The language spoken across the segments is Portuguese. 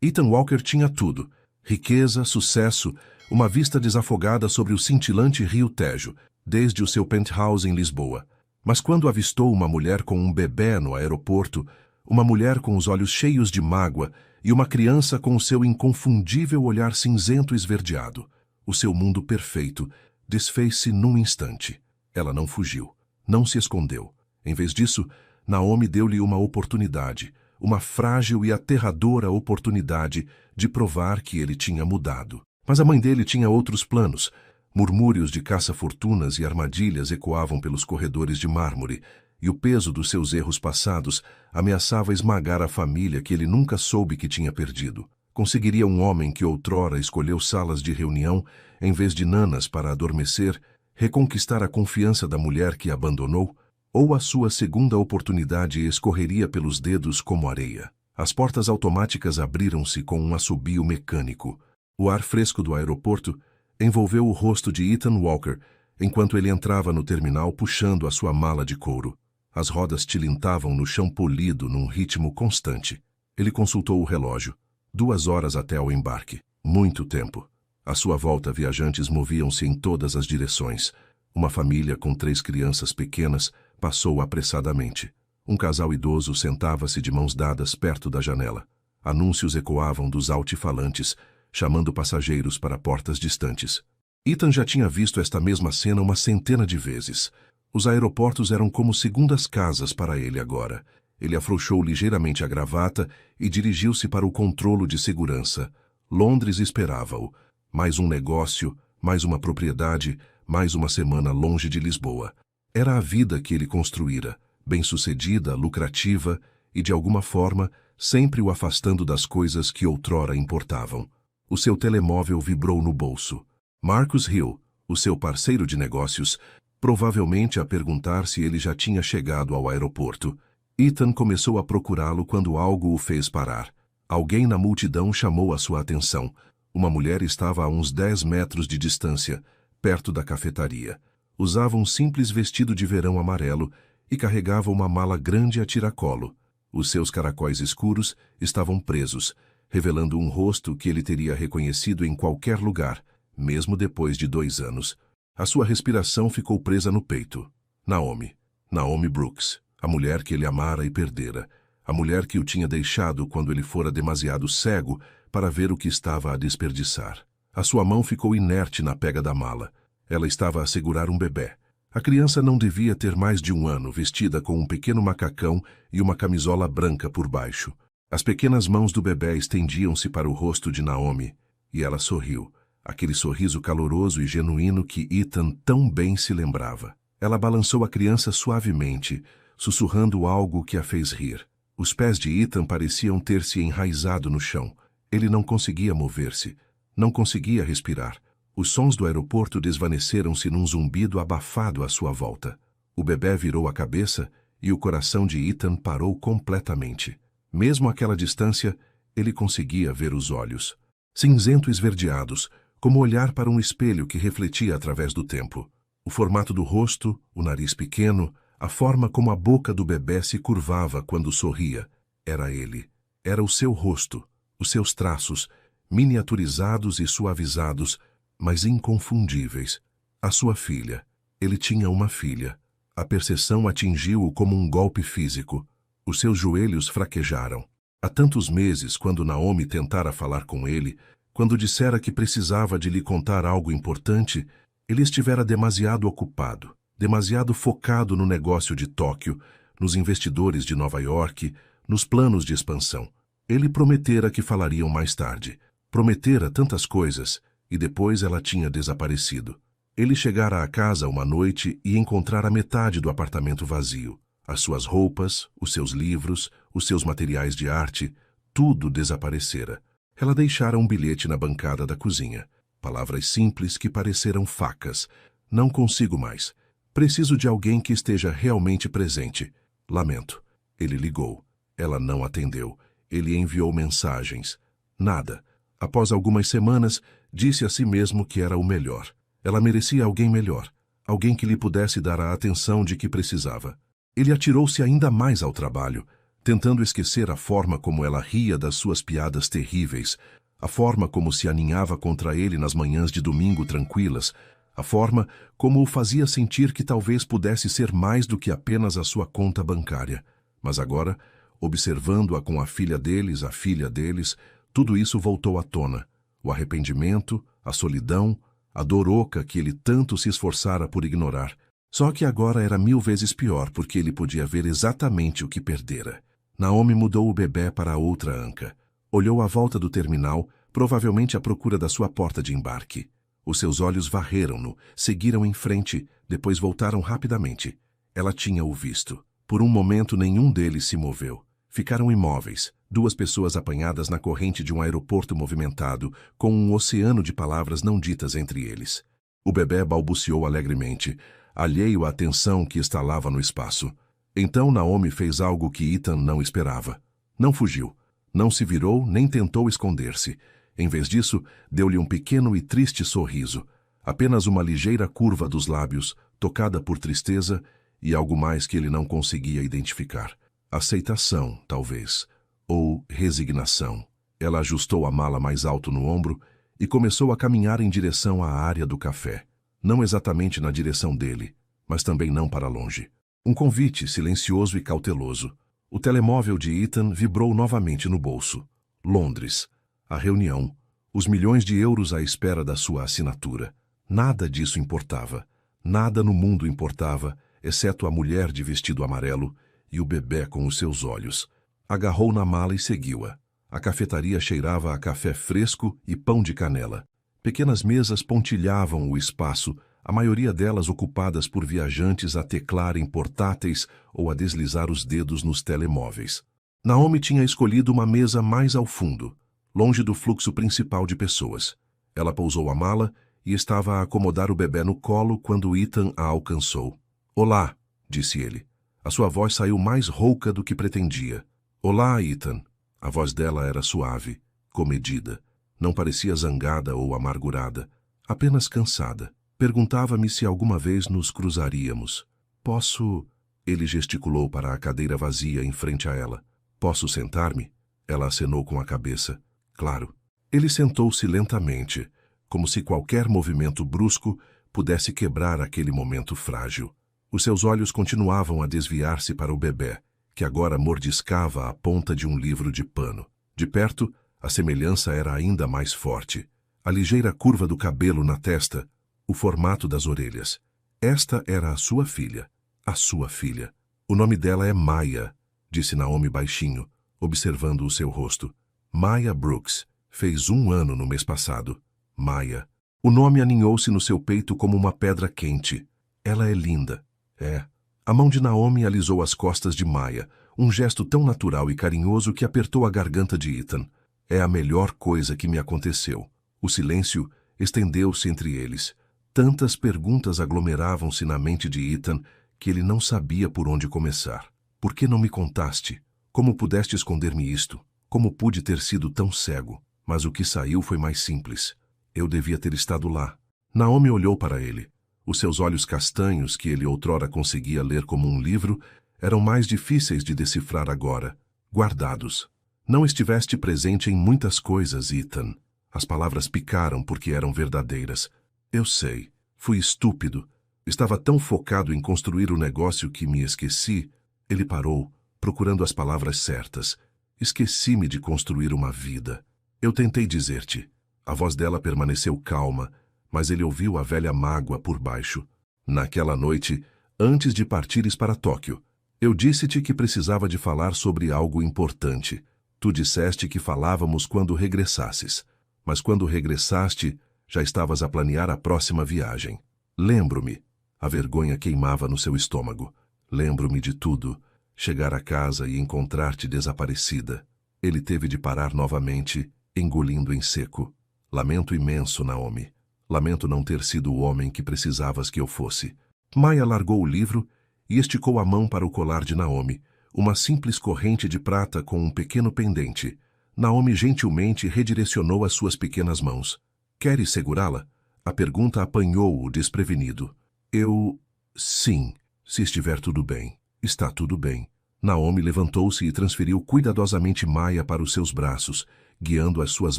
Ethan Walker tinha tudo: riqueza, sucesso, uma vista desafogada sobre o cintilante rio Tejo, desde o seu penthouse em Lisboa. Mas quando avistou uma mulher com um bebê no aeroporto, uma mulher com os olhos cheios de mágoa e uma criança com o seu inconfundível olhar cinzento esverdeado, o seu mundo perfeito desfez-se num instante. Ela não fugiu, não se escondeu. Em vez disso, Naomi deu-lhe uma oportunidade, uma frágil e aterradora oportunidade de provar que ele tinha mudado. Mas a mãe dele tinha outros planos. Murmúrios de caça-fortunas e armadilhas ecoavam pelos corredores de mármore, e o peso dos seus erros passados ameaçava esmagar a família que ele nunca soube que tinha perdido. Conseguiria um homem que outrora escolheu salas de reunião em vez de nanas para adormecer reconquistar a confiança da mulher que abandonou? Ou a sua segunda oportunidade escorreria pelos dedos como areia? As portas automáticas abriram-se com um assobio mecânico. O ar fresco do aeroporto envolveu o rosto de Ethan Walker enquanto ele entrava no terminal puxando a sua mala de couro. As rodas tilintavam no chão polido num ritmo constante. Ele consultou o relógio. 2 horas até ao embarque. Muito tempo. À sua volta, viajantes moviam-se em todas as direções. Uma família com 3 crianças pequenas passou apressadamente. Um casal idoso sentava-se de mãos dadas perto da janela. Anúncios ecoavam dos altifalantes, chamando passageiros para portas distantes. Ethan já tinha visto esta mesma cena uma centena de vezes. Os aeroportos eram como segundas casas para ele agora. Ele afrouxou ligeiramente a gravata e dirigiu-se para o controlo de segurança. Londres esperava-o. Mais um negócio, mais uma propriedade, mais uma semana longe de Lisboa. Era a vida que ele construíra, bem-sucedida, lucrativa e, de alguma forma, sempre o afastando das coisas que outrora importavam. O seu telemóvel vibrou no bolso. Marcus Hill, o seu parceiro de negócios, provavelmente a perguntar se ele já tinha chegado ao aeroporto. Ethan começou a procurá-lo quando algo o fez parar. Alguém na multidão chamou a sua atenção. Uma mulher estava a uns 10 metros de distância, perto da cafetaria. Usava um simples vestido de verão amarelo e carregava uma mala grande a tiracolo. Os seus caracóis escuros estavam presos, revelando um rosto que ele teria reconhecido em qualquer lugar, mesmo depois de 2 anos. A sua respiração ficou presa no peito. Naomi Brooks, a mulher que ele amara e perdera, a mulher que o tinha deixado quando ele fora demasiado cego para ver o que estava a desperdiçar. A sua mão ficou inerte na pega da mala. Ela estava a segurar um bebê. A criança não devia ter mais de 1 ano, vestida com um pequeno macacão e uma camisola branca por baixo. As pequenas mãos do bebê estendiam-se para o rosto de Naomi, e ela sorriu, aquele sorriso caloroso e genuíno que Ethan tão bem se lembrava. Ela balançou a criança suavemente, sussurrando algo que a fez rir. Os pés de Ethan pareciam ter se enraizado no chão. Ele não conseguia mover-se, não conseguia respirar. Os sons do aeroporto desvaneceram-se num zumbido abafado à sua volta. O bebê virou a cabeça e o coração de Ethan parou completamente. Mesmo àquela distância, ele conseguia ver os olhos, cinzento esverdeados, como olhar para um espelho que refletia através do tempo. O formato do rosto, o nariz pequeno, a forma como a boca do bebê se curvava quando sorria. Era ele. Era o seu rosto, os seus traços, miniaturizados e suavizados, mas inconfundíveis. A sua filha. Ele tinha uma filha. A percepção atingiu-o como um golpe físico. Os seus joelhos fraquejaram. Há tantos meses, quando Naomi tentara falar com ele, quando dissera que precisava de lhe contar algo importante, ele estivera demasiado ocupado, demasiado focado no negócio de Tóquio, nos investidores de Nova York, nos planos de expansão. Ele prometera que falariam mais tarde. Prometera tantas coisas, e depois ela tinha desaparecido. Ele chegara à casa uma noite e encontrara metade do apartamento vazio. As suas roupas, os seus livros, os seus materiais de arte, tudo desaparecera. Ela deixara um bilhete na bancada da cozinha. Palavras simples que pareceram facas. Não consigo mais. Preciso de alguém que esteja realmente presente. Lamento. Ele ligou. Ela não atendeu. Ele enviou mensagens. Nada. Após algumas semanas, disse a si mesmo que era o melhor. Ela merecia alguém melhor. Alguém que lhe pudesse dar a atenção de que precisava. Ele atirou-se ainda mais ao trabalho. tentando esquecer a forma como ela ria das suas piadas terríveis, a forma como se aninhava contra ele nas manhãs de domingo tranquilas, a forma como o fazia sentir que talvez pudesse ser mais do que apenas a sua conta bancária. Mas agora, observando-a com a filha deles, tudo isso voltou à tona. O arrependimento, a solidão, a dor oca que ele tanto se esforçara por ignorar. Só que agora era 1000 vezes pior, porque ele podia ver exatamente o que perdera. Naomi mudou o bebê para outra anca. Olhou à volta do terminal, provavelmente à procura da sua porta de embarque. Os seus olhos varreram-no, seguiram em frente, depois voltaram rapidamente. Ela tinha-o visto. Por um momento nenhum deles se moveu. Ficaram imóveis, 2 pessoas apanhadas na corrente de um aeroporto movimentado, com um oceano de palavras não ditas entre eles. O bebê balbuciou alegremente, alheio à tensão que estalava no espaço. Então Naomi fez algo que Ethan não esperava. Não fugiu, não se virou nem tentou esconder-se. Em vez disso, deu-lhe um pequeno e triste sorriso, apenas uma ligeira curva dos lábios, tocada por tristeza e algo mais que ele não conseguia identificar. Aceitação, talvez, ou resignação. Ela ajustou a mala mais alto no ombro e começou a caminhar em direção à área do café. Não exatamente na direção dele, mas também não para longe. Um convite silencioso e cauteloso. O telemóvel de Ethan vibrou novamente no bolso. Londres. A reunião. Os milhões de euros à espera da sua assinatura. Nada disso importava. Nada no mundo importava, exceto a mulher de vestido amarelo e o bebê com os seus olhos. Agarrou na mala e seguiu-a. A cafetaria cheirava a café fresco e pão de canela. Pequenas mesas pontilhavam o espaço, a maioria delas ocupadas por viajantes a teclar em portáteis ou a deslizar os dedos nos telemóveis. Naomi tinha escolhido uma mesa mais ao fundo, longe do fluxo principal de pessoas. Ela pousou a mala e estava a acomodar o bebê no colo quando Ethan a alcançou. "Olá", disse ele. A sua voz saiu mais rouca do que pretendia. "Olá, Ethan." A voz dela era suave, comedida. Não parecia zangada ou amargurada, apenas cansada. Perguntava-me se alguma vez nos cruzaríamos. "Posso..." Ele gesticulou para a cadeira vazia em frente a ela. "Posso sentar-me?" Ela acenou com a cabeça. "Claro." Ele sentou-se lentamente, como se qualquer movimento brusco pudesse quebrar aquele momento frágil. Os seus olhos continuavam a desviar-se para o bebê, que agora mordiscava a ponta de um livro de pano. De perto, a semelhança era ainda mais forte. A ligeira curva do cabelo na testa, o formato das orelhas. Esta era a sua filha. A sua filha. "O nome dela é Maya", disse Naomi baixinho, observando o seu rosto. "Maya Brooks. Fez 1 ano no mês passado. Maya." O nome aninhou-se no seu peito como uma pedra quente. "Ela é linda." "É." A mão de Naomi alisou as costas de Maya, um gesto tão natural e carinhoso que apertou a garganta de Ethan. "É a melhor coisa que me aconteceu." O silêncio estendeu-se entre eles. Tantas perguntas aglomeravam-se na mente de Ethan que ele não sabia por onde começar. "Por que não me contaste? Como pudeste esconder-me isto? Como pude ter sido tão cego?" Mas o que saiu foi mais simples. "Eu devia ter estado lá." Naomi olhou para ele. Os seus olhos castanhos, que ele outrora conseguia ler como um livro, eram mais difíceis de decifrar agora, guardados. "Não estiveste presente em muitas coisas, Ethan." As palavras picaram porque eram verdadeiras. "Eu sei. Fui estúpido. Estava tão focado em construir o negócio que me esqueci." Ele parou, procurando as palavras certas. "Esqueci-me de construir uma vida." "Eu tentei dizer-te." A voz dela permaneceu calma, mas ele ouviu a velha mágoa por baixo. "Naquela noite, antes de partires para Tóquio, eu disse-te que precisava de falar sobre algo importante. Tu disseste que falávamos quando regressasses. Mas quando regressaste, já estavas a planear a próxima viagem. Lembro-me." A vergonha queimava no seu estômago. "Lembro-me de tudo. Chegar a casa e encontrar-te desaparecida." Ele teve de parar novamente, engolindo em seco. "Lamento imenso, Naomi. Lamento não ter sido o homem que precisavas que eu fosse." Maya largou o livro e esticou a mão para o colar de Naomi, uma simples corrente de prata com um pequeno pendente. Naomi gentilmente redirecionou as suas pequenas mãos. "Queres segurá-la?" A pergunta apanhou-o desprevenido. "Eu... sim, se estiver tudo bem." "Está tudo bem." Naomi levantou-se e transferiu cuidadosamente Maia para os seus braços, guiando as suas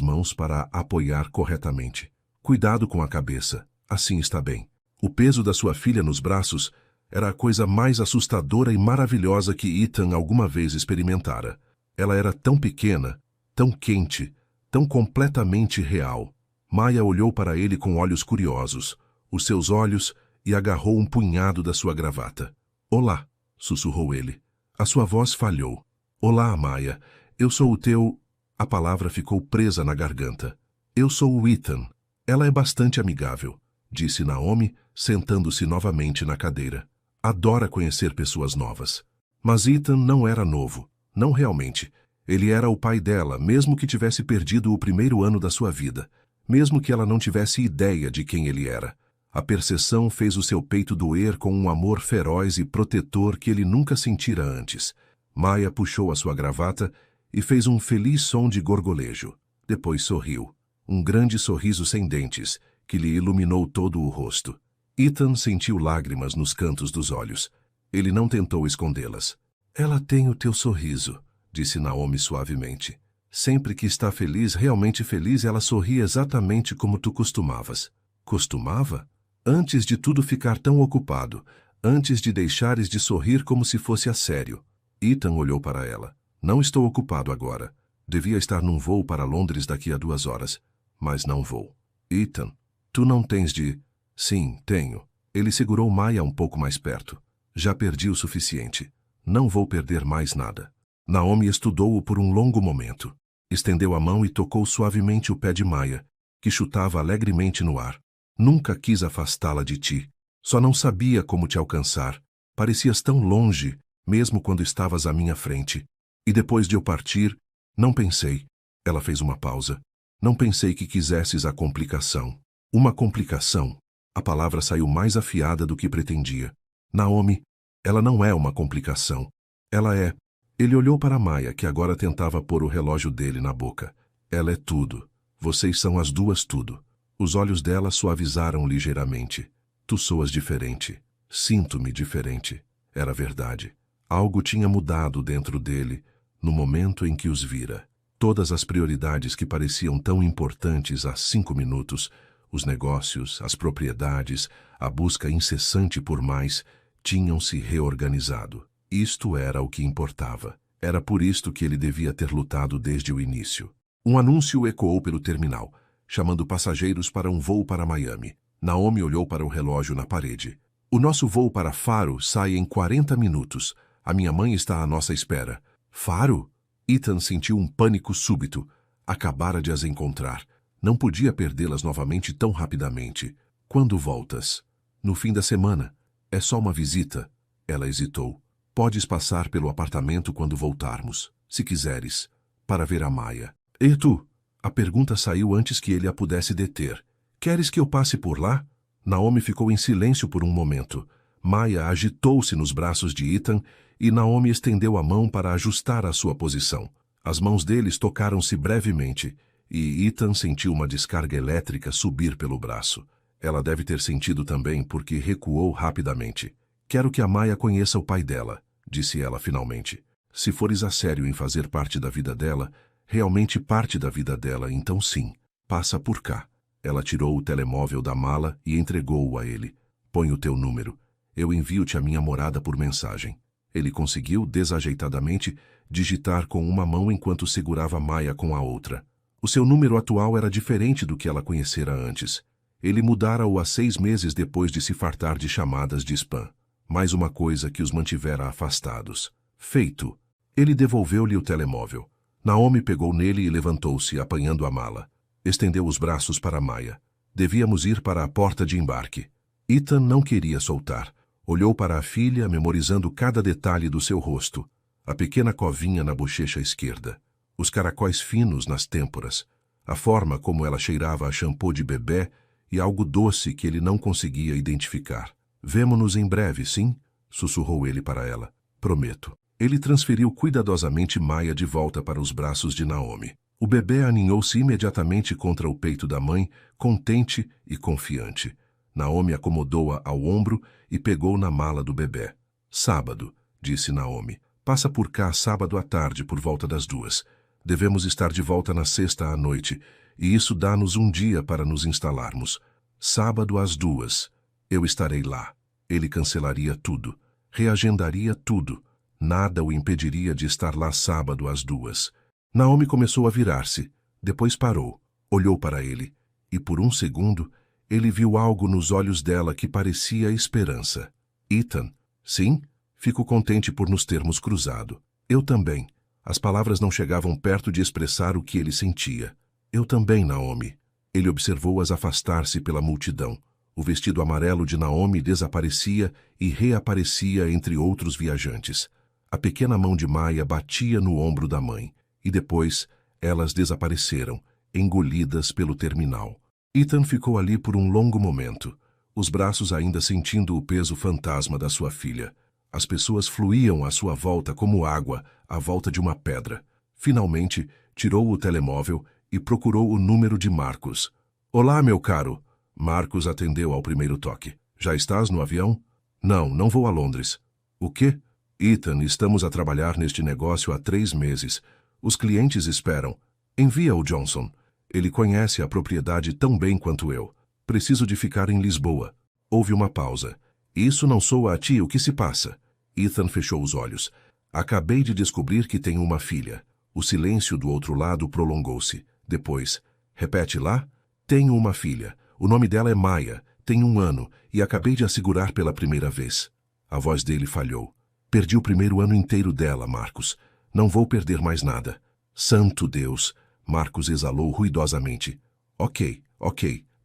mãos para a apoiar corretamente. Cuidado com a cabeça, assim está bem. O peso da sua filha nos braços era a coisa mais assustadora e maravilhosa que Ethan alguma vez experimentara. Ela era tão pequena, tão quente, tão completamente real. Maia olhou para ele com olhos curiosos, os seus olhos, e agarrou um punhado da sua gravata. Olá, sussurrou ele. A sua voz falhou. Olá, Maia. Eu sou o teu... A palavra ficou presa na garganta. Eu sou o Ethan. Ela é bastante amigável, disse Naomi, sentando-se novamente na cadeira. Adora conhecer pessoas novas. Mas Ethan não era novo. Não realmente. Ele era o pai dela, mesmo que tivesse perdido o primeiro ano da sua vida. Mesmo que ela não tivesse ideia de quem ele era. A percepção fez o seu peito doer com um amor feroz e protetor que ele nunca sentira antes. Maia puxou a sua gravata e fez um feliz som de gorgolejo. Depois sorriu. Um grande sorriso sem dentes, que lhe iluminou todo o rosto. Ethan sentiu lágrimas nos cantos dos olhos. Ele não tentou escondê-las. Ela tem o teu sorriso, disse Naomi suavemente. Sempre que está feliz, realmente feliz, ela sorri exatamente como tu costumavas. Costumava? Antes de tudo ficar tão ocupado, antes de deixares de sorrir como se fosse a sério. Ethan olhou para ela. Não estou ocupado agora. Devia estar num voo para Londres daqui a 2 horas. Mas não vou. Ethan, tu não tens de... Sim, tenho. Ele segurou Maia um pouco mais perto. Já perdi o suficiente. Não vou perder mais nada. Naomi estudou-o por um longo momento. Estendeu a mão e tocou suavemente o pé de Maia, que chutava alegremente no ar. Nunca quis afastá-la de ti. Só não sabia como te alcançar. Parecias tão longe, mesmo quando estavas à minha frente. E depois de eu partir, não pensei. Ela fez uma pausa. Não pensei que quisesses a complicação. Uma complicação. A palavra saiu mais afiada do que pretendia. Naomi, ela não é uma complicação. Ela é... Ele olhou para Maia, que agora tentava pôr o relógio dele na boca. Ela é tudo. Vocês são as duas tudo. Os olhos dela suavizaram ligeiramente. Tu soas diferente. Sinto-me diferente. Era verdade. Algo tinha mudado dentro dele, no momento em que os vira. Todas as prioridades que pareciam tão importantes há 5 minutos, os negócios, as propriedades, a busca incessante por mais, tinham se reorganizado. Isto era o que importava. Era por isto que ele devia ter lutado desde o início. Um anúncio ecoou pelo terminal, chamando passageiros para um voo para Miami. Naomi olhou para o relógio na parede. O nosso voo para Faro sai em 40 minutos. A minha mãe está à nossa espera. Faro? Ethan sentiu um pânico súbito. Acabara de as encontrar. Não podia perdê-las novamente tão rapidamente. Quando voltas? No fim da semana. É só uma visita. Ela hesitou. Podes passar pelo apartamento quando voltarmos, se quiseres, para ver a Maia. E tu? A pergunta saiu antes que ele a pudesse deter. Queres que eu passe por lá? Naomi ficou em silêncio por um momento. Maia agitou-se nos braços de Ethan e Naomi estendeu a mão para ajustar a sua posição. As mãos deles tocaram-se brevemente e Ethan sentiu uma descarga elétrica subir pelo braço. Ela deve ter sentido também porque recuou rapidamente. Quero que a Maia conheça o pai dela, disse ela finalmente. Se fores a sério em fazer parte da vida dela, realmente parte da vida dela, então sim, passa por cá. Ela tirou o telemóvel da mala e entregou-o a ele. Põe o teu número. Eu envio-te a minha morada por mensagem. Ele conseguiu, desajeitadamente, digitar com uma mão enquanto segurava Maia com a outra. O seu número atual era diferente do que ela conhecera antes. Ele mudara-o há 6 meses depois de se fartar de chamadas de spam. Mais uma coisa que os mantivera afastados. Feito. Ele devolveu-lhe o telemóvel. Naomi pegou nele e levantou-se, apanhando a mala. Estendeu os braços para Maia. Devíamos ir para a porta de embarque. Ethan não queria soltar. Olhou para a filha, memorizando cada detalhe do seu rosto. A pequena covinha na bochecha esquerda. Os caracóis finos nas têmporas. A forma como ela cheirava a shampoo de bebê e algo doce que ele não conseguia identificar. Vemo-nos em breve, sim? Sussurrou ele para ela. Prometo. Ele transferiu cuidadosamente Maia de volta para os braços de Naomi. O bebê aninhou-se imediatamente contra o peito da mãe, contente e confiante. Naomi acomodou-a ao ombro e pegou na mala do bebê. Sábado, disse Naomi. Passa por cá sábado à tarde, por volta das 2. Devemos estar de volta na sexta à noite, e isso dá-nos um dia para nos instalarmos. Sábado às 2. Eu estarei lá. Ele cancelaria tudo. Reagendaria tudo. Nada o impediria de estar lá sábado às 2. Naomi começou a virar-se. Depois parou. Olhou para ele. E por um segundo, ele viu algo nos olhos dela que parecia esperança. Ethan, sim? Fico contente por nos termos cruzado. Eu também. As palavras não chegavam perto de expressar o que ele sentia. Eu também, Naomi. Ele observou-as afastar-se pela multidão. O vestido amarelo de Naomi desaparecia e reaparecia entre outros viajantes. A pequena mão de Maya batia no ombro da mãe. E depois, elas desapareceram, engolidas pelo terminal. Ethan ficou ali por um longo momento, os braços ainda sentindo o peso fantasma da sua filha. As pessoas fluíam à sua volta como água à volta de uma pedra. Finalmente, tirou o telemóvel e procurou o número de Marcos. Olá, meu caro. Marcos atendeu ao primeiro toque. Já estás no avião? Não vou a Londres. O quê? Ethan, estamos a trabalhar neste negócio há 3 meses. Os clientes esperam. Envia o Johnson. Ele conhece a propriedade tão bem quanto eu. Preciso de ficar em Lisboa. Houve uma pausa. Isso não soa a ti, o que se passa? Ethan fechou os olhos. Acabei de descobrir que tenho uma filha. O silêncio do outro lado prolongou-se. Depois, repete lá? Tenho uma filha. O nome dela é Maya. Tem 1 ano e acabei de assegurar pela primeira vez. A voz dele falhou. Perdi o primeiro ano inteiro dela, Marcos. Não vou perder mais nada. Santo Deus! Marcos exalou ruidosamente. Ok.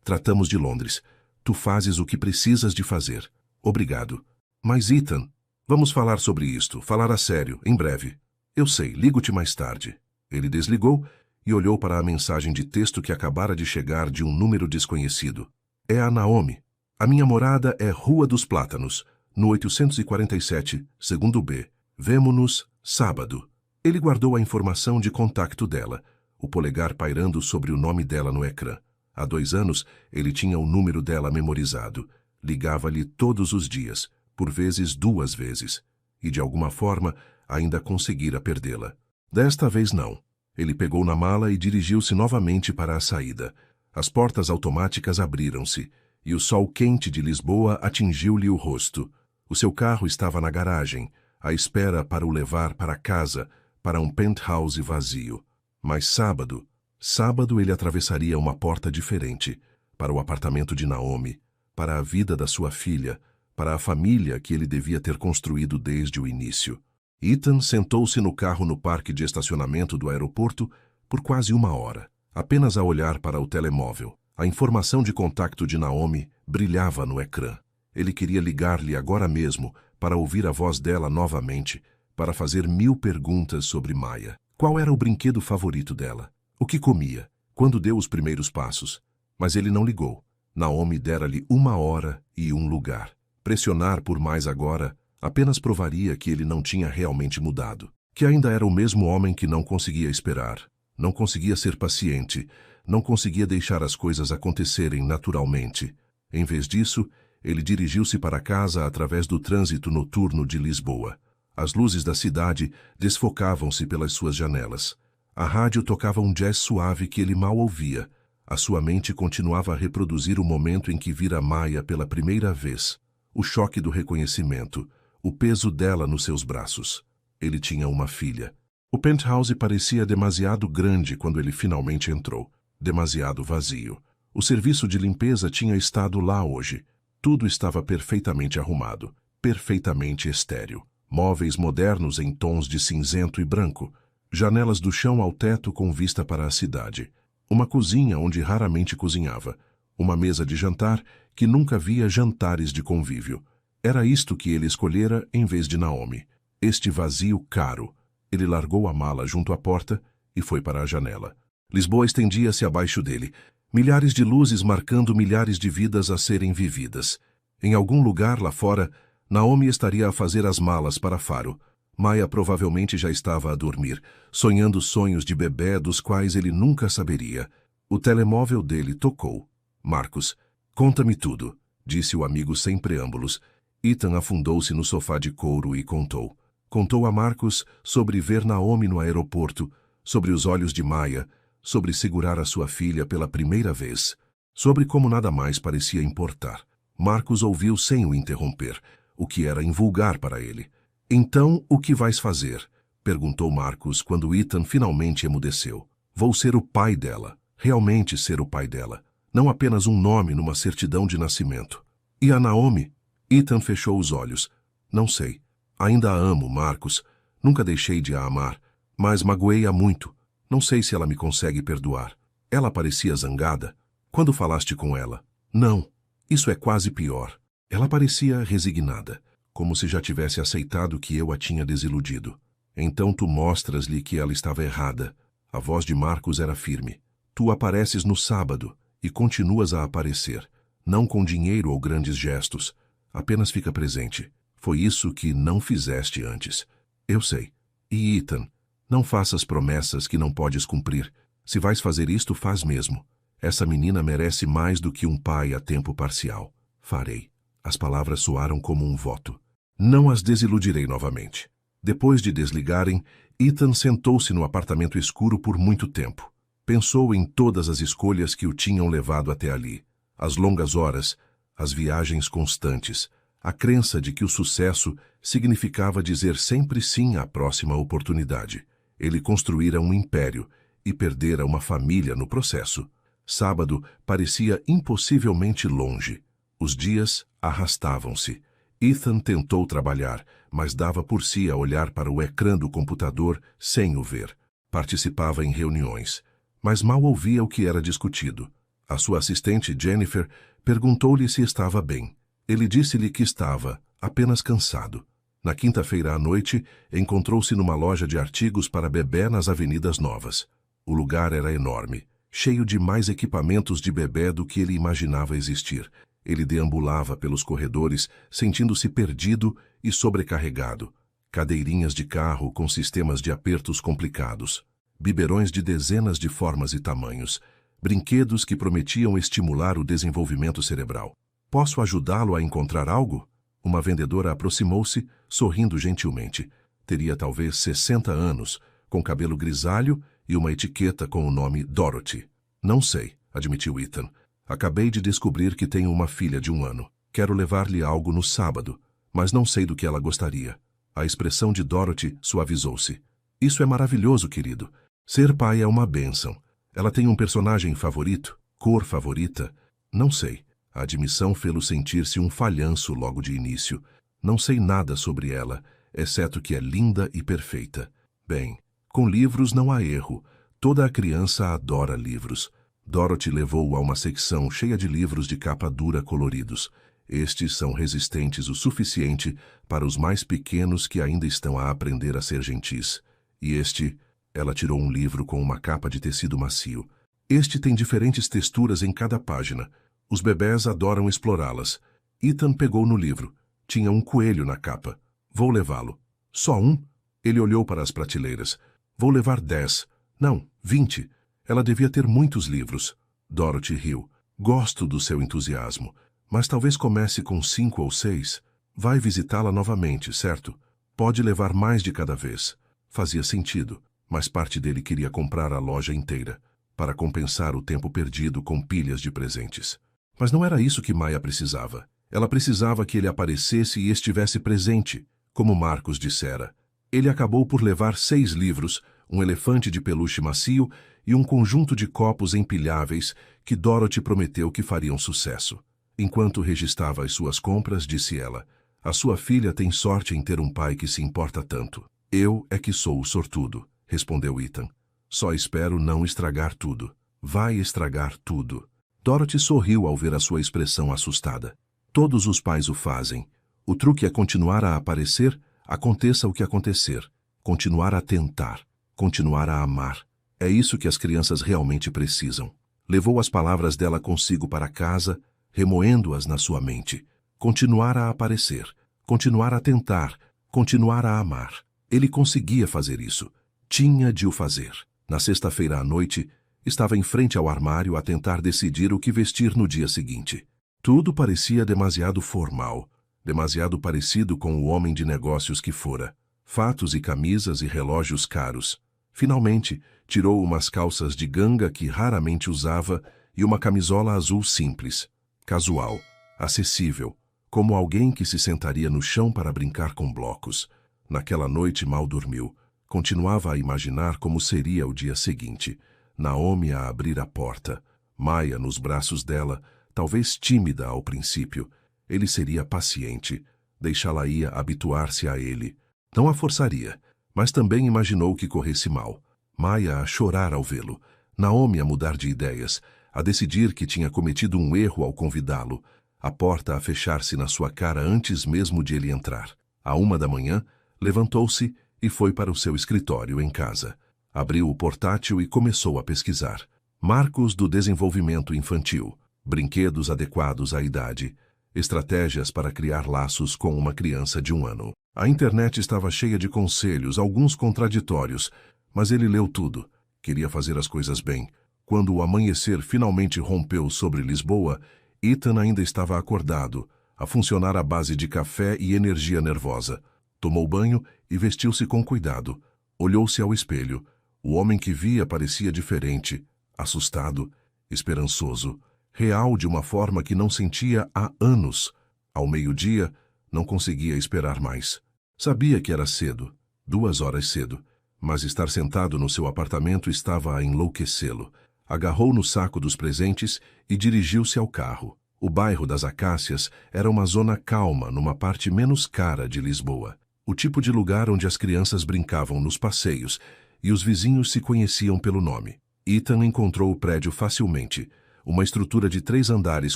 Tratamos de Londres. Tu fazes o que precisas de fazer. Obrigado. Mas, Ethan, vamos falar sobre isto. Falar a sério, em breve. Eu sei, ligo-te mais tarde. Ele desligou e olhou para a mensagem de texto que acabara de chegar de um número desconhecido. É a Naomi. A minha morada é Rua dos Plátanos, no 847, segundo B. Vemo-nos sábado. Ele guardou a informação de contacto dela, o polegar pairando sobre o nome dela no ecrã. Há 2 anos, ele tinha o número dela memorizado. Ligava-lhe todos os dias, por vezes 2 vezes. E, de alguma forma, ainda conseguira perdê-la. Desta vez não. Ele pegou na mala e dirigiu-se novamente para a saída. As portas automáticas abriram-se, e o sol quente de Lisboa atingiu-lhe o rosto. O seu carro estava na garagem, à espera para o levar para casa, para um penthouse vazio. Mas sábado ele atravessaria uma porta diferente, para o apartamento de Naomi, para a vida da sua filha, para a família que ele devia ter construído desde o início. Ethan sentou-se no carro no parque de estacionamento do aeroporto por quase 1 hora, apenas a olhar para o telemóvel. A informação de contacto de Naomi brilhava no ecrã. Ele queria ligar-lhe agora mesmo para ouvir a voz dela novamente, para fazer 1000 perguntas sobre Maya. Qual era o brinquedo favorito dela? O que comia? Quando deu os primeiros passos? Mas ele não ligou. Naomi dera-lhe 1 hora e 1 lugar. Pressionar por mais agora apenas provaria que ele não tinha realmente mudado, que ainda era o mesmo homem que não conseguia esperar, não conseguia ser paciente, não conseguia deixar as coisas acontecerem naturalmente. Em vez disso, ele dirigiu-se para casa através do trânsito noturno de Lisboa. As luzes da cidade desfocavam-se pelas suas janelas. A rádio tocava um jazz suave que ele mal ouvia. A sua mente continuava a reproduzir o momento em que vira Maya pela primeira vez. O choque do reconhecimento, o peso dela nos seus braços. Ele tinha uma filha. O penthouse parecia demasiado grande quando ele finalmente entrou. Demasiado vazio. O serviço de limpeza tinha estado lá hoje. Tudo estava perfeitamente arrumado, perfeitamente estéril. Móveis modernos em tons de cinzento e branco. Janelas do chão ao teto com vista para a cidade. Uma cozinha onde raramente cozinhava. Uma mesa de jantar que nunca via jantares de convívio. Era isto que ele escolhera em vez de Naomi. Este vazio caro. Ele largou a mala junto à porta e foi para a janela. Lisboa estendia-se abaixo dele. Milhares de luzes marcando milhares de vidas a serem vividas. Em algum lugar lá fora, Naomi estaria a fazer as malas para Faro. Maya provavelmente já estava a dormir, sonhando sonhos de bebê dos quais ele nunca saberia. O telemóvel dele tocou. Marcos, conta-me tudo, disse o amigo sem preâmbulos. Ethan afundou-se no sofá de couro e contou. Contou a Marcos sobre ver Naomi no aeroporto, sobre os olhos de Maya, sobre segurar a sua filha pela primeira vez, sobre como nada mais parecia importar. Marcos ouviu sem o interromper, o que era invulgar para ele. Então, o que vais fazer? Perguntou Marcos quando Ethan finalmente emudeceu. Vou ser o pai dela, realmente ser o pai dela, não apenas um nome numa certidão de nascimento. E a Naomi? Ethan fechou os olhos. Não sei. Ainda a amo, Marcos. Nunca deixei de a amar, mas magoei-a muito. Não sei se ela me consegue perdoar. Ela parecia zangada. Quando falaste com ela? Não. Isso é quase pior. Ela parecia resignada, como se já tivesse aceitado que eu a tinha desiludido. Então tu mostras-lhe que ela estava errada. A voz de Marcos era firme. Tu apareces no sábado e continuas a aparecer, não com dinheiro ou grandes gestos. Apenas fica presente. Foi isso que não fizeste antes. Eu sei. E Ethan, não faças promessas que não podes cumprir. Se vais fazer isto, faz mesmo. Essa menina merece mais do que um pai a tempo parcial. Farei. As palavras soaram como um voto. Não as desiludirei novamente. Depois de desligarem, Ethan sentou-se no apartamento escuro por muito tempo. Pensou em todas as escolhas que o tinham levado até ali. As longas horas, as viagens constantes, a crença de que o sucesso significava dizer sempre sim à próxima oportunidade. Ele construíra um império e perdera uma família no processo. Sábado parecia impossivelmente longe. Os dias arrastavam-se. Ethan tentou trabalhar, mas dava por si a olhar para o ecrã do computador sem o ver. Participava em reuniões, mas mal ouvia o que era discutido. A sua assistente, Jennifer, perguntou-lhe se estava bem. Ele disse-lhe que estava, apenas cansado. Na quinta-feira à noite, encontrou-se numa loja de artigos para bebê nas Avenidas Novas. O lugar era enorme, cheio de mais equipamentos de bebê do que ele imaginava existir. Ele deambulava pelos corredores, sentindo-se perdido e sobrecarregado. Cadeirinhas de carro com sistemas de apertos complicados. Biberões de dezenas de formas e tamanhos. Brinquedos que prometiam estimular o desenvolvimento cerebral. Posso ajudá-lo a encontrar algo? Uma vendedora aproximou-se, sorrindo gentilmente. Teria talvez 60 anos, com cabelo grisalho e uma etiqueta com o nome Dorothy. Não sei, admitiu Ethan. Acabei de descobrir que tenho uma filha de 1 ano. Quero levar-lhe algo no sábado, mas não sei do que ela gostaria. A expressão de Dorothy suavizou-se. Isso é maravilhoso, querido. Ser pai é uma bênção. Ela tem um personagem favorito? Cor favorita? Não sei. A admissão fê-lo sentir-se um falhanço logo de início. Não sei nada sobre ela, exceto que é linda e perfeita. Bem, com livros não há erro. Toda a criança adora livros. Dorothy levou-o a uma secção cheia de livros de capa dura coloridos. Estes são resistentes o suficiente para os mais pequenos que ainda estão a aprender a ser gentis. E este... Ela tirou um livro com uma capa de tecido macio. Este tem diferentes texturas em cada página. Os bebés adoram explorá-las. Ethan pegou no livro. Tinha um coelho na capa. Vou levá-lo. Só um? Ele olhou para as prateleiras. Vou levar 10. Não, 20. Ela devia ter muitos livros. Dorothy riu. Gosto do seu entusiasmo. Mas talvez comece com 5 ou 6. Vai visitá-la novamente, certo? Pode levar mais de cada vez. Fazia sentido. Mas parte dele queria comprar a loja inteira, para compensar o tempo perdido com pilhas de presentes. Mas não era isso que Maya precisava. Ela precisava que ele aparecesse e estivesse presente, como Marcos dissera. Ele acabou por levar 6 livros, um elefante de peluche macio e um conjunto de copos empilháveis que Dorothy prometeu que fariam sucesso. Enquanto registrava as suas compras, disse ela, a sua filha tem sorte em ter um pai que se importa tanto. Eu é que sou o sortudo. Respondeu Ethan. Só espero não estragar tudo. Vai estragar tudo. Dorothy sorriu ao ver a sua expressão assustada. Todos os pais o fazem. O truque é continuar a aparecer, aconteça o que acontecer. Continuar a tentar. Continuar a amar. É isso que as crianças realmente precisam. Levou as palavras dela consigo para casa, remoendo-as na sua mente. Continuar a aparecer. Continuar a tentar. Continuar a amar. Ele conseguia fazer isso. Tinha de o fazer. Na sexta-feira à noite, estava em frente ao armário a tentar decidir o que vestir no dia seguinte. Tudo parecia demasiado formal, demasiado parecido com o homem de negócios que fora. fatos e camisas e relógios caros. Finalmente, tirou umas calças de ganga que raramente usava e uma camisola azul simples, casual, acessível, como alguém que se sentaria no chão para brincar com blocos. Naquela noite mal dormiu. Continuava a imaginar como seria o dia seguinte. Naomi a abrir a porta, Maya nos braços dela, talvez tímida ao princípio. Ele seria paciente, deixá-la-ia habituar-se a ele. Não a forçaria, mas também imaginou que corresse mal. Maya a chorar ao vê-lo, Naomi a mudar de ideias, a decidir que tinha cometido um erro ao convidá-lo, a porta a fechar-se na sua cara antes mesmo de ele entrar. À 1 da manhã, levantou-se e foi para o seu escritório em casa. Abriu o portátil e começou a pesquisar. Marcos do desenvolvimento infantil, brinquedos adequados à idade, estratégias para criar laços com uma criança de 1 ano. A internet estava cheia de conselhos, alguns contraditórios, mas ele leu tudo. Queria fazer as coisas bem. Quando o amanhecer finalmente rompeu sobre Lisboa, Ethan ainda estava acordado, a funcionar à base de café e energia nervosa. Tomou banho e vestiu-se com cuidado. Olhou-se ao espelho. O homem que via parecia diferente, assustado, esperançoso, real de uma forma que não sentia há anos. Ao meio-dia, não conseguia esperar mais. Sabia que era cedo, 2 horas cedo, mas estar sentado no seu apartamento estava a enlouquecê-lo. Agarrou no saco dos presentes e dirigiu-se ao carro. O bairro das Acácias era uma zona calma numa parte menos cara de Lisboa. O tipo de lugar onde as crianças brincavam nos passeios e os vizinhos se conheciam pelo nome. Ethan encontrou o prédio facilmente, uma estrutura de 3 andares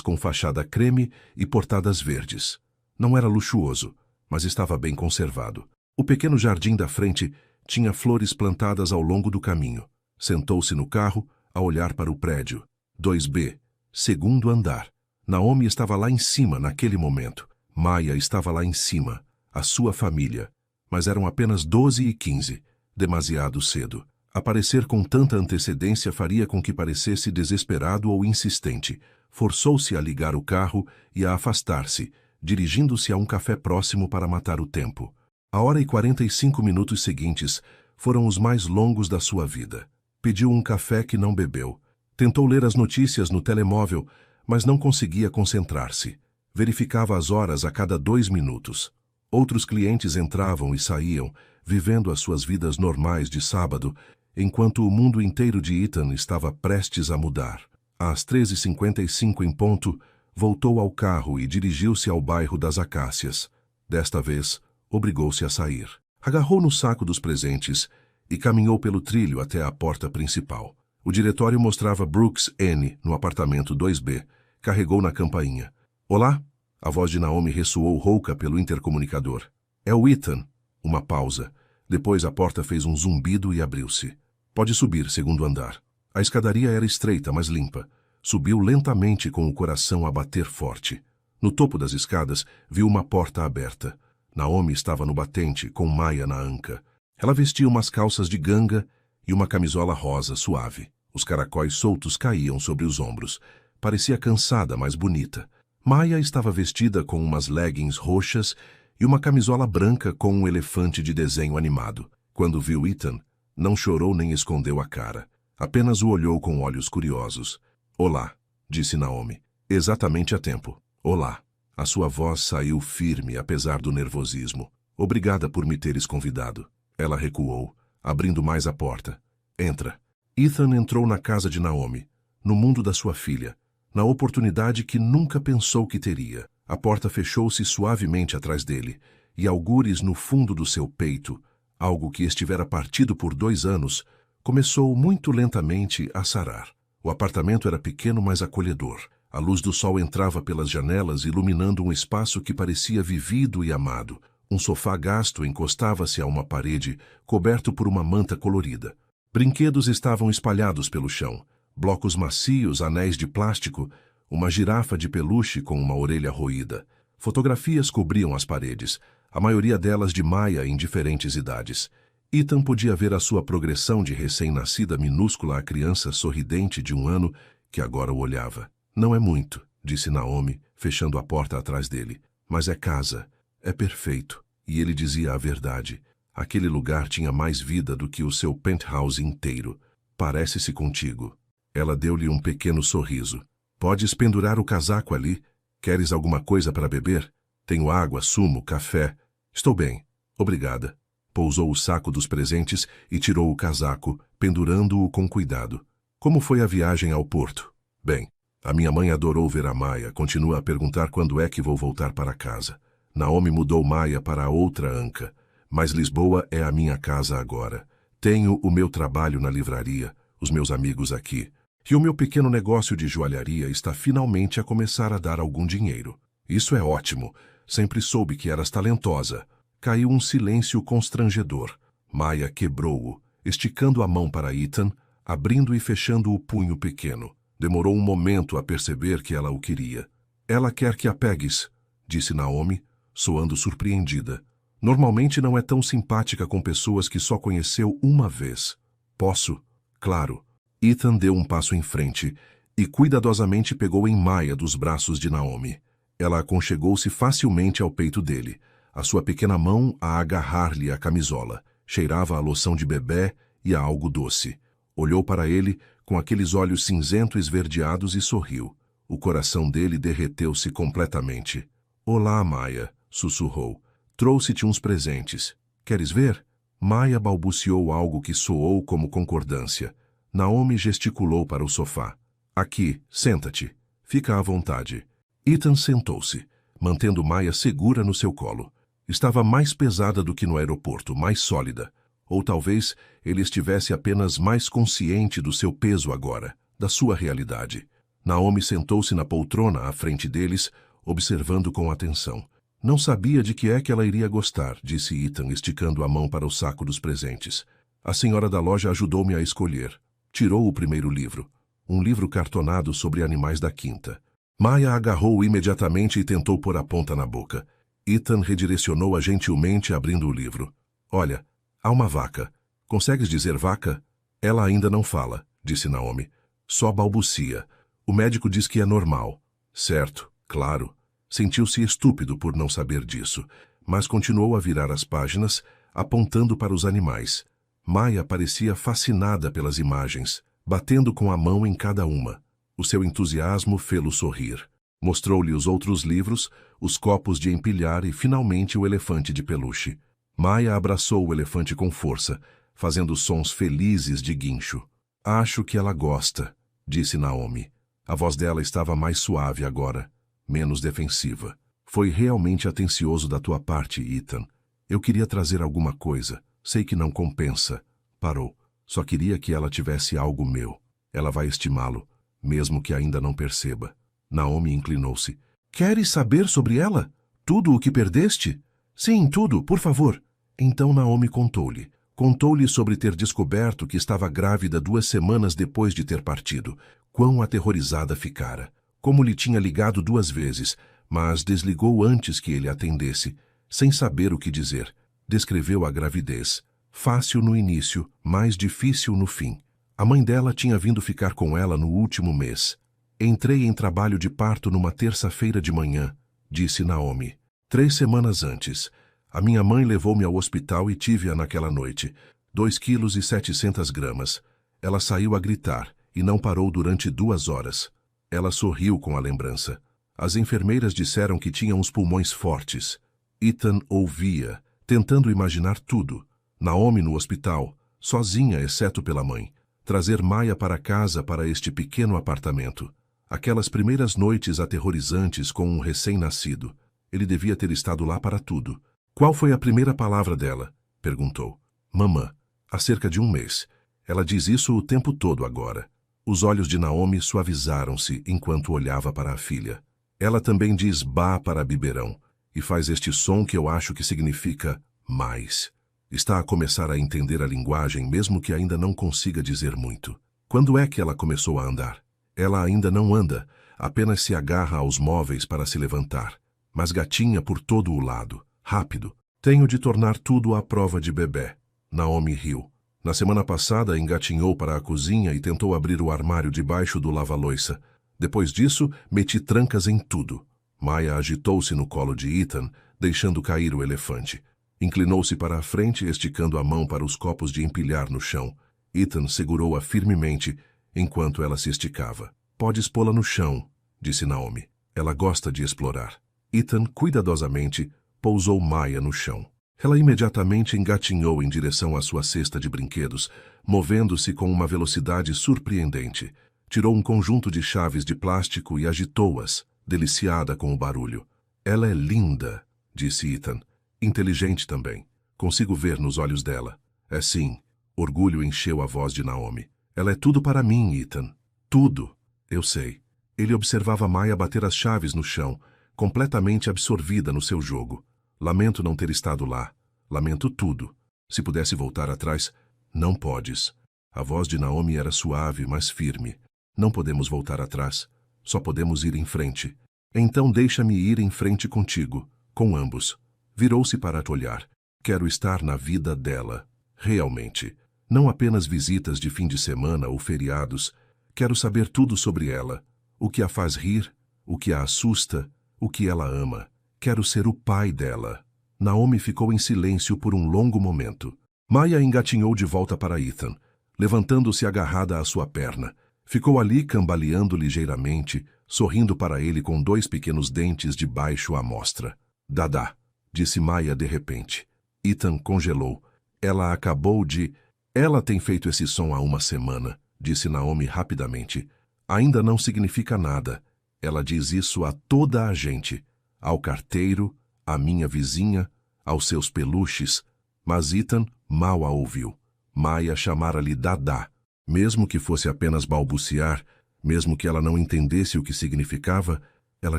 com fachada creme e portadas verdes. Não era luxuoso, mas estava bem conservado. O pequeno jardim da frente tinha flores plantadas ao longo do caminho. Sentou-se no carro, a olhar para o prédio. 2B, 2º andar. Naomi estava lá em cima naquele momento. Maya estava lá em cima, a sua família. Mas eram apenas 12h15, demasiado cedo. Aparecer com tanta antecedência faria com que parecesse desesperado ou insistente. Forçou-se a ligar o carro e a afastar-se, dirigindo-se a um café próximo para matar o tempo. A 1h45 seguintes foram os mais longos da sua vida. Pediu um café que não bebeu. Tentou ler as notícias no telemóvel, mas não conseguia concentrar-se. Verificava as horas a cada 2 minutos. Outros clientes entravam e saíam, vivendo as suas vidas normais de sábado, enquanto o mundo inteiro de Ethan estava prestes a mudar. Às 13h55 em ponto, voltou ao carro e dirigiu-se ao bairro das Acácias. Desta vez, obrigou-se a sair. Agarrou no saco dos presentes e caminhou pelo trilho até a porta principal. O diretório mostrava Brooks N. no apartamento 2B. Carregou na campainha. Olá? A voz de Naomi ressoou rouca pelo intercomunicador. É o Ethan. Uma pausa. Depois a porta fez um zumbido e abriu-se. Pode subir, 2º andar. A escadaria era estreita, mas limpa. Subiu lentamente com o coração a bater forte. No topo das escadas, viu uma porta aberta. Naomi estava no batente, com Maya na anca. Ela vestia umas calças de ganga e uma camisola rosa suave. Os caracóis soltos caíam sobre os ombros. Parecia cansada, mas bonita. Maya estava vestida com umas leggings roxas e uma camisola branca com um elefante de desenho animado. Quando viu Ethan, não chorou nem escondeu a cara. Apenas o olhou com olhos curiosos. Olá, disse Naomi. Exatamente a tempo. Olá. A sua voz saiu firme, apesar do nervosismo. Obrigada por me teres convidado. Ela recuou, abrindo mais a porta. Entra. Ethan entrou na casa de Naomi, no mundo da sua filha, na oportunidade que nunca pensou que teria. A porta fechou-se suavemente atrás dele, e algures no fundo do seu peito, algo que estivera partido por 2 anos, começou muito lentamente a sarar. O apartamento era pequeno, mas acolhedor. A luz do sol entrava pelas janelas, iluminando um espaço que parecia vivido e amado. Um sofá gasto encostava-se a uma parede, coberto por uma manta colorida. Brinquedos estavam espalhados pelo chão. Blocos macios, anéis de plástico, uma girafa de peluche com uma orelha roída. Fotografias cobriam as paredes, a maioria delas de Maya em diferentes idades. Ethan podia ver a sua progressão de recém-nascida minúscula à criança sorridente de 1 ano que agora o olhava. Não é muito, disse Naomi, fechando a porta atrás dele. Mas é casa. É perfeito. E ele dizia a verdade. Aquele lugar tinha mais vida do que o seu penthouse inteiro. Parece-se contigo. Ela deu-lhe um pequeno sorriso. Podes pendurar o casaco ali. Queres alguma coisa para beber? Tenho água, sumo, café. Estou bem. Obrigada. Pousou o saco dos presentes e tirou o casaco, pendurando-o com cuidado. Como foi a viagem ao porto? Bem, a minha mãe adorou ver a Maia. Continua a perguntar quando é que vou voltar para casa. Naomi mudou Maia para outra anca. Mas Lisboa é a minha casa agora. Tenho o meu trabalho na livraria, os meus amigos aqui. E o meu pequeno negócio de joalharia está finalmente a começar a dar algum dinheiro. Isso é ótimo. Sempre soube que eras talentosa. Caiu um silêncio constrangedor. Maia quebrou-o, esticando a mão para Ethan, abrindo e fechando o punho pequeno. Demorou um momento a perceber que ela o queria. Ela quer que a pegues, disse Naomi, soando surpreendida. Normalmente não é tão simpática com pessoas que só conheceu uma vez. Posso? Claro. Ethan deu um passo em frente e cuidadosamente pegou em Maia dos braços de Naomi. Ela aconchegou-se facilmente ao peito dele, a sua pequena mão a agarrar-lhe a camisola. Cheirava a loção de bebê e a algo doce. Olhou para ele com aqueles olhos cinzento esverdeados e sorriu. O coração dele derreteu-se completamente. Olá, Maia, sussurrou. Trouxe-te uns presentes. Queres ver? Maia balbuciou algo que soou como concordância. Naomi gesticulou para o sofá. Aqui, senta-te. Fica à vontade. Ethan sentou-se, mantendo Maia segura no seu colo. Estava mais pesada do que no aeroporto, mais sólida. Ou talvez ele estivesse apenas mais consciente do seu peso agora, da sua realidade. Naomi sentou-se na poltrona à frente deles, observando com atenção. Não sabia de que é que ela iria gostar, disse Ethan, esticando a mão para o saco dos presentes. A senhora da loja ajudou-me a escolher. Tirou o primeiro livro, um livro cartonado sobre animais da quinta. Maia agarrou-o imediatamente e tentou pôr a ponta na boca. Ethan redirecionou-a gentilmente, abrindo o livro. Olha, há uma vaca. Consegues dizer vaca? Ela ainda não fala, disse Naomi. Só balbucia. O médico diz que é normal. Certo, claro. Sentiu-se estúpido por não saber disso, mas continuou a virar as páginas, apontando para os animais. Maia parecia fascinada pelas imagens, batendo com a mão em cada uma. O seu entusiasmo fê-lo sorrir. Mostrou-lhe os outros livros, os copos de empilhar e, finalmente, o elefante de peluche. Maia abraçou o elefante com força, fazendo sons felizes de guincho. Acho que ela gosta, disse Naomi. A voz dela estava mais suave agora, menos defensiva. Foi realmente atencioso da tua parte, Ethan. Eu queria trazer alguma coisa. Sei que não compensa. Parou. Só queria que ela tivesse algo meu. Ela vai estimá-lo, mesmo que ainda não perceba. Naomi inclinou-se. Queres saber sobre ela? Tudo o que perdeste? Sim, tudo, por favor. Então Naomi contou-lhe. Contou-lhe sobre ter descoberto que estava grávida 2 semanas depois de ter partido. Quão aterrorizada ficara. Como lhe tinha ligado 2 vezes, mas desligou antes que ele atendesse, sem saber o que dizer. Descreveu a gravidez. Fácil no início, mais difícil no fim. A mãe dela tinha vindo ficar com ela no último mês. Entrei em trabalho de parto numa terça-feira de manhã, disse Naomi. 3 semanas antes. A minha mãe levou-me ao hospital e tive-a naquela noite. 2,7 kg. Ela saiu a gritar e não parou durante 2 horas. Ela sorriu com a lembrança. As enfermeiras disseram que tinha uns pulmões fortes. Ethan ouvia, tentando imaginar tudo. Naomi no hospital, sozinha exceto pela mãe. Trazer Maia para casa para este pequeno apartamento. Aquelas primeiras noites aterrorizantes com um recém-nascido. Ele devia ter estado lá para tudo. Qual foi a primeira palavra dela? Perguntou. Mamã. Há cerca de 1 mês. Ela diz isso o tempo todo agora. Os olhos de Naomi suavizaram-se enquanto olhava para a filha. Ela também diz bá para biberão e faz este som que eu acho que significa mais. Está a começar a entender a linguagem mesmo que ainda não consiga dizer muito. Quando é que ela começou a andar? Ela ainda não anda, apenas se agarra aos móveis para se levantar. Mas gatinha por todo o lado. Rápido. Tenho de tornar tudo à prova de bebê. Naomi riu. Na semana passada engatinhou para a cozinha e tentou abrir o armário debaixo do lava-loiça. Depois disso, meti trancas em tudo. Maia agitou-se no colo de Ethan, deixando cair o elefante. Inclinou-se para a frente, esticando a mão para os copos de empilhar no chão. Ethan segurou-a firmemente enquanto ela se esticava. Podes pô-la no chão, disse Naomi. Ela gosta de explorar. Ethan, cuidadosamente, pousou Maya no chão. Ela imediatamente engatinhou em direção à sua cesta de brinquedos, movendo-se com uma velocidade surpreendente. Tirou um conjunto de chaves de plástico e agitou-as, deliciada com o barulho. Ela é linda, disse Ethan. Inteligente também. Consigo ver nos olhos dela. É sim. Orgulho encheu a voz de Naomi. Ela é tudo para mim, Ethan. Tudo. Eu sei. Ele observava Maya bater as chaves no chão, completamente absorvida no seu jogo. Lamento não ter estado lá. Lamento tudo. Se pudesse voltar atrás, não podes. A voz de Naomi era suave, mas firme. Não podemos voltar atrás. Só podemos ir em frente. Então deixa-me ir em frente contigo, com ambos. Virou-se para te olhar. Quero estar na vida dela. Realmente. Não apenas visitas de fim de semana ou feriados. Quero saber tudo sobre ela. O que a faz rir, o que a assusta, o que ela ama. Quero ser o pai dela. Naomi ficou em silêncio por um longo momento. Maya engatinhou de volta para Ethan, levantando-se agarrada à sua perna. Ficou ali cambaleando ligeiramente, sorrindo para ele com 2 pequenos dentes de baixo à mostra. Dadá, disse Maya de repente. Ethan congelou. Ela acabou de... Ela tem feito esse som há uma semana, disse Naomi rapidamente. Ainda não significa nada. Ela diz isso a toda a gente. Ao carteiro, à minha vizinha, aos seus peluches. Mas Ethan mal a ouviu. Maya chamara-lhe Dadá. Mesmo que fosse apenas balbuciar, mesmo que ela não entendesse o que significava, ela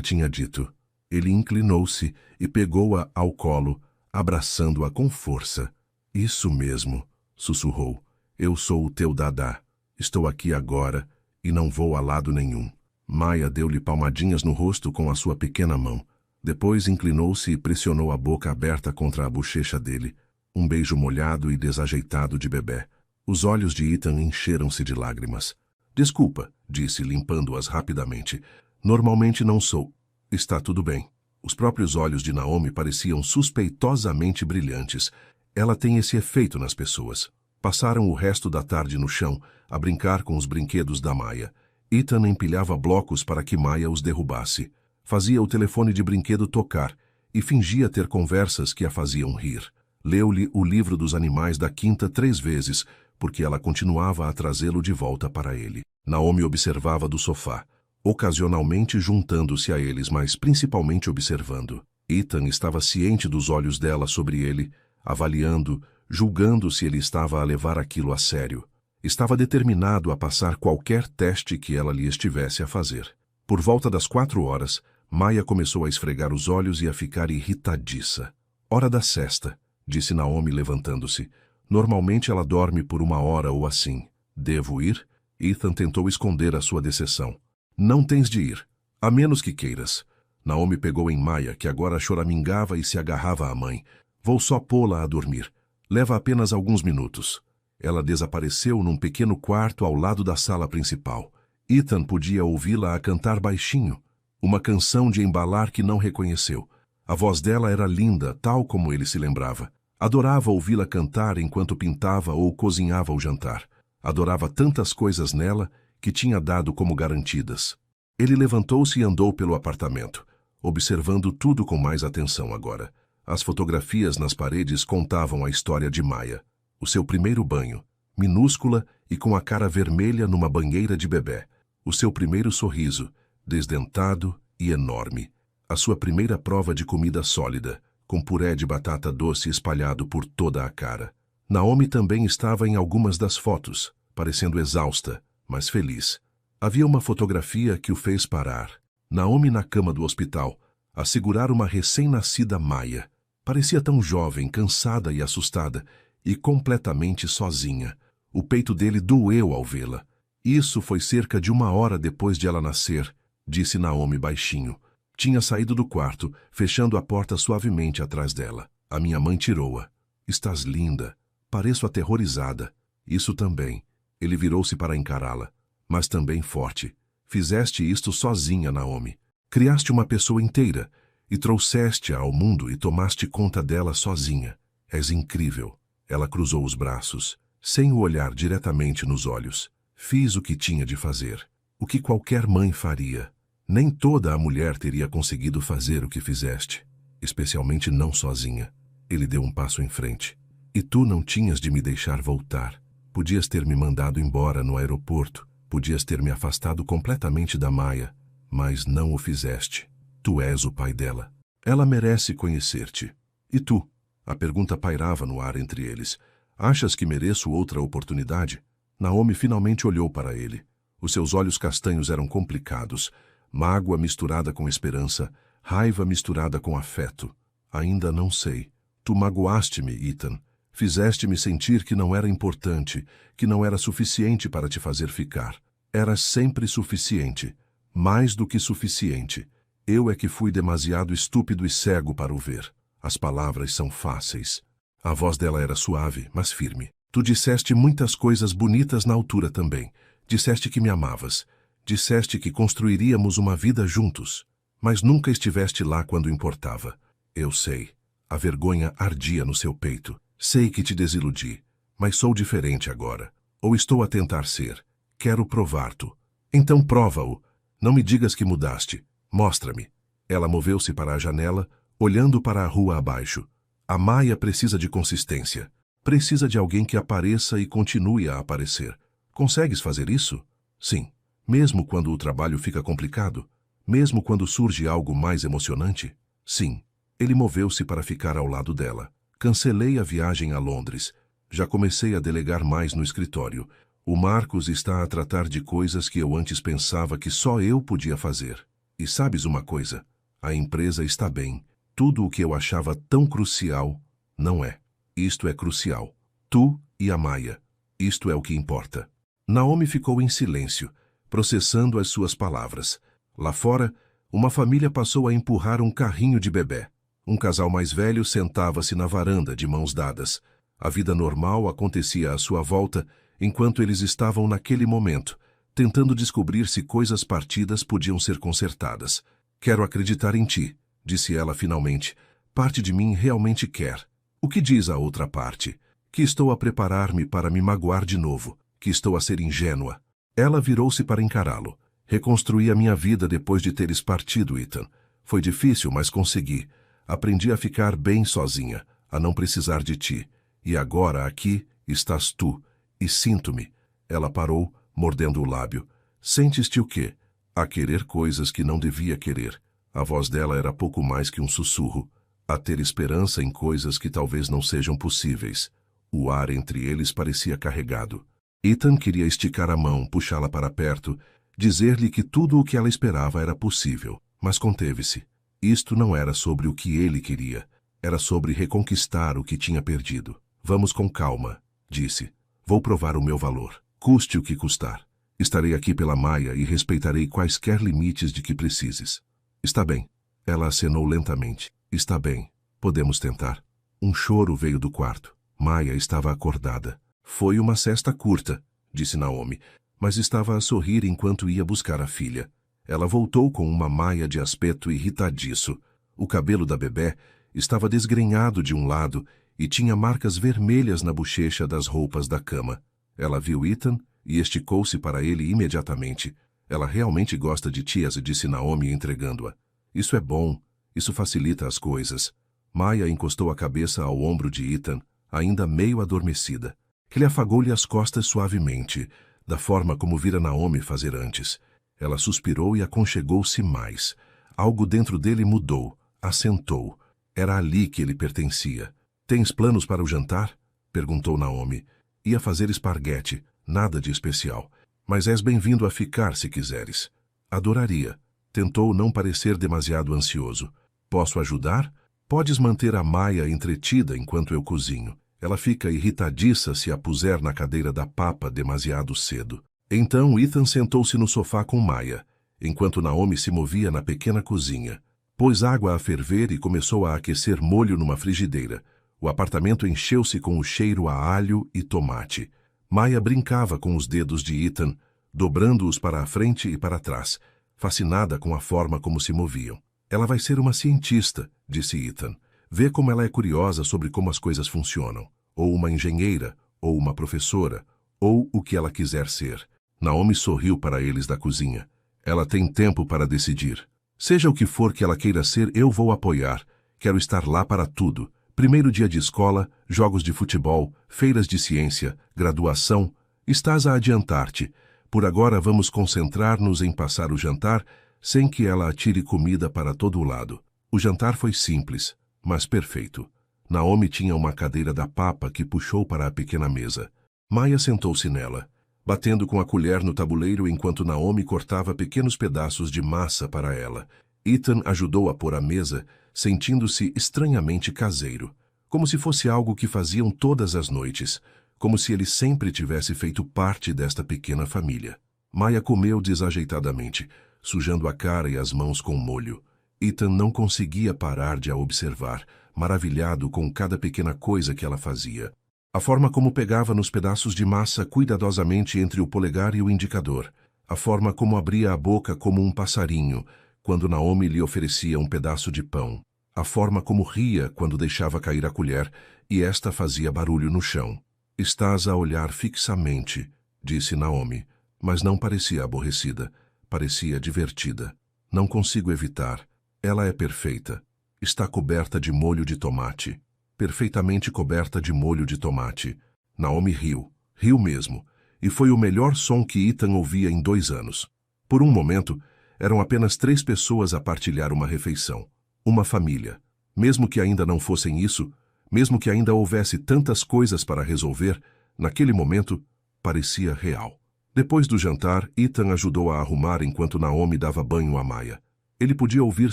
tinha dito. Ele inclinou-se e pegou-a ao colo, abraçando-a com força. Isso mesmo, sussurrou. Eu sou o teu Dadá. Estou aqui agora e não vou a lado nenhum. Maya deu-lhe palmadinhas no rosto com a sua pequena mão. Depois inclinou-se e pressionou a boca aberta contra a bochecha dele. Um beijo molhado e desajeitado de bebê. Os olhos de Ethan encheram-se de lágrimas. Desculpa, disse, limpando-as rapidamente. Normalmente não sou. Está tudo bem. Os próprios olhos de Naomi pareciam suspeitosamente brilhantes. Ela tem esse efeito nas pessoas. Passaram o resto da tarde no chão, a brincar com os brinquedos da Maya. Ethan empilhava blocos para que Maya os derrubasse. Fazia o telefone de brinquedo tocar e fingia ter conversas que a faziam rir. Leu-lhe o livro dos animais da quinta 3 vezes, porque ela continuava a trazê-lo de volta para ele. Naomi observava do sofá, ocasionalmente juntando-se a eles, mas principalmente observando. Ethan estava ciente dos olhos dela sobre ele, avaliando, julgando se ele estava a levar aquilo a sério. Estava determinado a passar qualquer teste que ela lhe estivesse a fazer. Por volta das 4 horas, Maya começou a esfregar os olhos e a ficar irritadiça. Hora da sesta, disse Naomi levantando-se. Normalmente ela dorme por 1 hora ou assim. Devo ir? Ethan tentou esconder a sua decepção. Não tens de ir, a menos que queiras. Naomi pegou em Maya, que agora choramingava e se agarrava à mãe. Vou só pô-la a dormir. Leva apenas alguns minutos. Ela desapareceu num pequeno quarto ao lado da sala principal. Ethan podia ouvi-la a cantar baixinho, uma canção de embalar que não reconheceu. A voz dela era linda, tal como ele se lembrava. Adorava ouvi-la cantar enquanto pintava ou cozinhava o jantar. Adorava tantas coisas nela que tinha dado como garantidas. Ele levantou-se e andou pelo apartamento, observando tudo com mais atenção agora. As fotografias nas paredes contavam a história de Maya. O seu primeiro banho, minúscula e com a cara vermelha numa banheira de bebê. O seu primeiro sorriso, desdentado e enorme. A sua primeira prova de comida sólida, com puré de batata doce espalhado por toda a cara. Naomi também estava em algumas das fotos, parecendo exausta, mas feliz. Havia uma fotografia que o fez parar. Naomi na cama do hospital, a segurar uma recém-nascida Maya. Parecia tão jovem, cansada e assustada, e completamente sozinha. O peito dele doeu ao vê-la. Isso foi cerca de 1 hora depois de ela nascer, disse Naomi baixinho. Tinha saído do quarto, fechando a porta suavemente atrás dela. A minha mãe tirou-a. Estás linda. Pareço aterrorizada. Isso também. Ele virou-se para encará-la. Mas também forte. Fizeste isto sozinha, Naomi. Criaste uma pessoa inteira e trouxeste-a ao mundo e tomaste conta dela sozinha. És incrível. Ela cruzou os braços, sem o olhar diretamente nos olhos. Fiz o que tinha de fazer. O que qualquer mãe faria. Nem toda a mulher teria conseguido fazer o que fizeste. Especialmente não sozinha. Ele deu um passo em frente. E tu não tinhas de me deixar voltar. Podias ter me mandado embora no aeroporto. Podias ter me afastado completamente da Maya. Mas não o fizeste. Tu és o pai dela. Ela merece conhecer-te. E tu? A pergunta pairava no ar entre eles. Achas que mereço outra oportunidade? Naomi finalmente olhou para ele. Os seus olhos castanhos eram complicados. Mágoa misturada com esperança. Raiva misturada com afeto. Ainda não sei. Tu magoaste-me, Ethan. Fizeste-me sentir que não era importante, que não era suficiente para te fazer ficar. Era sempre suficiente. Mais do que suficiente. Eu é que fui demasiado estúpido e cego para o ver. As palavras são fáceis. A voz dela era suave, mas firme. Tu disseste muitas coisas bonitas na altura também. Disseste que me amavas. Disseste que construiríamos uma vida juntos. Mas nunca estiveste lá quando importava. Eu sei. A vergonha ardia no seu peito. Sei que te desiludi. Mas sou diferente agora. Ou estou a tentar ser. Quero provar-te. Então prova-o. Não me digas que mudaste. Mostra-me. Ela moveu-se para a janela, olhando para a rua abaixo. A Maya precisa de consistência. Precisa de alguém que apareça e continue a aparecer. Consegues fazer isso? Sim. Mesmo quando o trabalho fica complicado? Mesmo quando surge algo mais emocionante? Sim. Ele moveu-se para ficar ao lado dela. Cancelei a viagem a Londres. Já comecei a delegar mais no escritório. O Marcos está a tratar de coisas que eu antes pensava que só eu podia fazer. E sabes uma coisa? A empresa está bem. Tudo o que eu achava tão crucial, não é. Isto é crucial. Tu e a Maya. Isto é o que importa. Naomi ficou em silêncio, processando as suas palavras. Lá fora, uma família passou a empurrar um carrinho de bebê. Um casal mais velho sentava-se na varanda de mãos dadas. A vida normal acontecia à sua volta, enquanto eles estavam naquele momento, tentando descobrir se coisas partidas podiam ser consertadas. Quero acreditar em ti, disse ela finalmente. Parte de mim realmente quer. O que diz a outra parte? Que estou a preparar-me para me magoar de novo, que estou a ser ingênua. Ela virou-se para encará-lo. Reconstruí a minha vida depois de teres partido, Ethan. Foi difícil, mas consegui. Aprendi a ficar bem sozinha, a não precisar de ti. E agora aqui estás tu. E sinto-me. Ela parou, mordendo o lábio. Sentes-te o quê? A querer coisas que não devia querer. A voz dela era pouco mais que um sussurro. A ter esperança em coisas que talvez não sejam possíveis. O ar entre eles parecia carregado. Ethan queria esticar a mão, puxá-la para perto, dizer-lhe que tudo o que ela esperava era possível, mas conteve-se. Isto não era sobre o que ele queria. Era sobre reconquistar o que tinha perdido. Vamos com calma, disse. Vou provar o meu valor. Custe o que custar. Estarei aqui pela Maya e respeitarei quaisquer limites de que precises. Está bem. Ela acenou lentamente. Está bem. Podemos tentar. Um choro veio do quarto. Maya estava acordada. Foi uma sesta curta, disse Naomi, mas estava a sorrir enquanto ia buscar a filha. Ela voltou com uma Maya de aspecto irritadiço. O cabelo da bebé estava desgrenhado de um lado e tinha marcas vermelhas na bochecha das roupas da cama. Ela viu Ethan e esticou-se para ele imediatamente. Ela realmente gosta de ti, disse Naomi entregando-a. Isso é bom. Isso facilita as coisas. Maya encostou a cabeça ao ombro de Ethan, ainda meio adormecida. Ele afagou-lhe as costas suavemente, da forma como vira Naomi fazer antes. Ela suspirou e aconchegou-se mais. Algo dentro dele mudou, assentou. Era ali que ele pertencia. Tens planos para o jantar? Perguntou Naomi. Ia fazer esparguete, nada de especial. Mas és bem-vindo a ficar se quiseres. Adoraria. Tentou não parecer demasiado ansioso. Posso ajudar? Podes manter a Maya entretida enquanto eu cozinho. Ela fica irritadiça se a puser na cadeira da papa demasiado cedo. Então Ethan sentou-se no sofá com Maya, enquanto Naomi se movia na pequena cozinha. Pôs água a ferver e começou a aquecer molho numa frigideira. O apartamento encheu-se com o cheiro a alho e tomate. Maya brincava com os dedos de Ethan, dobrando-os para a frente e para trás, fascinada com a forma como se moviam. Ela vai ser uma cientista, disse Ethan. Vê como ela é curiosa sobre como as coisas funcionam. Ou uma engenheira, ou uma professora, ou o que ela quiser ser. Naomi sorriu para eles da cozinha. Ela tem tempo para decidir. Seja o que for que ela queira ser, eu vou apoiar. Quero estar lá para tudo. Primeiro dia de escola, jogos de futebol, feiras de ciência, graduação. Estás a adiantar-te. Por agora vamos concentrar-nos em passar o jantar sem que ela atire comida para todo o lado. O jantar foi simples, mas perfeito. Naomi tinha uma cadeira da papa que puxou para a pequena mesa. Maya sentou-se nela, batendo com a colher no tabuleiro enquanto Naomi cortava pequenos pedaços de massa para ela. Ethan ajudou a pôr a mesa, sentindo-se estranhamente caseiro, como se fosse algo que faziam todas as noites, como se ele sempre tivesse feito parte desta pequena família. Maya comeu desajeitadamente, sujando a cara e as mãos com molho. Ethan não conseguia parar de a observar, maravilhado com cada pequena coisa que ela fazia. A forma como pegava nos pedaços de massa cuidadosamente entre o polegar e o indicador. A forma como abria a boca como um passarinho, quando Naomi lhe oferecia um pedaço de pão. A forma como ria quando deixava cair a colher e esta fazia barulho no chão. Estás a olhar fixamente, disse Naomi, mas não parecia aborrecida. Parecia divertida. Não consigo evitar. Ela é perfeita. Está coberta de molho de tomate. Perfeitamente coberta de molho de tomate. Naomi riu. Riu mesmo. E foi o melhor som que Ethan ouvia em 2 anos. Por um momento, eram apenas 3 pessoas a partilhar uma refeição. Uma família. Mesmo que ainda não fossem isso, mesmo que ainda houvesse tantas coisas para resolver, naquele momento, parecia real. Depois do jantar, Ethan ajudou a arrumar enquanto Naomi dava banho a Maya. Ele podia ouvir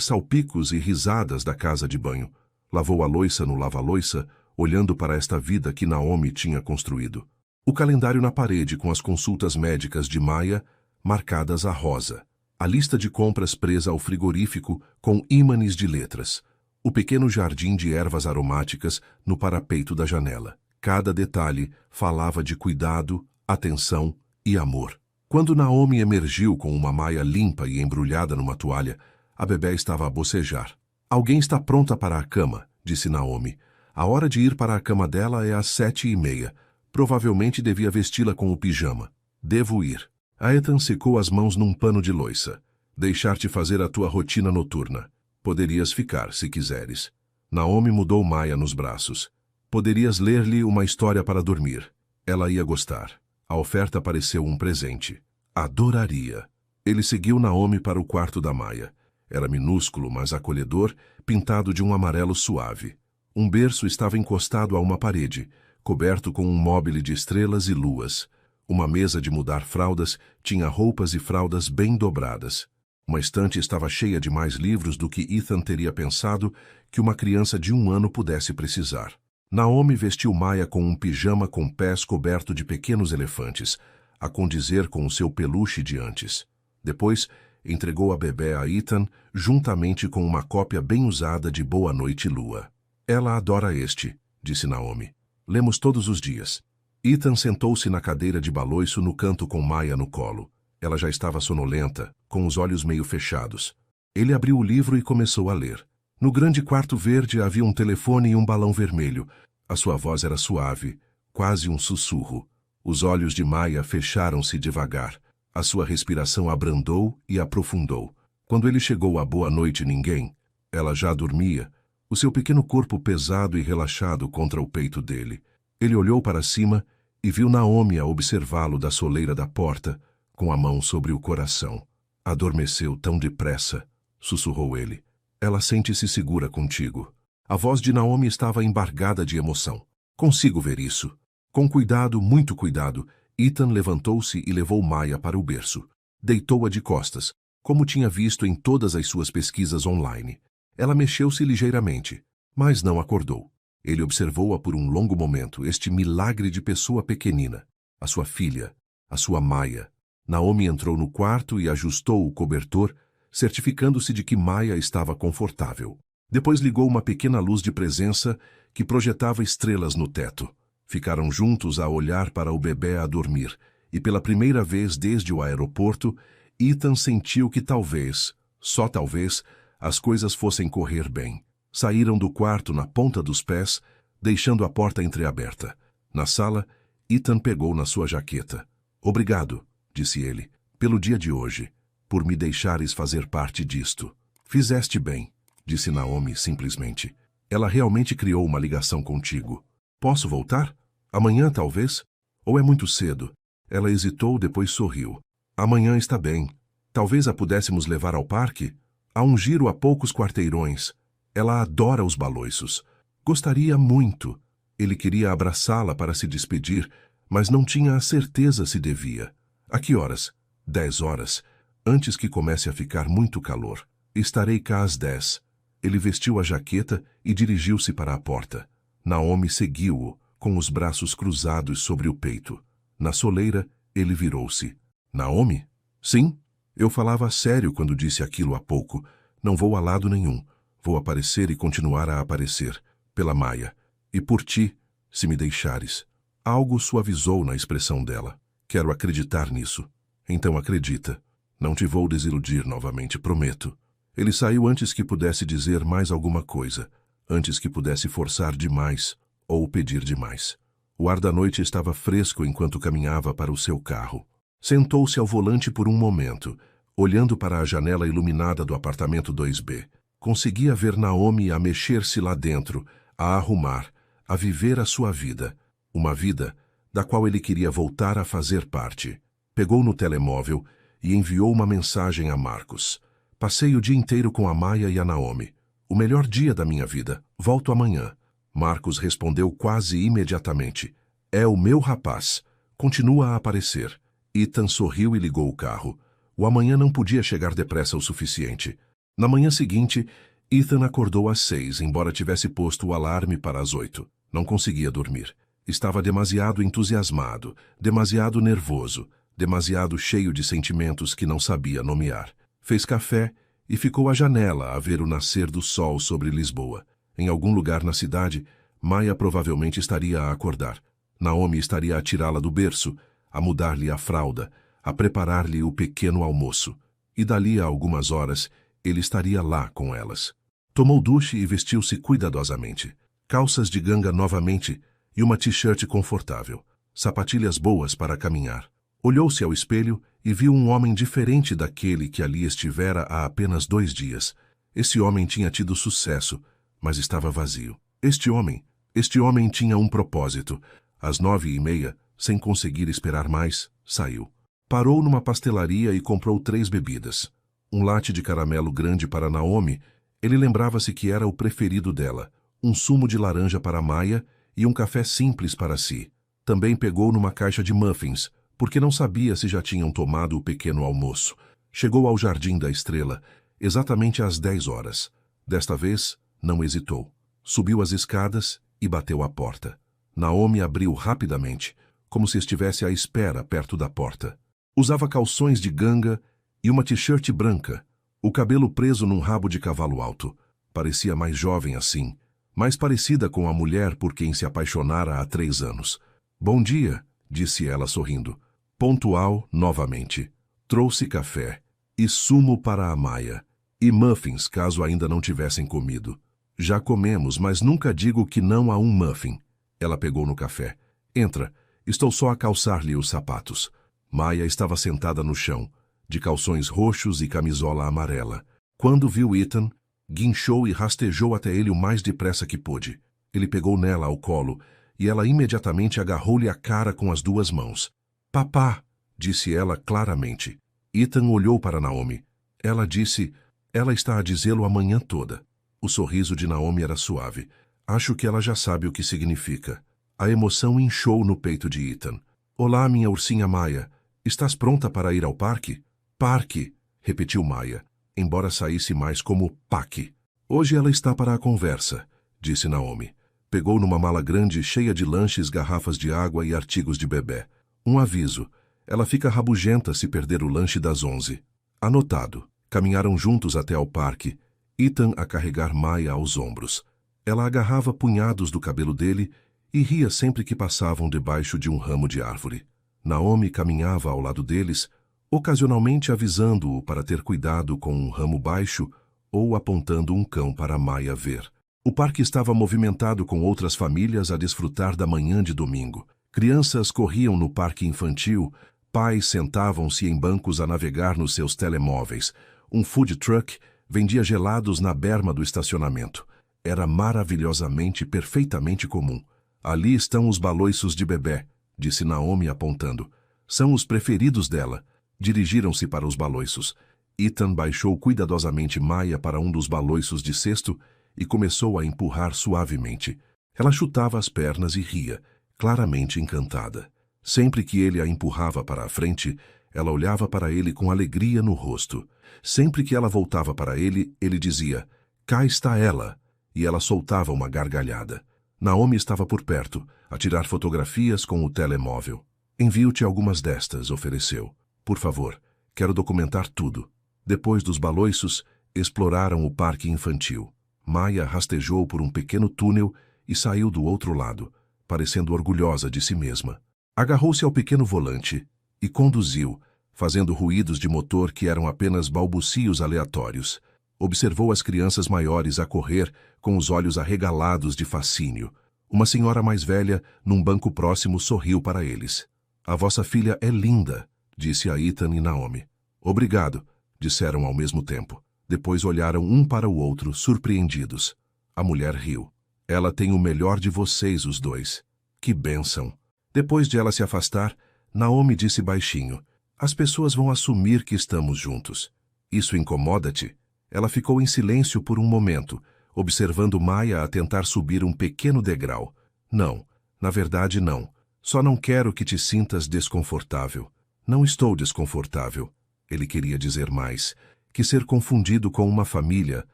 salpicos e risadas da casa de banho. Lavou a louça no lava-louça, olhando para esta vida que Naomi tinha construído. O calendário na parede com as consultas médicas de Maya, marcadas a rosa. A lista de compras presa ao frigorífico com ímãs de letras. O pequeno jardim de ervas aromáticas no parapeito da janela. Cada detalhe falava de cuidado, atenção e amor. Quando Naomi emergiu com uma Maya limpa e embrulhada numa toalha, a bebé estava a bocejar. Alguém está pronta para a cama, disse Naomi. A hora de ir para a cama dela é às 7h30. Provavelmente devia vesti-la com o pijama. Devo ir. A Ethan secou as mãos num pano de louça. Deixar-te fazer a tua rotina noturna. Poderias ficar, se quiseres. Naomi mudou Maya nos braços. Poderias ler-lhe uma história para dormir. Ela ia gostar. A oferta pareceu um presente. Adoraria. Ele seguiu Naomi para o quarto da Maya. Era minúsculo, mas acolhedor, pintado de um amarelo suave. Um berço estava encostado a uma parede, coberto com um móbile de estrelas e luas. Uma mesa de mudar fraldas tinha roupas e fraldas bem dobradas. Uma estante estava cheia de mais livros do que Ethan teria pensado que uma criança de 1 ano pudesse precisar. Naomi vestiu Maya com um pijama com pés coberto de pequenos elefantes, a condizer com o seu peluche de antes. Depois, entregou a bebé a Ethan, juntamente com uma cópia bem usada de Boa Noite, Lua. Ela adora este, disse Naomi. Lemos todos os dias. Ethan sentou-se na cadeira de baloiço no canto com Maya no colo. Ela já estava sonolenta, com os olhos meio fechados. Ele abriu o livro e começou a ler. No grande quarto verde havia um telefone e um balão vermelho. A sua voz era suave, quase um sussurro. Os olhos de Maya fecharam-se devagar. A sua respiração abrandou e aprofundou. Quando ele chegou a Boa Noite Ninguém, ela já dormia, o seu pequeno corpo pesado e relaxado contra o peito dele. Ele olhou para cima e viu Naomi a observá-lo da soleira da porta, com a mão sobre o coração. Adormeceu tão depressa, sussurrou ele. Ela sente-se segura contigo. A voz de Naomi estava embargada de emoção. Consigo ver isso. Com cuidado, muito cuidado, Ethan levantou-se e levou Maya para o berço. Deitou-a de costas, como tinha visto em todas as suas pesquisas online. Ela mexeu-se ligeiramente, mas não acordou. Ele observou-a por um longo momento, este milagre de pessoa pequenina. A sua filha, a sua Maya. Naomi entrou no quarto e ajustou o cobertor, certificando-se de que Maya estava confortável. Depois ligou uma pequena luz de presença que projetava estrelas no teto. Ficaram juntos a olhar para o bebé a dormir, e pela primeira vez desde o aeroporto, Ethan sentiu que talvez, só talvez, as coisas fossem correr bem. Saíram do quarto na ponta dos pés, deixando a porta entreaberta. Na sala, Ethan pegou na sua jaqueta. Obrigado, disse ele, pelo dia de hoje, por me deixares fazer parte disto. Fizeste bem, disse Naomi simplesmente. Ela realmente criou uma ligação contigo. Posso voltar? Amanhã, talvez? Ou é muito cedo? Ela hesitou, depois sorriu. Amanhã está bem. Talvez a pudéssemos levar ao parque? Há um giro a poucos quarteirões. Ela adora os baloiços. Gostaria muito. Ele queria abraçá-la para se despedir, mas não tinha a certeza se devia. A que horas? 10 horas. Antes que comece a ficar muito calor. Estarei cá às 10. Ele vestiu a jaqueta e dirigiu-se para a porta. Naomi seguiu-o, com os braços cruzados sobre o peito. Na soleira, ele virou-se. Naomi? Sim? Eu falava a sério quando disse aquilo há pouco. Não vou a lado nenhum. Vou aparecer e continuar a aparecer. Pela Maya. E por ti, se me deixares. Algo suavizou na expressão dela. Quero acreditar nisso. Então acredita. Não te vou desiludir novamente, prometo. Ele saiu antes que pudesse dizer mais alguma coisa, antes que pudesse forçar demais ou pedir demais. O ar da noite estava fresco enquanto caminhava para o seu carro. Sentou-se ao volante por um momento, olhando para a janela iluminada do apartamento 2B. Conseguia ver Naomi a mexer-se lá dentro, a arrumar, a viver a sua vida. Uma vida da qual ele queria voltar a fazer parte. Pegou no telemóvel e enviou uma mensagem a Marcos. Passei o dia inteiro com a Maya e a Naomi. O melhor dia da minha vida. Volto amanhã. Marcos respondeu quase imediatamente. É o meu rapaz. Continua a aparecer. Ethan sorriu e ligou o carro. O amanhã não podia chegar depressa o suficiente. Na manhã seguinte, Ethan acordou às 6, embora tivesse posto o alarme para as 8. Não conseguia dormir. Estava demasiado entusiasmado, demasiado nervoso, demasiado cheio de sentimentos que não sabia nomear. Fez café e ficou à janela a ver o nascer do sol sobre Lisboa. Em algum lugar na cidade, Maya provavelmente estaria a acordar. Naomi estaria a tirá-la do berço, a mudar-lhe a fralda, a preparar-lhe o pequeno almoço. E dali a algumas horas, ele estaria lá com elas. Tomou duche e vestiu-se cuidadosamente. Calças de ganga novamente e uma t-shirt confortável. Sapatilhas boas para caminhar. Olhou-se ao espelho e viu um homem diferente daquele que ali estivera há apenas 2 dias. Esse homem tinha tido sucesso, mas estava vazio. Este homem tinha um propósito. Às 9h30, sem conseguir esperar mais, saiu. Parou numa pastelaria e comprou 3 bebidas. Um latte de caramelo grande para Naomi, ele lembrava-se que era o preferido dela. Um sumo de laranja para Maya e um café simples para si. Também pegou numa caixa de muffins, porque não sabia se já tinham tomado o pequeno almoço. Chegou ao Jardim da Estrela, exatamente às 10 horas. Desta vez, não hesitou. Subiu as escadas e bateu à porta. Naomi abriu rapidamente, como se estivesse à espera perto da porta. Usava calções de ganga e uma t-shirt branca, o cabelo preso num rabo de cavalo alto. Parecia mais jovem assim, mais parecida com a mulher por quem se apaixonara há 3 anos. Bom dia, disse ela sorrindo. Pontual novamente. Trouxe café e sumo para a Maya, e muffins caso ainda não tivessem comido. Já comemos, mas nunca digo que não a um muffin. Ela pegou no café. Entra, estou só a calçar-lhe os sapatos. Maya estava sentada no chão, de calções roxos e camisola amarela. Quando viu Ethan, guinchou e rastejou até ele o mais depressa que pôde. Ele pegou nela ao colo e ela imediatamente agarrou-lhe a cara com as 2 mãos. Papá, disse ela claramente. Ethan olhou para Naomi. Ela disse, ela está a dizê-lo a manhã toda. O sorriso de Naomi era suave. Acho que ela já sabe o que significa. A emoção inchou no peito de Ethan. Olá, minha ursinha Maya. Estás pronta para ir ao parque? Parque, repetiu Maya, embora saísse mais como paque. Hoje ela está para a conversa, disse Naomi. Pegou numa mala grande cheia de lanches, garrafas de água e artigos de bebê. Um aviso. Ela fica rabugenta se perder o lanche das 11. Anotado. Caminharam juntos até ao parque, Ethan a carregar Maya aos ombros. Ela agarrava punhados do cabelo dele e ria sempre que passavam debaixo de um ramo de árvore. Naomi caminhava ao lado deles, ocasionalmente avisando-o para ter cuidado com um ramo baixo ou apontando um cão para Maya ver. O parque estava movimentado com outras famílias a desfrutar da manhã de domingo. Crianças corriam no parque infantil, pais sentavam-se em bancos a navegar nos seus telemóveis. Um food truck vendia gelados na berma do estacionamento. Era maravilhosamente, perfeitamente comum. Ali estão os baloiços de bebê, disse Naomi apontando. São os preferidos dela. Dirigiram-se para os baloiços. Ethan baixou cuidadosamente Maya para um dos baloiços de cesto e começou a empurrar suavemente. Ela chutava as pernas e ria, claramente encantada. Sempre que ele a empurrava para a frente, ela olhava para ele com alegria no rosto. Sempre que ela voltava para ele, ele dizia, "Cá está ela!" E ela soltava uma gargalhada. Naomi estava por perto, a tirar fotografias com o telemóvel. "Envio-te algumas destas", ofereceu. "Por favor, quero documentar tudo." Depois dos baloiços, exploraram o parque infantil. Maya rastejou por um pequeno túnel e saiu do outro lado, parecendo orgulhosa de si mesma. Agarrou-se ao pequeno volante e conduziu, fazendo ruídos de motor que eram apenas balbucios aleatórios. Observou as crianças maiores a correr com os olhos arregalados de fascínio. Uma senhora mais velha, num banco próximo, sorriu para eles. "A vossa filha é linda", disse a Ethan e Naomi. "Obrigado", disseram ao mesmo tempo. Depois olharam um para o outro, surpreendidos. A mulher riu. "Ela tem o melhor de vocês, os dois. Que bênção." Depois de ela se afastar, Naomi disse baixinho, "As pessoas vão assumir que estamos juntos. Isso incomoda-te?" Ela ficou em silêncio por um momento, observando Maya a tentar subir um pequeno degrau. "Não, na verdade não. Só não quero que te sintas desconfortável." "Não estou desconfortável." Ele queria dizer mais, que ser confundido com uma família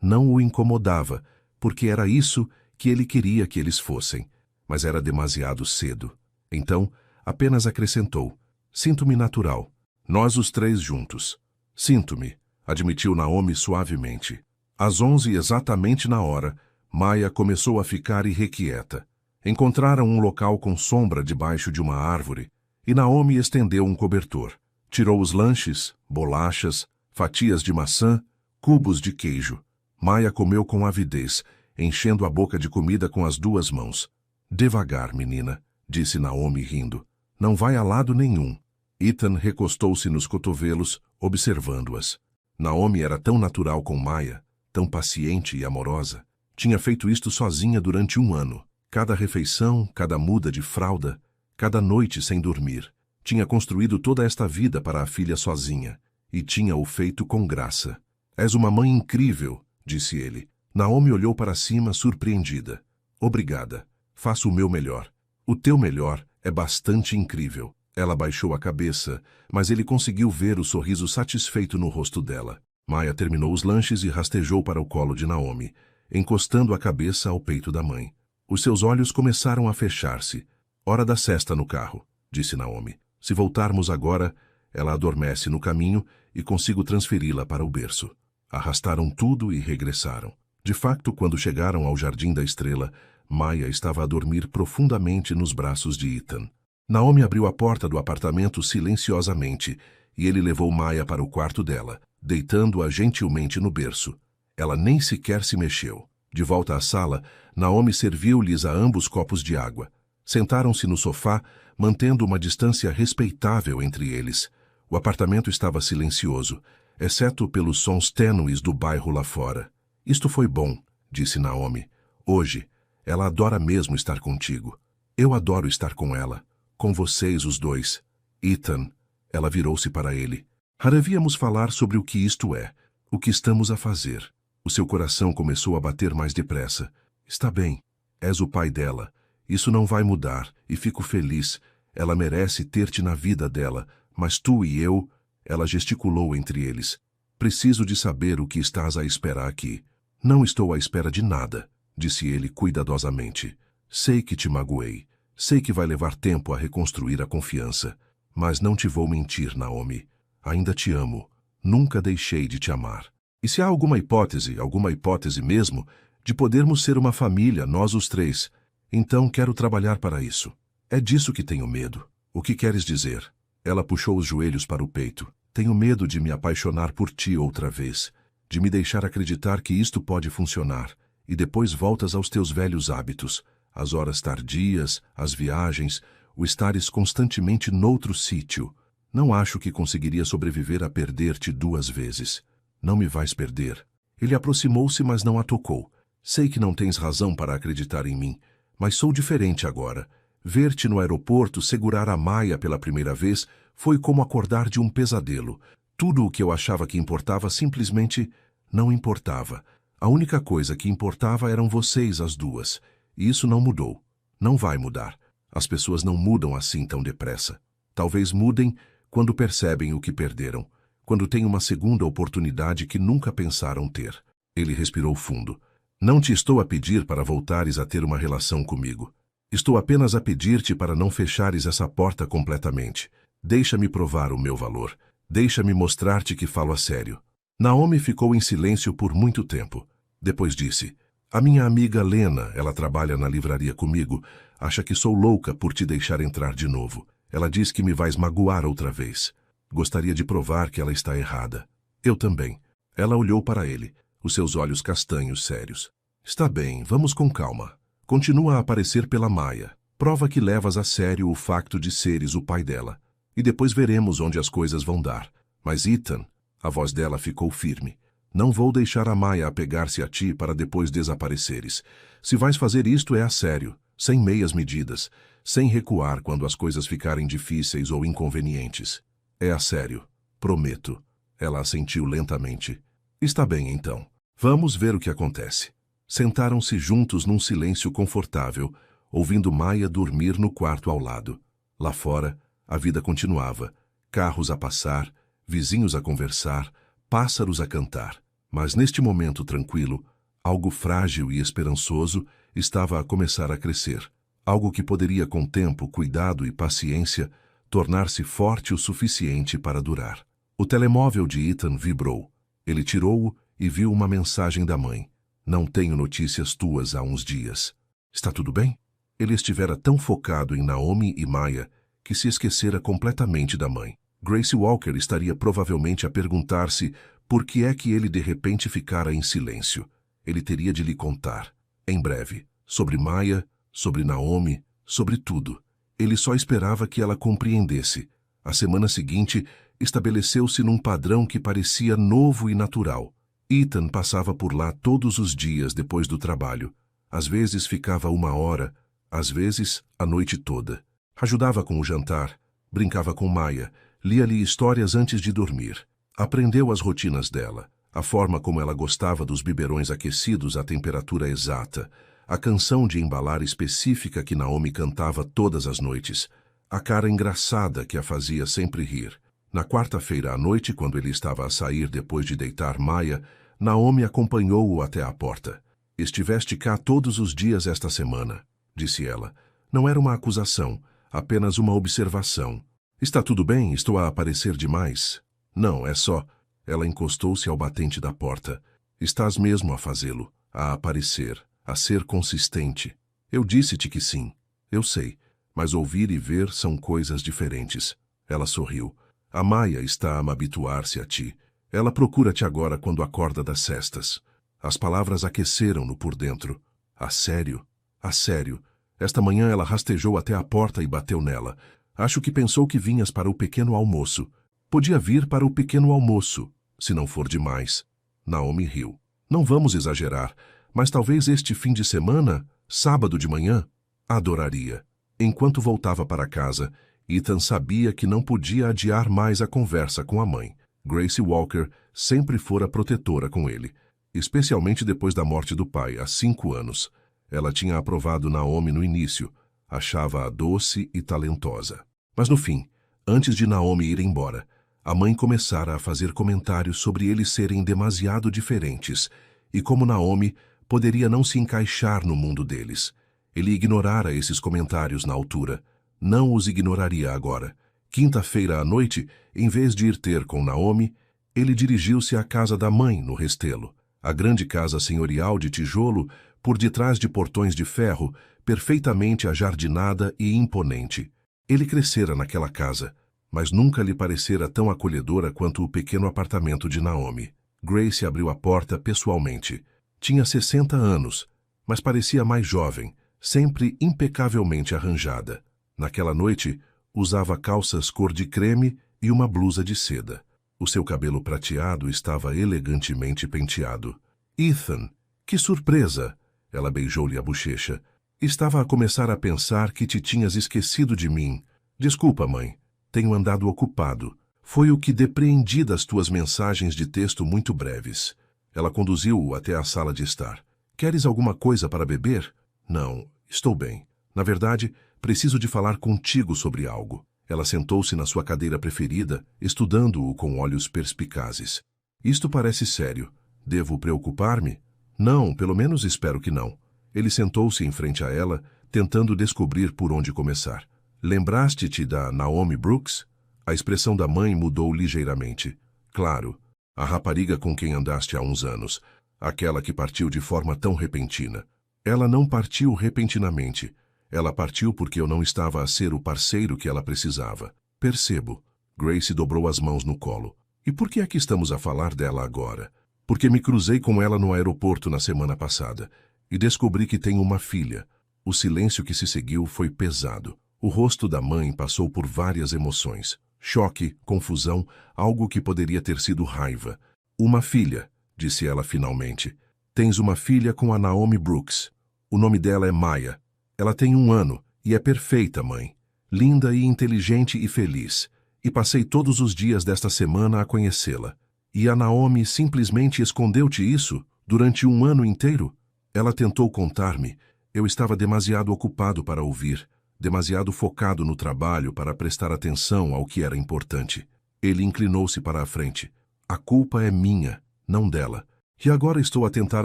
não o incomodava, porque era isso que ele queria que eles fossem. Mas era demasiado cedo. Então, apenas acrescentou, "Sinto-me natural. Nós os três juntos." "Sinto-me", admitiu Naomi suavemente. Às 11, exatamente na hora, Maya começou a ficar irrequieta. Encontraram um local com sombra debaixo de uma árvore e Naomi estendeu um cobertor. Tirou os lanches, bolachas, fatias de maçã, cubos de queijo. Maya comeu com avidez, enchendo a boca de comida com as duas mãos. "Devagar, menina", disse Naomi rindo. "Não vai a lado nenhum." Ethan recostou-se nos cotovelos, observando-as. Naomi era tão natural com Maya, tão paciente e amorosa. Tinha feito isto sozinha durante 1 ano. Cada refeição, cada muda de fralda, cada noite sem dormir. Tinha construído toda esta vida para a filha sozinha, e tinha-o feito com graça. "És uma mãe incrível", disse ele. Naomi olhou para cima, surpreendida. "Obrigada. Faço o meu melhor." "O teu melhor é bastante incrível." Ela baixou a cabeça, mas ele conseguiu ver o sorriso satisfeito no rosto dela. Maya terminou os lanches e rastejou para o colo de Naomi, encostando a cabeça ao peito da mãe. Os seus olhos começaram a fechar-se. "Hora da cesta no carro", disse Naomi. "Se voltarmos agora, ela adormece no caminho e consigo transferi-la para o berço." Arrastaram tudo e regressaram. De facto, quando chegaram ao Jardim da Estrela, Maya estava a dormir profundamente nos braços de Ethan. Naomi abriu a porta do apartamento silenciosamente e ele levou Maya para o quarto dela, deitando-a gentilmente no berço. Ela nem sequer se mexeu. De volta à sala, Naomi serviu-lhes a ambos copos de água. Sentaram-se no sofá, mantendo uma distância respeitável entre eles. O apartamento estava silencioso, exceto pelos sons tênues do bairro lá fora. "Isto foi bom", disse Naomi. "Hoje, ela adora mesmo estar contigo. Eu adoro estar com ela. Com vocês, os dois. Ethan." Ela virou-se para ele. "Devíamos falar sobre o que isto é, o que estamos a fazer." O seu coração começou a bater mais depressa. "Está bem. És o pai dela. Isso não vai mudar, e fico feliz. Ela merece ter-te na vida dela, mas tu e eu..." Ela gesticulou entre eles. "Preciso de saber o que estás a esperar aqui." "Não estou à espera de nada", disse ele cuidadosamente. "Sei que te magoei. Sei que vai levar tempo a reconstruir a confiança. Mas não te vou mentir, Naomi. Ainda te amo. Nunca deixei de te amar. E se há alguma hipótese mesmo, de podermos ser uma família, nós os três, então quero trabalhar para isso. É disso que tenho medo." "O que queres dizer?" Ela puxou os joelhos para o peito. "Tenho medo de me apaixonar por ti outra vez, de me deixar acreditar que isto pode funcionar. e depois voltas aos teus velhos hábitos, as horas tardias, as viagens, o estares constantemente noutro sítio. Não acho que conseguiria sobreviver a perder-te 2 vezes. Não me vais perder. Ele aproximou-se, mas não a tocou. Sei que não tens razão para acreditar em mim, mas sou diferente agora. Ver-te no aeroporto segurar a Maya pela primeira vez foi como acordar de um pesadelo. Tudo o que eu achava que importava simplesmente não importava. A única coisa que importava eram vocês, as duas. E isso não mudou. Não vai mudar. As pessoas não mudam assim tão depressa. Talvez mudem quando percebem o que perderam, quando têm uma segunda oportunidade que nunca pensaram ter. Ele respirou fundo. Não te estou a pedir para voltares a ter uma relação comigo. Estou apenas a pedir-te para não fechares essa porta completamente. Deixa-me provar o meu valor. Deixa-me mostrar-te que falo a sério. Naomi ficou em silêncio por muito tempo. Depois disse: a minha amiga Lena, ela trabalha na livraria comigo, acha que sou louca por te deixar entrar de novo. Ela diz que me vais magoar outra vez. Gostaria de provar que ela está errada. Eu também. Ela olhou para ele, os seus olhos castanhos sérios. Está bem, vamos com calma. Continua a aparecer pela Maya. Prova que levas a sério o facto de seres o pai dela. E depois veremos onde as coisas vão dar. Mas Ethan, a voz dela ficou firme. Não vou deixar a Maya apegar-se a ti para depois desapareceres. Se vais fazer isto é a sério, sem meias medidas, sem recuar quando as coisas ficarem difíceis ou inconvenientes. É a sério, prometo. Ela assentiu lentamente. Está bem, então. Vamos ver o que acontece. Sentaram-se juntos num silêncio confortável, ouvindo Maya dormir no quarto ao lado. Lá fora, a vida continuava. Carros a passar, vizinhos a conversar, pássaros a cantar. Mas neste momento tranquilo, algo frágil e esperançoso estava a começar a crescer. Algo que poderia, com tempo, cuidado e paciência, tornar-se forte o suficiente para durar. O telemóvel de Ethan vibrou. Ele tirou-o e viu uma mensagem da mãe. Não tenho notícias tuas há uns dias. Está tudo bem? Ele estivera tão focado em Naomi e Maya que se esquecera completamente da mãe. Grace Walker estaria provavelmente a perguntar-se por que é que ele de repente ficara em silêncio. Ele teria de lhe contar, em breve, sobre Maya, sobre Naomi, sobre tudo. Ele só esperava que ela compreendesse. A semana seguinte, estabeleceu-se num padrão que parecia novo e natural. Ethan passava por lá todos os dias depois do trabalho. Às vezes ficava 1 hora, às vezes a noite toda. Ajudava com o jantar, brincava com Maya, lia-lhe histórias antes de dormir. Aprendeu as rotinas dela, a forma como ela gostava dos biberões aquecidos à temperatura exata, a canção de embalar específica que Naomi cantava todas as noites, a cara engraçada que a fazia sempre rir. Na quarta-feira à noite, quando ele estava a sair depois de deitar Maya, Naomi acompanhou-o até a porta. Estiveste cá todos os dias esta semana, disse ela. Não era uma acusação, apenas uma observação. Está tudo bem? Estou a aparecer demais? Não, é só... Ela encostou-se ao batente da porta. Estás mesmo a fazê-lo, a aparecer, a ser consistente. Eu disse-te que sim. Eu sei, mas ouvir e ver são coisas diferentes. Ela sorriu. A Maya está a me habituar-se a ti. Ela procura-te agora quando acorda das cestas. As palavras aqueceram-no por dentro. A sério? A sério. Esta manhã ela rastejou até a porta e bateu nela. Acho que pensou que vinhas para o pequeno almoço. Podia vir para o pequeno almoço, se não for demais. Naomi riu. Não vamos exagerar, mas talvez este fim de semana, sábado de manhã, adoraria. Enquanto voltava para casa, Ethan sabia que não podia adiar mais a conversa com a mãe. Grace Walker sempre fora protetora com ele, especialmente depois da morte do pai, há 5 anos. Ela tinha aprovado Naomi no início, achava-a doce e talentosa. Mas no fim, antes de Naomi ir embora, a mãe começara a fazer comentários sobre eles serem demasiado diferentes e como Naomi poderia não se encaixar no mundo deles. Ele ignorara esses comentários na altura. Não os ignoraria agora. Quinta-feira à noite, em vez de ir ter com Naomi, ele dirigiu-se à casa da mãe, no Restelo. A grande casa senhorial de tijolo, por detrás de portões de ferro, perfeitamente ajardinada e imponente. Ele crescera naquela casa, mas nunca lhe parecera tão acolhedora quanto o pequeno apartamento de Naomi. Grace abriu a porta pessoalmente. Tinha 60 anos, mas parecia mais jovem, sempre impecavelmente arranjada. Naquela noite, usava calças cor de creme e uma blusa de seda. O seu cabelo prateado estava elegantemente penteado. Ethan, que surpresa! Ela beijou-lhe a bochecha. Estava a começar a pensar que te tinhas esquecido de mim. Desculpa, mãe. Tenho andado ocupado. Foi o que depreendi das tuas mensagens de texto muito breves. Ela conduziu-o até a sala de estar. Queres alguma coisa para beber? Não, estou bem. Na verdade, preciso de falar contigo sobre algo. Ela sentou-se na sua cadeira preferida, estudando-o com olhos perspicazes. Isto parece sério. Devo preocupar-me? Não, pelo menos espero que não. Ele sentou-se em frente a ela, tentando descobrir por onde começar. Lembraste-te da Naomi Brooks? A expressão da mãe mudou ligeiramente. Claro, a rapariga com quem andaste há uns anos. Aquela que partiu de forma tão repentina. Ela não partiu repentinamente. Ela partiu porque eu não estava a ser o parceiro que ela precisava. Percebo. Grace dobrou as mãos no colo. E por que é que estamos a falar dela agora? Porque me cruzei com ela no aeroporto na semana passada e descobri que tem uma filha. O silêncio que se seguiu foi pesado. O rosto da mãe passou por várias emoções. Choque, confusão, algo que poderia ter sido raiva. Uma filha, disse ela finalmente. Tens uma filha com a Naomi Brooks. O nome dela é Maya. Ela tem 1 ano e é perfeita, mãe. Linda e inteligente e feliz. E passei todos os dias desta semana a conhecê-la. E a Naomi simplesmente escondeu-te isso durante 1 ano inteiro? Ela tentou contar-me. Eu estava demasiado ocupado para ouvir, demasiado focado no trabalho para prestar atenção ao que era importante. Ele inclinou-se para a frente. A culpa é minha, não dela. E agora estou a tentar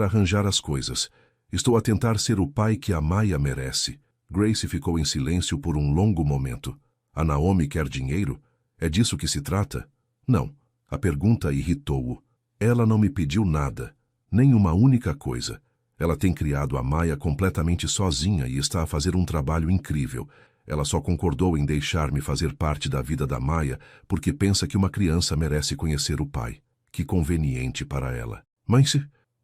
arranjar as coisas. Estou a tentar ser o pai que a Maya merece. Grace ficou em silêncio por um longo momento. A Naomi quer dinheiro? É disso que se trata? Não. A pergunta irritou-o. Ela não me pediu nada, nem uma única coisa. Ela tem criado a Maya completamente sozinha e está a fazer um trabalho incrível. Ela só concordou em deixar-me fazer parte da vida da Maya porque pensa que uma criança merece conhecer o pai. Que conveniente para ela. Mãe,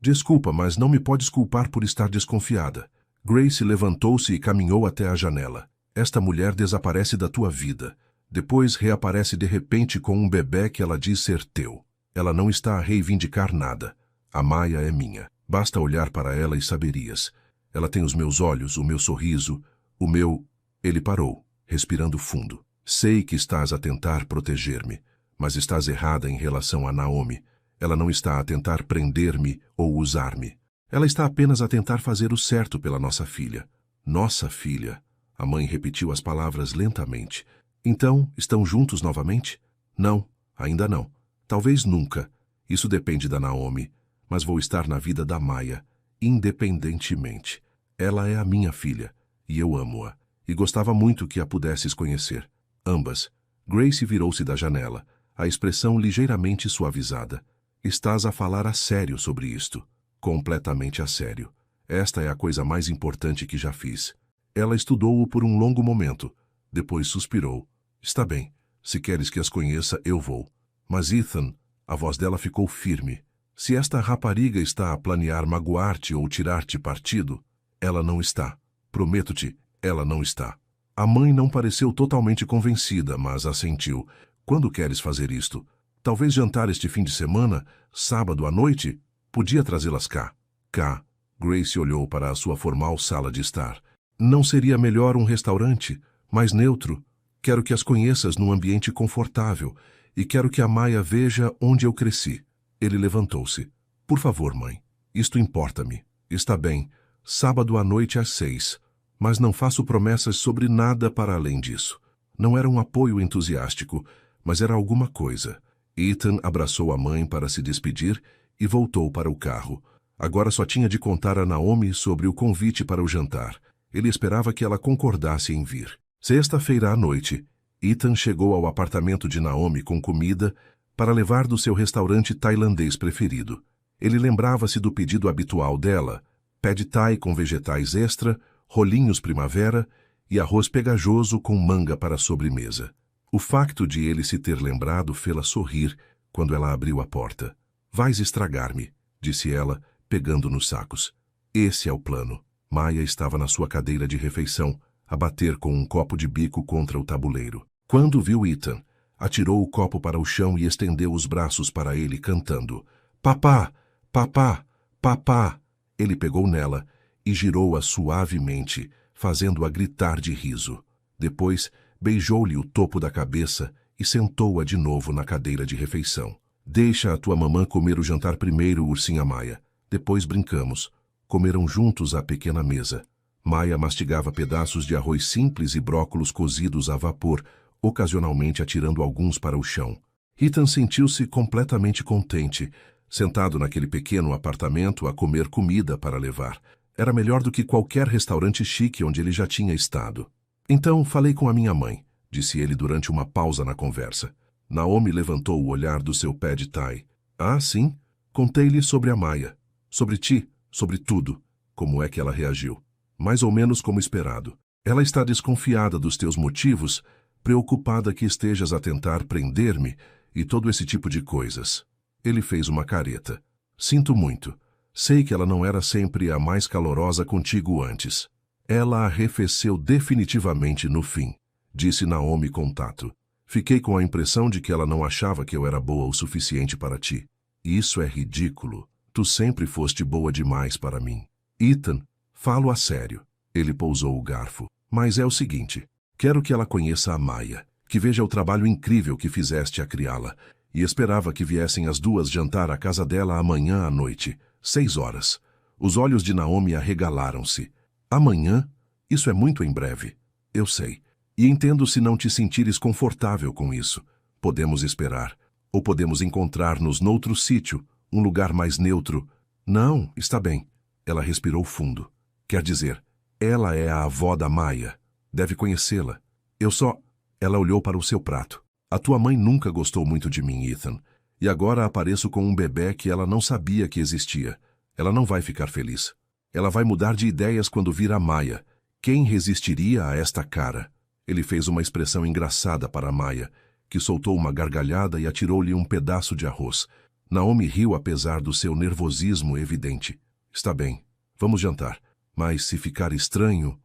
desculpa, mas não me podes culpar por estar desconfiada. Grace levantou-se e caminhou até a janela. Esta mulher desaparece da tua vida. Depois reaparece de repente com um bebê que ela diz ser teu. Ela não está a reivindicar nada. A Maya é minha. Basta olhar para ela e saberias. Ela tem os meus olhos, o meu sorriso, o meu... Ele parou, respirando fundo. Sei que estás a tentar proteger-me, mas estás errada em relação a Naomi. Ela não está a tentar prender-me ou usar-me. Ela está apenas a tentar fazer o certo pela nossa filha. Nossa filha. A mãe repetiu as palavras lentamente. Então, estão juntos novamente? Não, ainda não. Talvez nunca. Isso depende da Naomi. Mas vou estar na vida da Maya, independentemente. Ela é a minha filha, e eu amo-a. E gostava muito que a pudesses conhecer. Ambas. Grace virou-se da janela, a expressão ligeiramente suavizada. Estás a falar a sério sobre isto. Completamente a sério. Esta é a coisa mais importante que já fiz. Ela estudou-o por um longo momento. Depois suspirou. Está bem. Se queres que as conheça, eu vou. Mas Ethan, a voz dela ficou firme. Se esta rapariga está a planear magoar-te ou tirar-te partido, ela não está. Prometo-te, ela não está. A mãe não pareceu totalmente convencida, mas assentiu. Quando queres fazer isto? Talvez jantar este fim de semana, sábado à noite? Podia trazê-las cá. Cá. Grace olhou para a sua formal sala de estar. Não seria melhor um restaurante, mais neutro? Quero que as conheças num ambiente confortável e quero que a Maya veja onde eu cresci. Ele levantou-se. Por favor, mãe. Isto importa-me. Está bem. Sábado à noite às 6. Mas não faço promessas sobre nada para além disso. Não era um apoio entusiástico, mas era alguma coisa. Ethan abraçou a mãe para se despedir e voltou para o carro. Agora só tinha de contar a Naomi sobre o convite para o jantar. Ele esperava que ela concordasse em vir. Sexta-feira à noite, Ethan chegou ao apartamento de Naomi com comida para levar do seu restaurante tailandês preferido. Ele lembrava-se do pedido habitual dela, pad thai com vegetais extra, rolinhos primavera e arroz pegajoso com manga para a sobremesa. O facto de ele se ter lembrado fê-la sorrir quando ela abriu a porta. Vais estragar-me, disse ela, pegando nos sacos. Esse é o plano. Maya estava na sua cadeira de refeição, a bater com um copo de bico contra o tabuleiro. Quando viu Ethan, atirou o copo para o chão e estendeu os braços para ele, cantando: "Papá! Papá! Papá!" Ele pegou nela e girou-a suavemente, fazendo-a gritar de riso. Depois, beijou-lhe o topo da cabeça e sentou-a de novo na cadeira de refeição. "Deixa a tua mamã comer o jantar primeiro, ursinha Maya. Depois brincamos." Comeram juntos à pequena mesa. Maya mastigava pedaços de arroz simples e brócolos cozidos a vapor, ocasionalmente atirando alguns para o chão. Ethan sentiu-se completamente contente, sentado naquele pequeno apartamento a comer comida para levar. Era melhor do que qualquer restaurante chique onde ele já tinha estado. "Então, falei com a minha mãe", disse ele durante uma pausa na conversa. Naomi levantou o olhar do seu pad thai. "Ah, sim? Contei-lhe sobre a Maya. Sobre ti, sobre tudo. Como é que ela reagiu?" "Mais ou menos como esperado. Ela está desconfiada dos teus motivos, preocupada que estejas a tentar prender-me e todo esse tipo de coisas." Ele fez uma careta. "Sinto muito. Sei que ela não era sempre a mais calorosa contigo antes." "Ela arrefeceu definitivamente no fim", disse Naomi com tato. "Fiquei com a impressão de que ela não achava que eu era boa o suficiente para ti." "Isso é ridículo. Tu sempre foste boa demais para mim." "Ethan, falo a sério." Ele pousou o garfo. "Mas é o seguinte. Quero que ela conheça a Maya, que veja o trabalho incrível que fizeste a criá-la, e esperava que viessem as duas jantar à casa dela amanhã à noite, 6 horas. Os olhos de Naomi arregalaram-se. "Amanhã? Isso é muito em breve." "Eu sei. E entendo se não te sentires confortável com isso. Podemos esperar. Ou podemos encontrar-nos noutro sítio, um lugar mais neutro." "Não, está bem." Ela respirou fundo. "Quer dizer, ela é a avó da Maya. Deve conhecê-la. Eu só..." Ela olhou para o seu prato. "A tua mãe nunca gostou muito de mim, Ethan. E agora apareço com um bebê que ela não sabia que existia. Ela não vai ficar feliz. Ela vai mudar de ideias quando vir a Maya. Quem resistiria a esta cara?" Ele fez uma expressão engraçada para a Maya, que soltou uma gargalhada e atirou-lhe um pedaço de arroz. Naomi riu apesar do seu nervosismo evidente. "Está bem, vamos jantar. Mas se ficar estranho,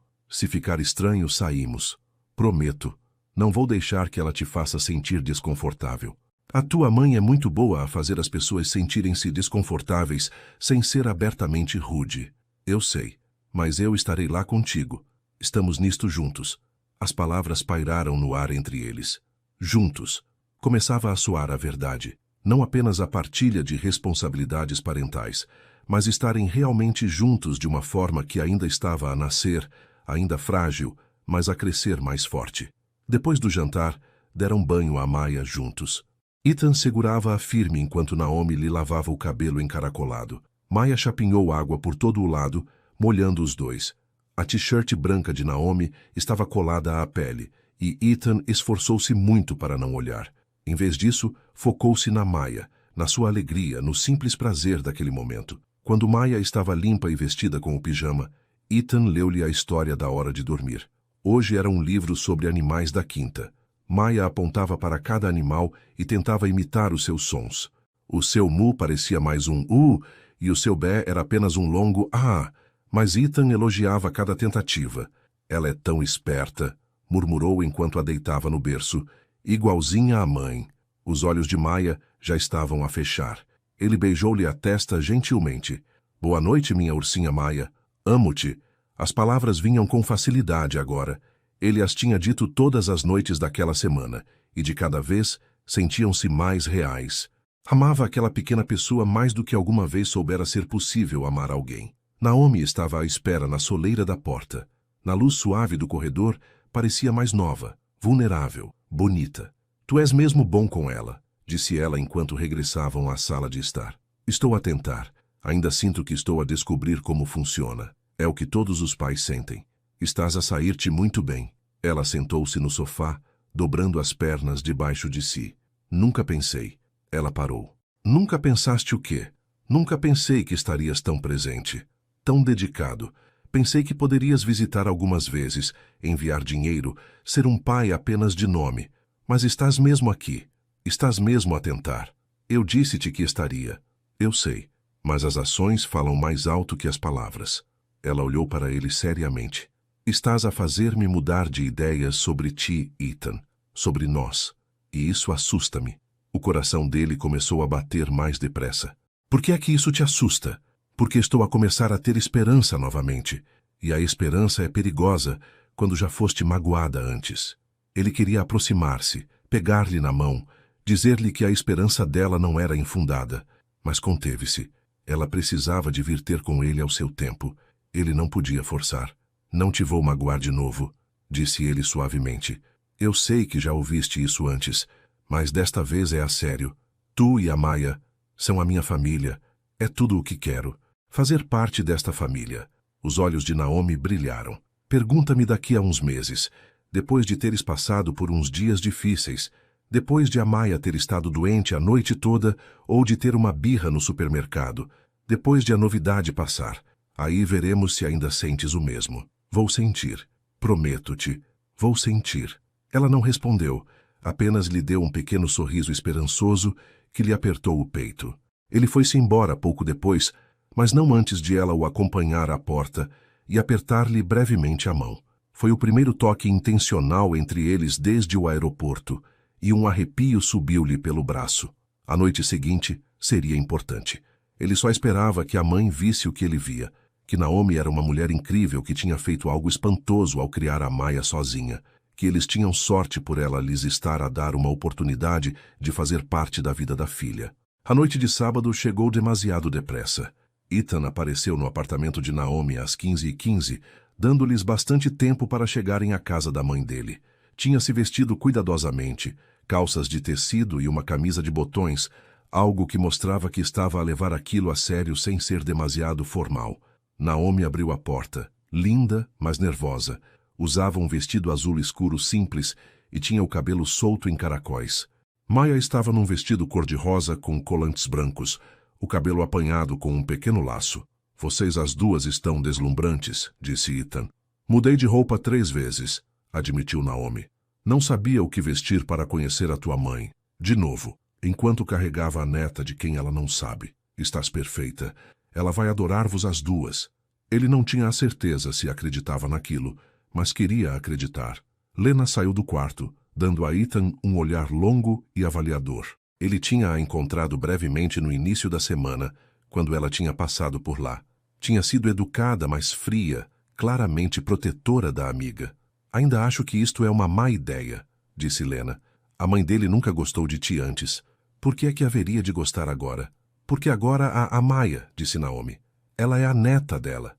saímos. Prometo. Não vou deixar que ela te faça sentir desconfortável." "A tua mãe é muito boa a fazer as pessoas sentirem-se desconfortáveis sem ser abertamente rude." "Eu sei, mas eu estarei lá contigo. Estamos nisto juntos." As palavras pairaram no ar entre eles. Juntos. Começava a soar a verdade. Não apenas a partilha de responsabilidades parentais, mas estarem realmente juntos de uma forma que ainda estava a nascer, ainda frágil, mas a crescer mais forte. Depois do jantar, deram banho a Maya juntos. Ethan segurava-a firme enquanto Naomi lhe lavava o cabelo encaracolado. Maya chapinhou água por todo o lado, molhando os dois. A t-shirt branca de Naomi estava colada à pele, e Ethan esforçou-se muito para não olhar. Em vez disso, focou-se na Maya, na sua alegria, no simples prazer daquele momento. Quando Maya estava limpa e vestida com o pijama, Ethan leu-lhe a história da hora de dormir. Hoje era um livro sobre animais da quinta. Maya apontava para cada animal e tentava imitar os seus sons. O seu mu parecia mais um e o seu bé era apenas um longo ah. Mas Ethan elogiava cada tentativa. "Ela é tão esperta", murmurou enquanto a deitava no berço. "Igualzinha à mãe." Os olhos de Maya já estavam a fechar. Ele beijou-lhe a testa gentilmente. "Boa noite, minha ursinha Maya. Amo-te." As palavras vinham com facilidade agora. Ele as tinha dito todas as noites daquela semana, e de cada vez sentiam-se mais reais. Amava aquela pequena pessoa mais do que alguma vez soubera ser possível amar alguém. Naomi estava à espera na soleira da porta. Na luz suave do corredor, parecia mais nova, vulnerável, bonita. "Tu és mesmo bom com ela", disse ela enquanto regressavam à sala de estar. "Estou a tentar. Ainda sinto que estou a descobrir como funciona. É o que todos os pais sentem. Estás a sair-te muito bem." Ela sentou-se no sofá, dobrando as pernas debaixo de si. "Nunca pensei." Ela parou. "Nunca pensaste o quê?" "Nunca pensei que estarias tão presente. Tão dedicado. Pensei que poderias visitar algumas vezes, enviar dinheiro, ser um pai apenas de nome. Mas estás mesmo aqui. Estás mesmo a tentar. Eu disse-te que estaria." "Eu sei. mas as ações falam mais alto que as palavras. Ela olhou para ele seriamente. Estás a fazer-me mudar de ideias sobre ti, Ethan, sobre nós, e isso assusta-me. O coração dele começou a bater mais depressa. Por que é que isso te assusta? Porque estou a começar a ter esperança novamente, e a esperança é perigosa quando já foste magoada antes. Ele queria aproximar-se, pegar-lhe na mão, dizer-lhe que a esperança dela não era infundada, mas conteve-se. Ela precisava de vir ter com ele ao seu tempo. Ele não podia forçar. Não te vou magoar de novo, disse ele suavemente. Eu sei que já ouviste isso antes, mas desta vez é a sério. Tu e a Maya são a minha família. É tudo o que quero. Fazer parte desta família. Os olhos de Naomi brilharam. Pergunta-me daqui a uns meses, depois de teres passado por uns dias difíceis, depois de a Maya ter estado doente a noite toda ou de ter uma birra no supermercado, depois de a novidade passar. Aí veremos se ainda sentes o mesmo. Vou sentir. Prometo-te. Vou sentir. Ela não respondeu, apenas lhe deu um pequeno sorriso esperançoso que lhe apertou o peito. Ele foi-se embora pouco depois, mas não antes de ela o acompanhar à porta e apertar-lhe brevemente a mão. Foi o primeiro toque intencional entre eles desde o aeroporto, e um arrepio subiu-lhe pelo braço. A noite seguinte seria importante. Ele só esperava que a mãe visse o que ele via, que Naomi era uma mulher incrível que tinha feito algo espantoso ao criar a Maya sozinha, que eles tinham sorte por ela lhes estar a dar uma oportunidade de fazer parte da vida da filha. A noite de sábado chegou demasiado depressa. Ethan apareceu no apartamento de Naomi às 15h15, dando-lhes bastante tempo para chegarem à casa da mãe dele. Tinha se vestido cuidadosamente, calças de tecido e uma camisa de botões, algo que mostrava que estava a levar aquilo a sério sem ser demasiado formal. Naomi abriu a porta, linda, mas nervosa. Usava um vestido azul escuro simples e tinha o cabelo solto em caracóis. Maya estava num vestido cor-de-rosa com colantes brancos, o cabelo apanhado com um pequeno laço. Vocês as duas estão deslumbrantes, disse Ethan. Mudei de roupa 3 vezes, admitiu Naomi. Não sabia o que vestir para conhecer a tua mãe. De novo, enquanto carregava a neta de quem ela não sabe. Estás perfeita. Ela vai adorar-vos as duas. Ele não tinha a certeza se acreditava naquilo, mas queria acreditar. Lena saiu do quarto, dando a Ethan um olhar longo e avaliador. Ele tinha-a encontrado brevemente no início da semana, quando ela tinha passado por lá. Tinha sido educada, mas fria, claramente protetora da amiga. Ainda acho que isto é uma má ideia, disse Lena. A mãe dele nunca gostou de ti antes. Por que é que haveria de gostar agora? Porque agora há a Maya, disse Naomi. Ela é a neta dela.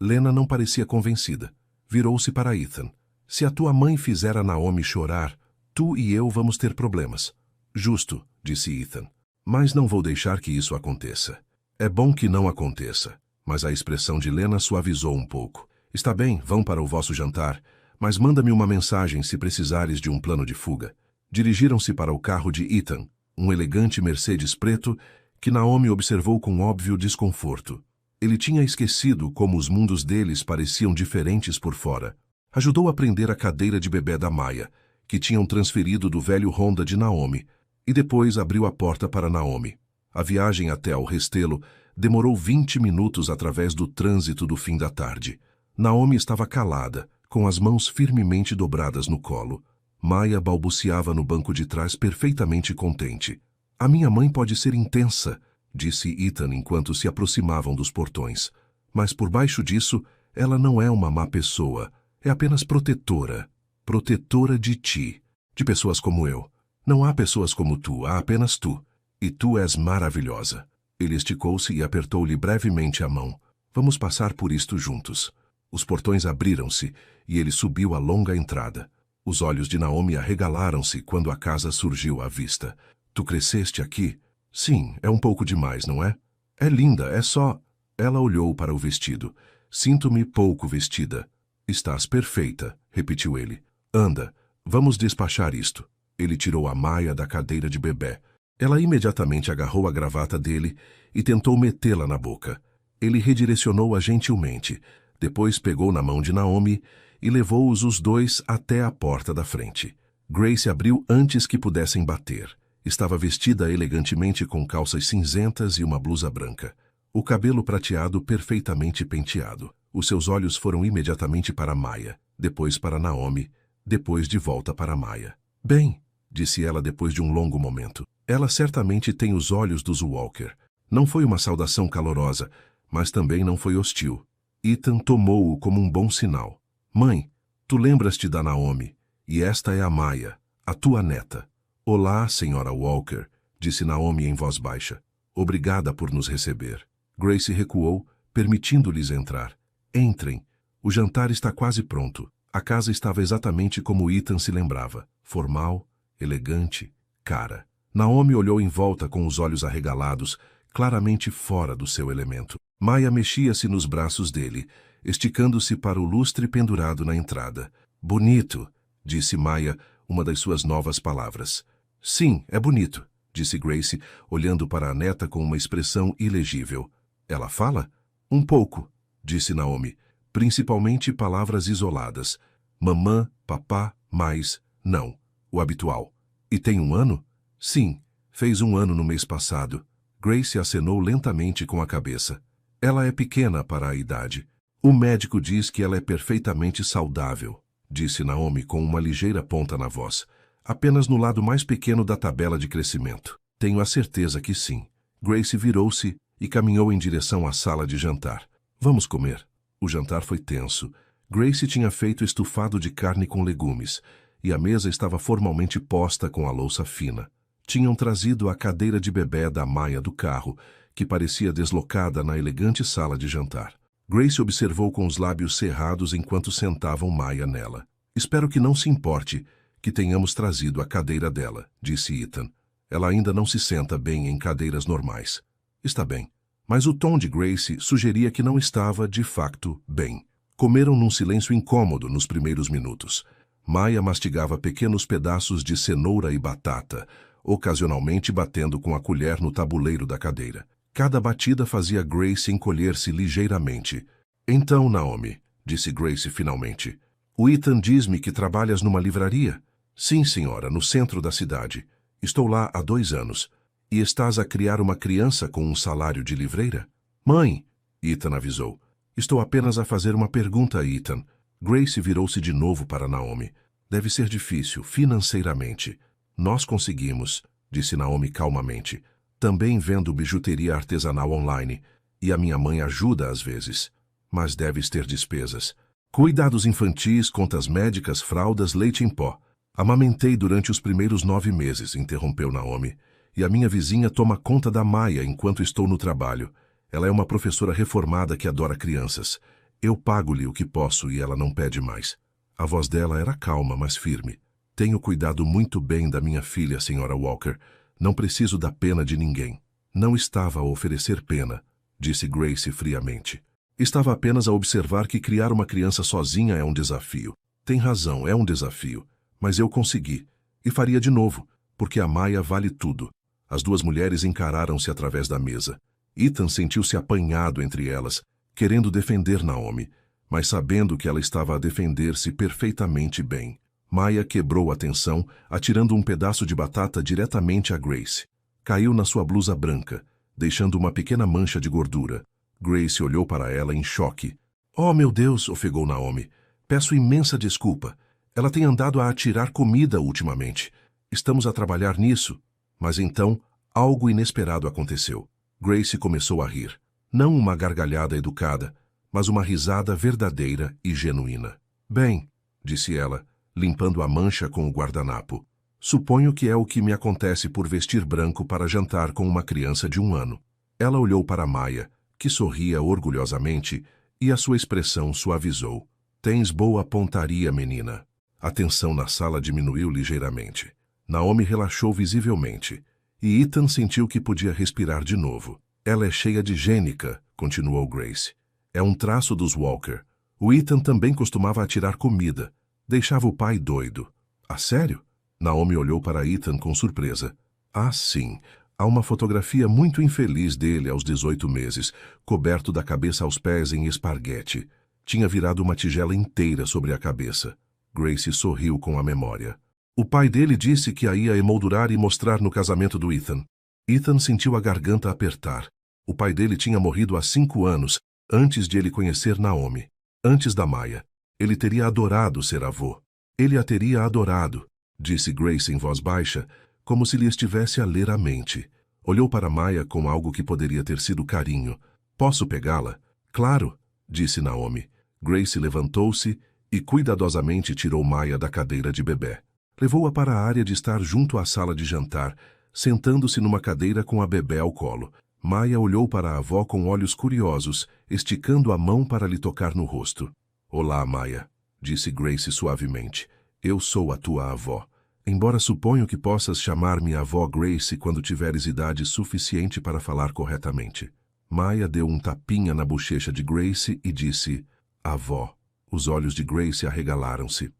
Lena não parecia convencida. Virou-se para Ethan. Se a tua mãe fizer a Naomi chorar, tu e eu vamos ter problemas. Justo, disse Ethan. Mas não vou deixar que isso aconteça. É bom que não aconteça. Mas a expressão de Lena suavizou um pouco. Está bem, vão para o vosso jantar, mas manda-me uma mensagem se precisares de um plano de fuga. Dirigiram-se para o carro de Ethan, um elegante Mercedes preto, que Naomi observou com óbvio desconforto. Ele tinha esquecido como os mundos deles pareciam diferentes por fora. Ajudou a prender a cadeira de bebê da Maya, que tinham transferido do velho Honda de Naomi, e depois abriu a porta para Naomi. A viagem até ao Restelo demorou 20 minutos através do trânsito do fim da tarde. Naomi estava calada, com as mãos firmemente dobradas no colo. Maya balbuciava no banco de trás perfeitamente contente. A minha mãe pode ser intensa, disse Ethan enquanto se aproximavam dos portões. Mas por baixo disso, ela não é uma má pessoa. É apenas protetora. Protetora de ti. De pessoas como eu. Não há pessoas como tu, há apenas tu. E tu és maravilhosa. Ele esticou-se e apertou-lhe brevemente a mão. Vamos passar por isto juntos. Os portões abriram-se e ele subiu a longa entrada. Os olhos de Naomi arregalaram-se quando a casa surgiu à vista. Tu cresceste aqui? Sim, é um pouco demais, não é? É linda, é só... Ela olhou para o vestido. Sinto-me pouco vestida. Estás perfeita, repetiu ele. Anda, vamos despachar isto. Ele tirou a Maya da cadeira de bebê. Ela imediatamente agarrou a gravata dele e tentou metê-la na boca. Ele redirecionou-a gentilmente. Depois pegou na mão de Naomi e levou-os os dois até a porta da frente. Grace abriu antes que pudessem bater. Estava vestida elegantemente com calças cinzentas e uma blusa branca. O cabelo prateado perfeitamente penteado. Os seus olhos foram imediatamente para Maya, depois para Naomi, depois de volta para Maya. Bem, disse ela depois de um longo momento. Ela certamente tem os olhos dos Walker. Não foi uma saudação calorosa, mas também não foi hostil. Ethan tomou-o como um bom sinal. Mãe, tu lembras-te da Naomi, e esta é a Maya, a tua neta. Olá, senhora Walker, disse Naomi em voz baixa. Obrigada por nos receber. Grace recuou, permitindo-lhes entrar. Entrem. O jantar está quase pronto. A casa estava exatamente como Ethan se lembrava. Formal, elegante, cara. Naomi olhou em volta com os olhos arregalados, claramente fora do seu elemento. Maya mexia-se nos braços dele, esticando-se para o lustre pendurado na entrada. Bonito, disse Maya, uma das suas novas palavras. Sim, é bonito, disse Grace, olhando para a neta com uma expressão ilegível. Ela fala? Um pouco, disse Naomi, principalmente palavras isoladas. Mamã, papá, mais, não, o habitual. E tem um ano? Sim, fez um ano no mês passado. Grace acenou lentamente com a cabeça. Ela é pequena para a idade. O médico diz que ela é perfeitamente saudável, disse Naomi com uma ligeira ponta na voz. Apenas no lado mais pequeno da tabela de crescimento. Tenho a certeza que sim. Grace virou-se e caminhou em direção à sala de jantar. Vamos comer. O jantar foi tenso. Grace tinha feito estufado de carne com legumes, e a mesa estava formalmente posta com a louça fina. Tinham trazido a cadeira de bebê da Maya do carro, que parecia deslocada na elegante sala de jantar. Grace observou com os lábios cerrados enquanto sentavam Maya nela. Espero que não se importe que tenhamos trazido a cadeira dela, disse Ethan. Ela ainda não se senta bem em cadeiras normais. Está bem. Mas o tom de Grace sugeria que não estava, de facto, bem. Comeram num silêncio incômodo nos primeiros minutos. Maya mastigava pequenos pedaços de cenoura e batata, ocasionalmente batendo com a colher no tabuleiro da cadeira. Cada batida fazia Grace encolher-se ligeiramente. Então, Naomi, disse Grace finalmente, o Ethan diz-me que trabalhas numa livraria? Sim, senhora, no centro da cidade. Estou lá há 2 anos. E estás a criar uma criança com um salário de livreira? Mãe, Ethan avisou. Estou apenas a fazer uma pergunta, Ethan. Grace virou-se de novo para Naomi. Deve ser difícil, financeiramente. Nós conseguimos, disse Naomi calmamente. Também vendo bijuteria artesanal online. E a minha mãe ajuda às vezes. Mas deves ter despesas. Cuidados infantis, contas médicas, fraldas, leite em pó. Amamentei durante os primeiros 9 meses, interrompeu Naomi. E a minha vizinha toma conta da Maya enquanto estou no trabalho. Ela é uma professora reformada que adora crianças. Eu pago-lhe o que posso e ela não pede mais. A voz dela era calma, mas firme. Tenho cuidado muito bem da minha filha, senhora Walker. Não preciso da pena de ninguém. Não estava a oferecer pena, disse Grace friamente. Estava apenas a observar que criar uma criança sozinha é um desafio. Tem razão, é um desafio. Mas eu consegui. E faria de novo, porque a Maya vale tudo. As 2 mulheres encararam-se através da mesa. Ethan sentiu-se apanhado entre elas, querendo defender Naomi, mas sabendo que ela estava a defender-se perfeitamente bem. Maya quebrou a tensão, atirando um pedaço de batata diretamente a Grace. Caiu na sua blusa branca, deixando uma pequena mancha de gordura. Grace olhou para ela em choque. Oh, meu Deus, ofegou Naomi. Peço imensa desculpa. Ela tem andado a atirar comida ultimamente. Estamos a trabalhar nisso. Mas então, algo inesperado aconteceu. Grace começou a rir. Não uma gargalhada educada, mas uma risada verdadeira e genuína. Bem, disse ela, limpando a mancha com o guardanapo. Suponho que é o que me acontece por vestir branco para jantar com uma criança de 1 ano. Ela olhou para Maya, que sorria orgulhosamente, e a sua expressão suavizou. Tens boa pontaria, menina. A tensão na sala diminuiu ligeiramente. Naomi relaxou visivelmente, e Ethan sentiu que podia respirar de novo. Ela é cheia de gênica, continuou Grace. É um traço dos Walker. O Ethan também costumava atirar comida. Deixava o pai doido. Ah, sério? Naomi olhou para Ethan com surpresa. Ah, sim. Há uma fotografia muito infeliz dele aos 18 meses, coberto da cabeça aos pés em esparguete. Tinha virado uma tigela inteira sobre a cabeça. Grace sorriu com a memória. O pai dele disse que a ia emoldurar e mostrar no casamento do Ethan. Ethan sentiu a garganta apertar. O pai dele tinha morrido há 5 anos, antes de ele conhecer Naomi. Antes da Maya. Ele teria adorado ser avô. Ele a teria adorado, disse Grace em voz baixa, como se lhe estivesse a ler a mente. Olhou para Maya com algo que poderia ter sido carinho. Posso pegá-la? Claro, disse Naomi. Grace levantou-se e cuidadosamente tirou Maya da cadeira de bebê. Levou-a para a área de estar junto à sala de jantar, sentando-se numa cadeira com a bebê ao colo. Maya olhou para a avó com olhos curiosos, esticando a mão para lhe tocar no rosto. Olá, Maya, disse Grace suavemente. Eu sou a tua avó. Embora suponho que possas chamar-me avó Grace quando tiveres idade suficiente para falar corretamente. Maya deu um tapinha na bochecha de Grace e disse, avó. Os olhos de Grace arregalaram-se.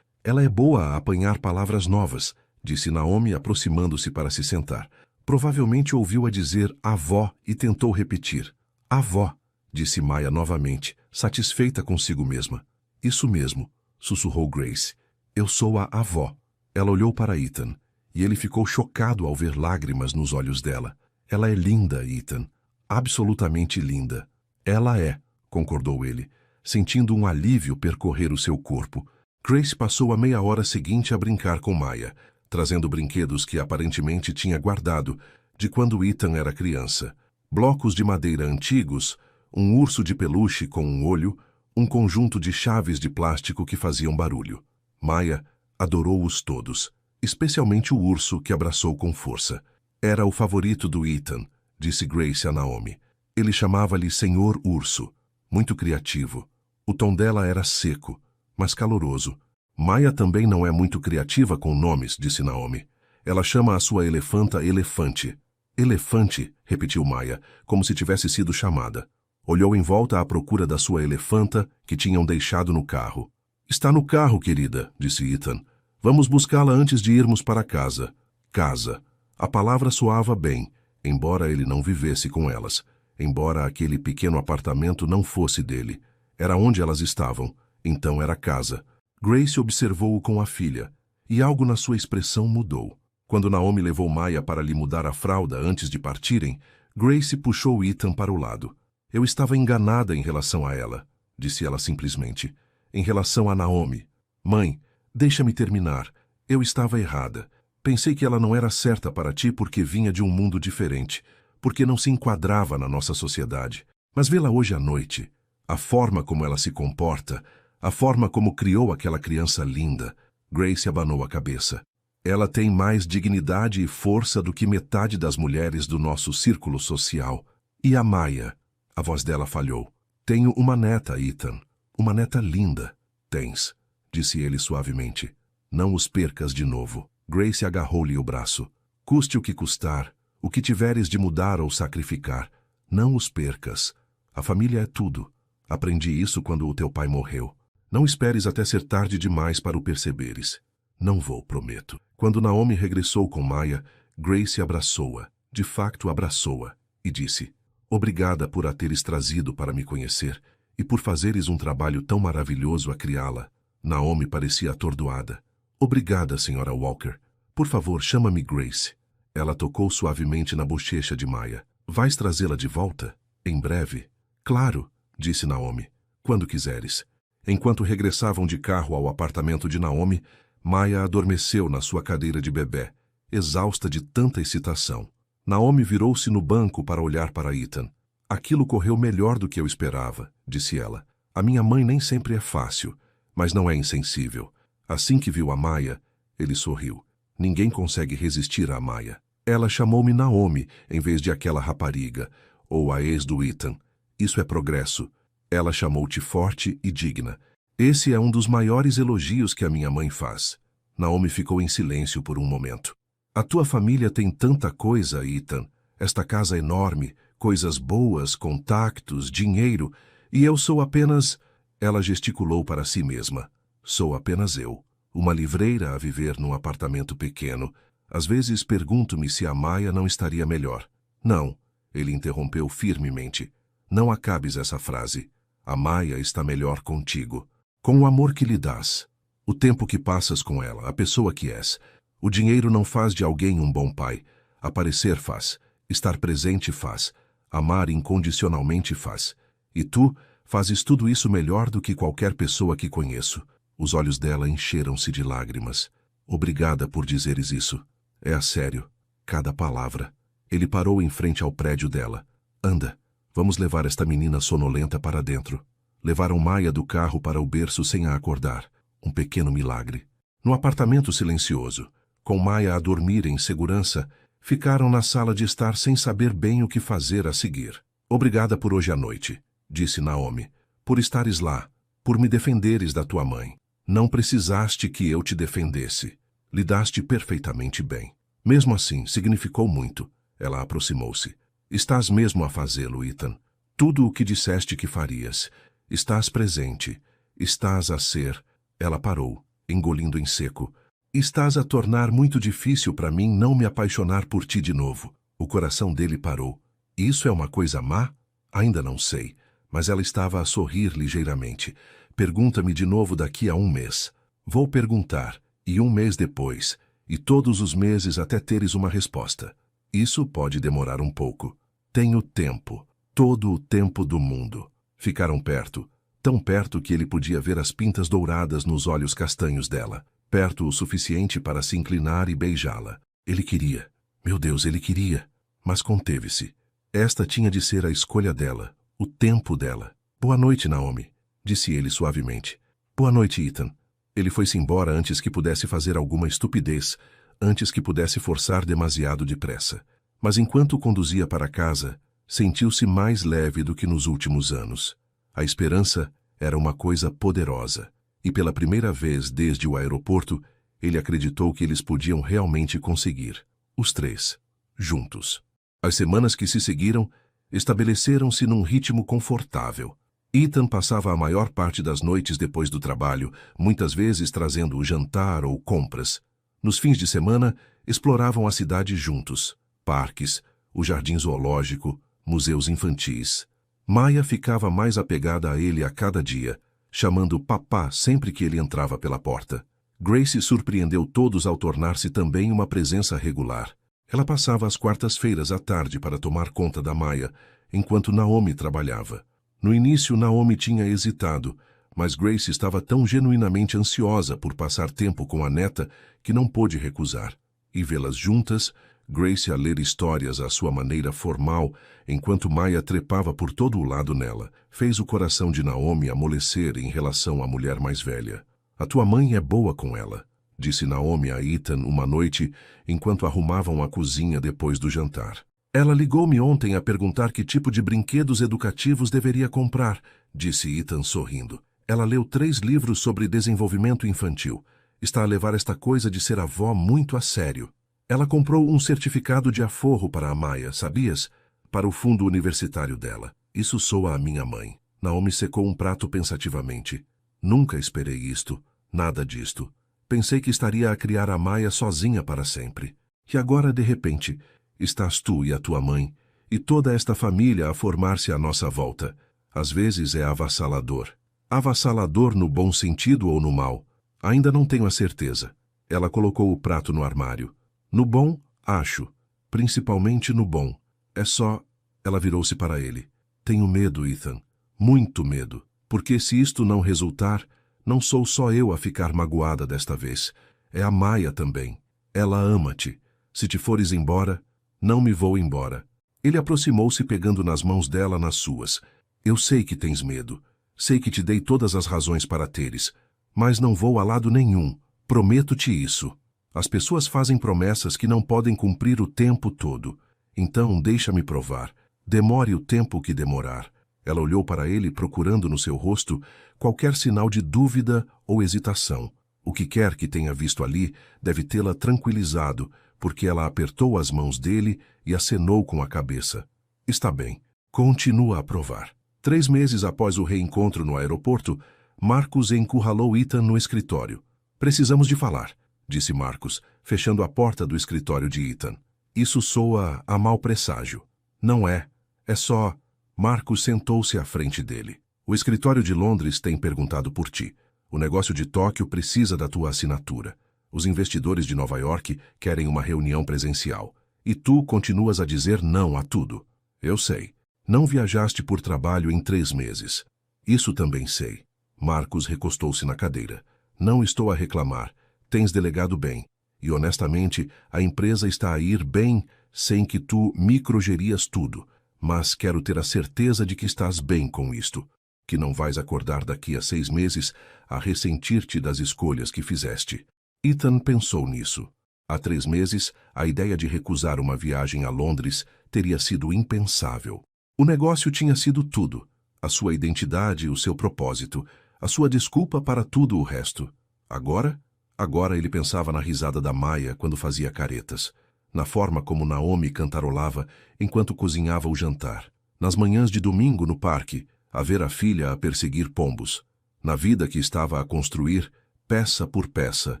Ela é boa a apanhar palavras novas, disse Naomi, aproximando-se para se sentar. Provavelmente ouviu-a dizer avó e tentou repetir. Avó, disse Maya novamente, satisfeita consigo mesma. Isso mesmo, sussurrou Grace. Eu sou a avó. Ela olhou para Ethan, e ele ficou chocado ao ver lágrimas nos olhos dela. Ela é linda, Ethan. Absolutamente linda. Ela é, concordou ele, sentindo um alívio percorrer o seu corpo. Grace passou a meia hora seguinte a brincar com Maya, trazendo brinquedos que aparentemente tinha guardado de quando Ethan era criança. Blocos de madeira antigos, um urso de peluche com um olho, um conjunto de chaves de plástico que faziam barulho. Maya adorou-os todos, especialmente o urso que abraçou com força. Era o favorito do Ethan, disse Grace a Naomi. Ele chamava-lhe Senhor Urso, muito criativo. O tom dela era seco, mas caloroso. Maya também não é muito criativa com nomes, disse Naomi. Ela chama a sua elefanta Elefante. Elefante, repetiu Maya, como se tivesse sido chamada. Olhou em volta à procura da sua elefanta, que tinham deixado no carro. Está no carro, querida, disse Ethan. Vamos buscá-la antes de irmos para casa. Casa. A palavra soava bem, embora ele não vivesse com elas. Embora aquele pequeno apartamento não fosse dele. Era onde elas estavam. Então era casa. Grace observou-o com a filha, e algo na sua expressão mudou. Quando Naomi levou Maya para lhe mudar a fralda antes de partirem, Grace puxou Ethan para o lado. Eu estava enganada em relação a ela, disse ela simplesmente. Em relação a Naomi. Mãe, deixa-me terminar. Eu estava errada. Pensei que ela não era certa para ti porque vinha de um mundo diferente, porque não se enquadrava na nossa sociedade. Mas vê-la hoje à noite. A forma como ela se comporta, a forma como criou aquela criança linda. Grace abanou a cabeça. Ela tem mais dignidade e força do que metade das mulheres do nosso círculo social. E a Maya? A voz dela falhou. Tenho uma neta, Ethan. Uma neta linda. Tens, disse ele suavemente. Não os percas de novo. Grace agarrou-lhe o braço. Custe o que custar, o que tiveres de mudar ou sacrificar. Não os percas. A família é tudo. Aprendi isso quando o teu pai morreu. Não esperes até ser tarde demais para o perceberes. Não vou, prometo. Quando Naomi regressou com Maya, Grace abraçou-a. De facto, abraçou-a. E disse, obrigada por a teres trazido para me conhecer e por fazeres um trabalho tão maravilhoso a criá-la. Naomi parecia atordoada. Obrigada, Sra. Walker. Por favor, chama-me Grace. Ela tocou suavemente na bochecha de Maya. Vais trazê-la de volta? Em breve? Claro, disse Naomi. Quando quiseres. Enquanto regressavam de carro ao apartamento de Naomi, Maya adormeceu na sua cadeira de bebê, exausta de tanta excitação. Naomi virou-se no banco para olhar para Ethan. Aquilo correu melhor do que eu esperava, disse ela. A minha mãe nem sempre é fácil, mas não é insensível. Assim que viu a Maya, ele sorriu. Ninguém consegue resistir a Maya. Ela chamou-me Naomi, em vez de aquela rapariga, ou a ex do Ethan. Isso é progresso. Ela chamou-te forte e digna. Esse é um dos maiores elogios que a minha mãe faz. Naomi ficou em silêncio por um momento. A tua família tem tanta coisa, Ethan. Esta casa enorme, coisas boas, contactos, dinheiro, e eu sou apenas... Ela gesticulou para si mesma. Sou apenas eu, uma livreira a viver num apartamento pequeno. Às vezes pergunto-me se a Maya não estaria melhor. Não, ele interrompeu firmemente. Não acabes essa frase. A Maya está melhor contigo. Com o amor que lhe dás. O tempo que passas com ela, a pessoa que és. O dinheiro não faz de alguém um bom pai. Aparecer faz. Estar presente faz. Amar incondicionalmente faz. E tu fazes tudo isso melhor do que qualquer pessoa que conheço. Os olhos dela encheram-se de lágrimas. Obrigada por dizeres isso. É a sério. Cada palavra. Ele parou em frente ao prédio dela. Anda, vamos levar esta menina sonolenta para dentro. Levaram Maya do carro para o berço sem a acordar. Um pequeno milagre. No apartamento silencioso, com Maya a dormir em segurança, ficaram na sala de estar sem saber bem o que fazer a seguir. Obrigada por hoje à noite, disse Naomi, por estares lá, por me defenderes da tua mãe. Não precisaste que eu te defendesse. Lidaste perfeitamente bem. Mesmo assim, significou muito. Ela aproximou-se. Estás mesmo a fazê-lo, Ethan. Tudo o que disseste que farias. Estás presente. Estás a ser... Ela parou, engolindo em seco. Estás a tornar muito difícil para mim não me apaixonar por ti de novo. O coração dele parou. Isso é uma coisa má? Ainda não sei. Mas ela estava a sorrir ligeiramente. Pergunta-me de novo daqui a um mês. Vou perguntar, e um mês depois, e todos os meses até teres uma resposta. Isso pode demorar um pouco. Tenho tempo, todo o tempo do mundo. Ficaram perto, tão perto que ele podia ver as pintas douradas nos olhos castanhos dela, perto o suficiente para se inclinar e beijá-la. Ele queria. Meu Deus, ele queria. Mas conteve-se. Esta tinha de ser a escolha dela, o tempo dela. Boa noite, Naomi, disse ele suavemente. Boa noite, Ethan. Ele foi-se embora antes que pudesse fazer alguma estupidez, antes que pudesse forçar demasiado depressa. Mas enquanto conduzia para casa, sentiu-se mais leve do que nos últimos anos. A esperança era uma coisa poderosa, e pela primeira vez desde o aeroporto, ele acreditou que eles podiam realmente conseguir. Os três, juntos. As semanas que se seguiram estabeleceram-se num ritmo confortável. Ethan passava a maior parte das noites depois do trabalho, muitas vezes trazendo o jantar ou compras. Nos fins de semana, exploravam a cidade juntos. Parques, o jardim zoológico, museus infantis. Maya ficava mais apegada a ele a cada dia, chamando papá sempre que ele entrava pela porta. Grace surpreendeu todos ao tornar-se também uma presença regular. Ela passava as quartas-feiras à tarde para tomar conta da Maya, enquanto Naomi trabalhava. No início, Naomi tinha hesitado, mas Grace estava tão genuinamente ansiosa por passar tempo com a neta que não pôde recusar. E vê-las juntas, Grace a ler histórias à sua maneira formal, enquanto Maya trepava por todo o lado nela, fez o coração de Naomi amolecer em relação à mulher mais velha. A tua mãe é boa com ela, disse Naomi a Ethan uma noite, enquanto arrumavam a cozinha depois do jantar. Ela ligou-me ontem a perguntar que tipo de brinquedos educativos deveria comprar, disse Ethan sorrindo. Ela leu 3 livros sobre desenvolvimento infantil. Está a levar esta coisa de ser avó muito a sério. Ela comprou um certificado de aforro para a Maya, sabias? Para o fundo universitário dela. Isso soa a minha mãe. Naomi secou um prato pensativamente. Nunca esperei isto, nada disto. Pensei que estaria a criar a Maya sozinha para sempre. E agora, de repente, estás tu e a tua mãe, e toda esta família a formar-se à nossa volta. Às vezes é avassalador. Avassalador no bom sentido ou no mau? Ainda não tenho a certeza. Ela colocou o prato no armário. No bom, acho. Principalmente no bom. É só... Ela virou-se para ele. Tenho medo, Ethan. Muito medo. Porque se isto não resultar, não sou só eu a ficar magoada desta vez. É a Maya também. Ela ama-te. Se te fores embora, não me vou embora. Ele aproximou-se pegando nas mãos dela nas suas. Eu sei que tens medo. Sei que te dei todas as razões para teres. Mas não vou a lado nenhum. Prometo-te isso. As pessoas fazem promessas que não podem cumprir o tempo todo. Então, deixa-me provar. Demore o tempo que demorar. Ela olhou para ele procurando no seu rosto qualquer sinal de dúvida ou hesitação. O que quer que tenha visto ali deve tê-la tranquilizado, porque ela apertou as mãos dele e acenou com a cabeça. Está bem. Continua a provar. 3 meses após o reencontro no aeroporto, Marcus encurralou Ethan no escritório. Precisamos de falar, disse Marcus, fechando a porta do escritório de Ethan. Isso soa a mau presságio. Não é. É só... Marcus sentou-se à frente dele. O escritório de Londres tem perguntado por ti. O negócio de Tóquio precisa da tua assinatura. Os investidores de Nova York querem uma reunião presencial. E tu continuas a dizer não a tudo. Eu sei. Não viajaste por trabalho em 3 meses. Isso também sei. Marcos recostou-se na cadeira. Não estou a reclamar. Tens delegado bem. E honestamente, a empresa está a ir bem sem que tu microgerias tudo. Mas quero ter a certeza de que estás bem com isto. Que não vais acordar daqui a 6 meses a ressentir-te das escolhas que fizeste. Ethan pensou nisso. Há 3 meses, a ideia de recusar uma viagem a Londres teria sido impensável. O negócio tinha sido tudo. A sua identidade, o seu propósito, a sua desculpa para tudo o resto. Agora ele pensava na risada da Maia quando fazia caretas, na forma como Naomi cantarolava enquanto cozinhava o jantar, nas manhãs de domingo no parque, a ver a filha a perseguir pombos, na vida que estava a construir, peça por peça,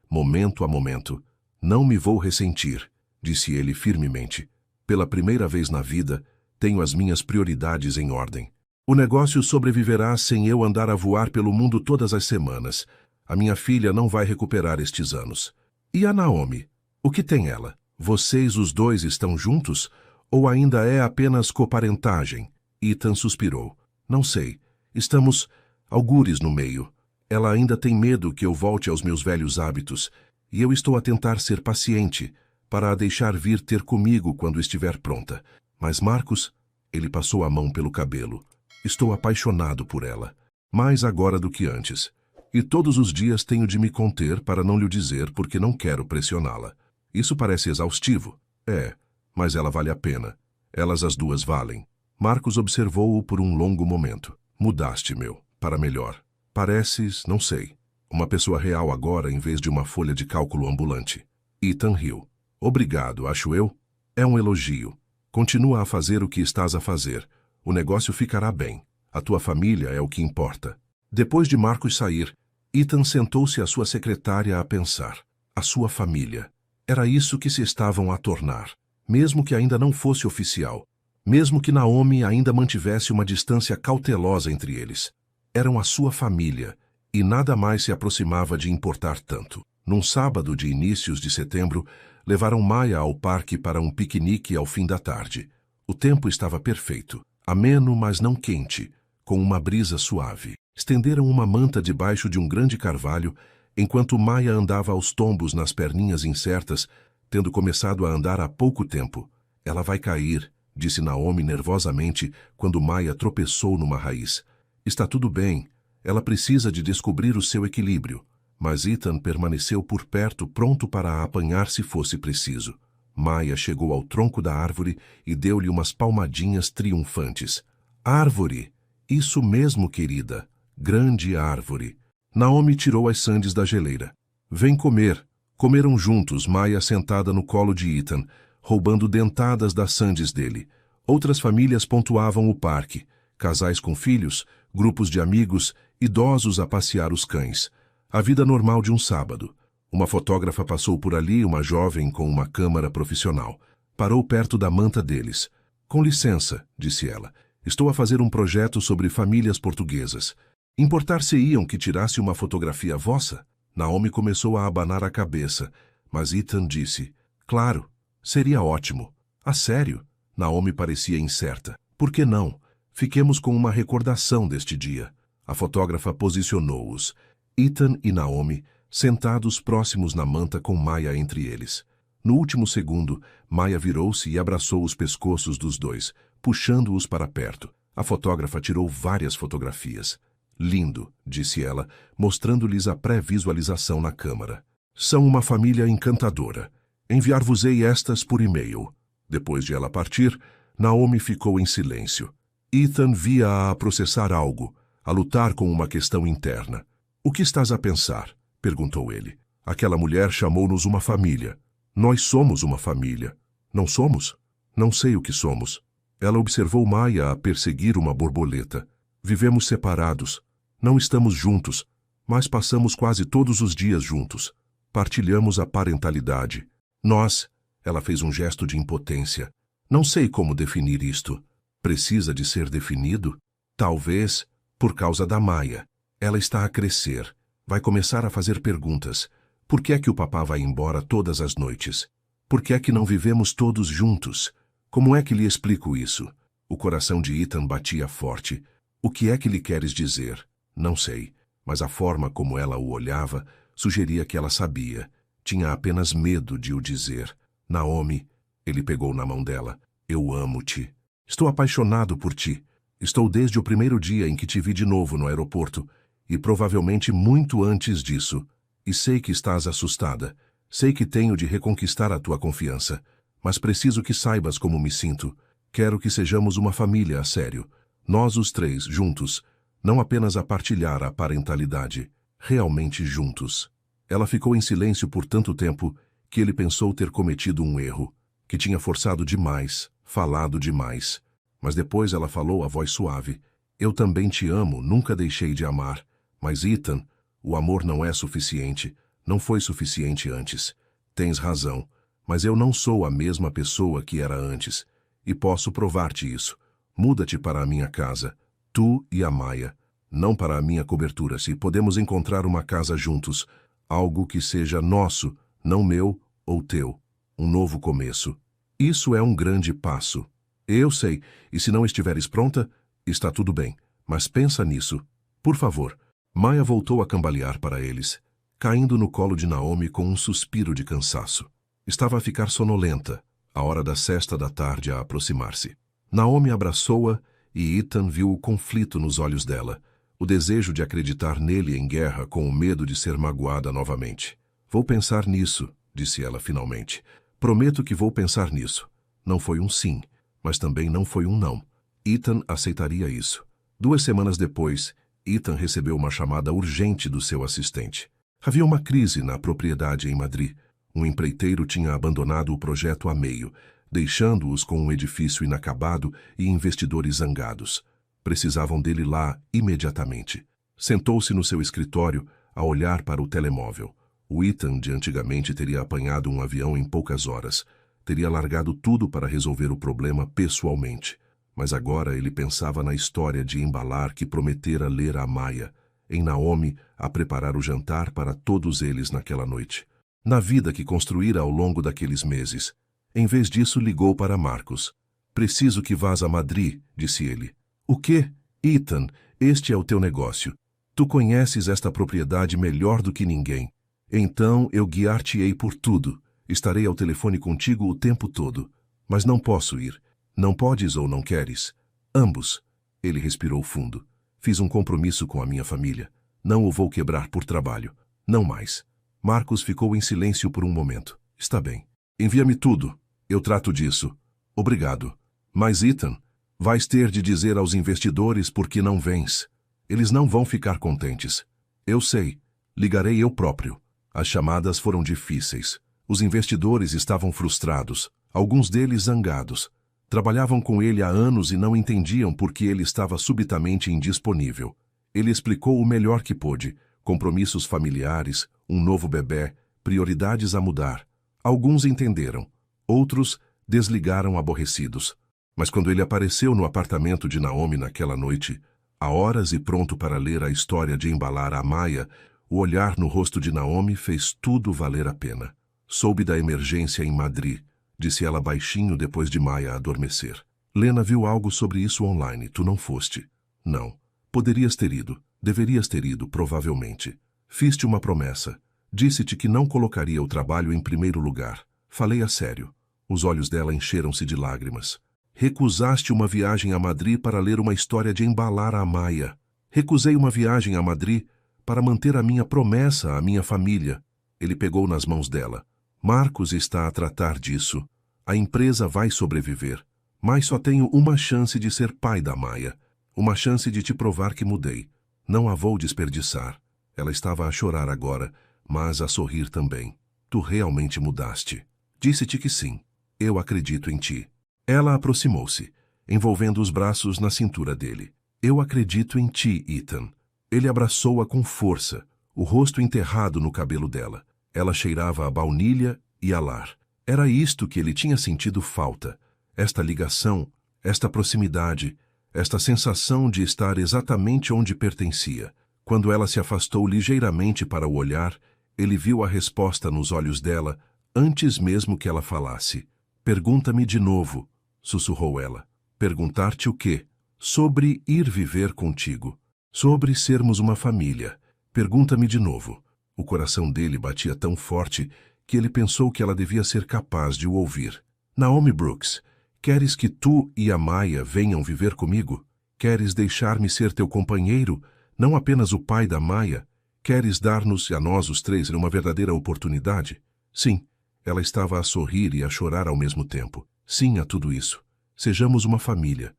momento a momento. Não me vou ressentir, disse ele firmemente. Pela primeira vez na vida, tenho as minhas prioridades em ordem. O negócio sobreviverá sem eu andar a voar pelo mundo todas as semanas. A minha filha não vai recuperar estes anos. E a Naomi? O que tem ela? Vocês os dois estão juntos? Ou ainda é apenas coparentagem? Ethan suspirou. Não sei. Estamos algures no meio. Ela ainda tem medo que eu volte aos meus velhos hábitos, e eu estou a tentar ser paciente, para a deixar vir ter comigo quando estiver pronta. Mas Marcos, ele passou a mão pelo cabelo. Estou apaixonado por ela, mais agora do que antes. E todos os dias tenho de me conter para não lhe dizer porque não quero pressioná-la. Isso parece exaustivo. É, mas ela vale a pena. Elas as duas valem. Marcos observou-o por um longo momento. Mudaste, meu, para melhor. Pareces, não sei, uma pessoa real agora em vez de uma folha de cálculo ambulante. Ethan riu. Obrigado, acho eu. É um elogio. Continua a fazer o que estás a fazer. O negócio ficará bem. A tua família é o que importa. Depois de Marcos sair, Ethan sentou-se à sua secretária a pensar. A sua família. Era isso que se estavam a tornar. Mesmo que ainda não fosse oficial. Mesmo que Naomi ainda mantivesse uma distância cautelosa entre eles. Eram a sua família, e nada mais se aproximava de importar tanto. Num sábado de inícios de setembro, levaram Maia ao parque para um piquenique ao fim da tarde. O tempo estava perfeito, ameno, mas não quente, com uma brisa suave. Estenderam uma manta debaixo de um grande carvalho, enquanto Maia andava aos tombos nas perninhas incertas, tendo começado a andar há pouco tempo. Ela vai cair, disse Naomi nervosamente quando Maia tropeçou numa raiz. Está tudo bem, ela precisa de descobrir o seu equilíbrio. Mas Ethan permaneceu por perto, pronto para a apanhar se fosse preciso. Maia chegou ao tronco da árvore e deu-lhe umas palmadinhas triunfantes. Árvore! Isso mesmo, querida. Grande árvore. Naomi tirou as sandes da geleira. Vem comer. Comeram juntos, Maia sentada no colo de Ethan, roubando dentadas das sandes dele. Outras famílias pontuavam o parque. Casais com filhos, grupos de amigos, idosos a passear os cães. A vida normal de um sábado. Uma fotógrafa passou por ali, uma jovem com uma câmera profissional. Parou perto da manta deles. Com licença, disse ela. Estou a fazer um projeto sobre famílias portuguesas. Importar-se-iam que tirasse uma fotografia vossa? Naomi começou a abanar a cabeça, mas Ethan disse, claro, seria ótimo. A sério? Naomi parecia incerta. Por que não? Fiquemos com uma recordação deste dia. A fotógrafa posicionou-os. Ethan e Naomi, sentados próximos na manta com Maia entre eles. No último segundo, Maia virou-se e abraçou os pescoços dos dois, puxando-os para perto. A fotógrafa tirou várias fotografias. Lindo, disse ela, mostrando-lhes a pré-visualização na câmara. São uma família encantadora. Enviar-vos-ei estas por e-mail. Depois de ela partir, Naomi ficou em silêncio. Ethan via-a a processar algo, a lutar com uma questão interna. O que estás a pensar? Perguntou ele. Aquela mulher chamou-nos uma família. Nós somos uma família. Não somos? Não sei o que somos. Ela observou Maia a perseguir uma borboleta. Vivemos separados. Não estamos juntos, mas passamos quase todos os dias juntos. Partilhamos a parentalidade. Nós... Ela fez um gesto de impotência. Não sei como definir isto. Precisa de ser definido? Talvez por causa da Maia. Ela está a crescer. Vai começar a fazer perguntas. Por que é que o papá vai embora todas as noites? Por que é que não vivemos todos juntos? Como é que lhe explico isso? O coração de Ethan batia forte. O que é que lhe queres dizer? Não sei, mas a forma como ela o olhava sugeria que ela sabia. Tinha apenas medo de o dizer. Naomi, ele pegou na mão dela. Eu amo-te. Estou apaixonado por ti. Estou desde o primeiro dia em que te vi de novo no aeroporto, e provavelmente muito antes disso. E sei que estás assustada. Sei que tenho de reconquistar a tua confiança. Mas preciso que saibas como me sinto. Quero que sejamos uma família a sério. Nós os três, juntos. Não apenas a partilhar a parentalidade. Realmente juntos. Ela ficou em silêncio por tanto tempo que ele pensou ter cometido um erro. Que tinha forçado demais, falado demais. Mas depois ela falou a voz suave. Eu também te amo, nunca deixei de amar. Mas Ethan, o amor não é suficiente. Não foi suficiente antes. Tens razão. Mas eu não sou a mesma pessoa que era antes. E posso provar-te isso. Muda-te para a minha casa. Tu e a Maya. Não para a minha cobertura, se podemos encontrar uma casa juntos. Algo que seja nosso, não meu ou teu. Um novo começo. Isso é um grande passo. Eu sei, e se não estiveres pronta, está tudo bem. Mas pensa nisso. Por favor. Maya voltou a cambalear para eles, caindo no colo de Naomi com um suspiro de cansaço. Estava a ficar sonolenta, a hora da sesta da tarde a aproximar-se. Naomi abraçou-a e Ethan viu o conflito nos olhos dela, o desejo de acreditar nele em guerra com o medo de ser magoada novamente. Vou pensar nisso, disse ela finalmente. Prometo que vou pensar nisso. Não foi um sim, mas também não foi um não. Ethan aceitaria isso. 2 semanas depois, Ethan recebeu uma chamada urgente do seu assistente. Havia uma crise na propriedade em Madrid. Um empreiteiro tinha abandonado o projeto a meio, deixando-os com um edifício inacabado e investidores zangados. Precisavam dele lá imediatamente. Sentou-se no seu escritório a olhar para o telemóvel. O Ethan de antigamente teria apanhado um avião em poucas horas. Teria largado tudo para resolver o problema pessoalmente. Mas agora ele pensava na história de embalar que prometera ler a Maya, em Naomi a preparar o jantar para todos eles naquela noite. Na vida que construíra ao longo daqueles meses. Em vez disso, ligou para Marcos. Preciso que vás a Madrid, disse ele. O quê? Ethan, este é o teu negócio. Tu conheces esta propriedade melhor do que ninguém. Então eu guiar-te-ei por tudo. Estarei ao telefone contigo o tempo todo. Mas não posso ir. Não podes ou não queres? Ambos. Ele respirou fundo. Fiz um compromisso com a minha família. Não o vou quebrar por trabalho. Não mais. Marcos ficou em silêncio por um momento. Está bem. Envia-me tudo. Eu trato disso. Obrigado. Mas Ethan, vais ter de dizer aos investidores por que não vens. Eles não vão ficar contentes. Eu sei. Ligarei eu próprio. As chamadas foram difíceis. Os investidores estavam frustrados. Alguns deles zangados. Trabalhavam com ele há anos e não entendiam por que ele estava subitamente indisponível. Ele explicou o melhor que pôde. Compromissos familiares, um novo bebê, prioridades a mudar. Alguns entenderam. Outros desligaram aborrecidos. Mas quando ele apareceu no apartamento de Naomi naquela noite, a horas e pronto para ler a história de embalar a Maya, o olhar no rosto de Naomi fez tudo valer a pena. Soube da emergência em Madrid, disse ela baixinho depois de Maya adormecer. Lena viu algo sobre isso online, tu não foste. Não. Poderias ter ido. Deverias ter ido, provavelmente. Fiz-te uma promessa. Disse-te que não colocaria o trabalho em primeiro lugar. Falei a sério. Os olhos dela encheram-se de lágrimas. Recusaste uma viagem a Madrid para ler uma história de embalar a Maya. Recusei uma viagem a Madrid para manter a minha promessa à minha família. Ele pegou nas mãos dela. Marcos está a tratar disso. A empresa vai sobreviver. Mas só tenho uma chance de ser pai da Maya. Uma chance de te provar que mudei. Não a vou desperdiçar. Ela estava a chorar agora, mas a sorrir também. Tu realmente mudaste. Disse-te que sim. Eu acredito em ti. Ela aproximou-se, envolvendo os braços na cintura dele. Eu acredito em ti, Ethan. Ele abraçou-a com força, o rosto enterrado no cabelo dela. Ela cheirava a baunilha e a lar. Era isto que ele tinha sentido falta. Esta ligação, esta proximidade, esta sensação de estar exatamente onde pertencia. Quando ela se afastou ligeiramente para o olhar, ele viu a resposta nos olhos dela antes mesmo que ela falasse. Pergunta-me de novo, sussurrou ela. Perguntar-te o quê? Sobre ir viver contigo. Sobre sermos uma família. Pergunta-me de novo. O coração dele batia tão forte que ele pensou que ela devia ser capaz de o ouvir. Naomi Brooks, queres que tu e a Maya venham viver comigo? Queres deixar-me ser teu companheiro, não apenas o pai da Maya? Queres dar-nos, a nós os três, uma verdadeira oportunidade? Sim, ela estava a sorrir e a chorar ao mesmo tempo. Sim a tudo isso. Sejamos uma família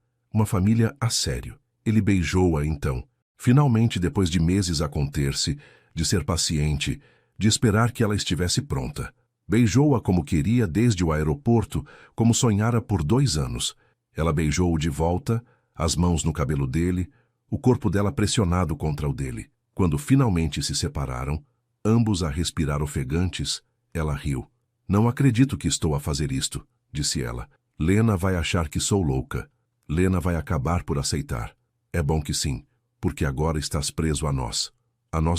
a sério. Ele beijou-a então. Finalmente, depois de meses a conter-se, de ser paciente, de esperar que ela estivesse pronta. Beijou-a como queria desde o aeroporto, como sonhara por 2 anos. Ela beijou-o de volta, as mãos no cabelo dele, o corpo dela pressionado contra o dele. Quando finalmente se separaram, ambos a respirar ofegantes, ela riu. Não acredito que estou a fazer isto, disse ela. Lena vai achar que sou louca. Lena vai acabar por aceitar. É bom que sim, porque agora estás preso a nós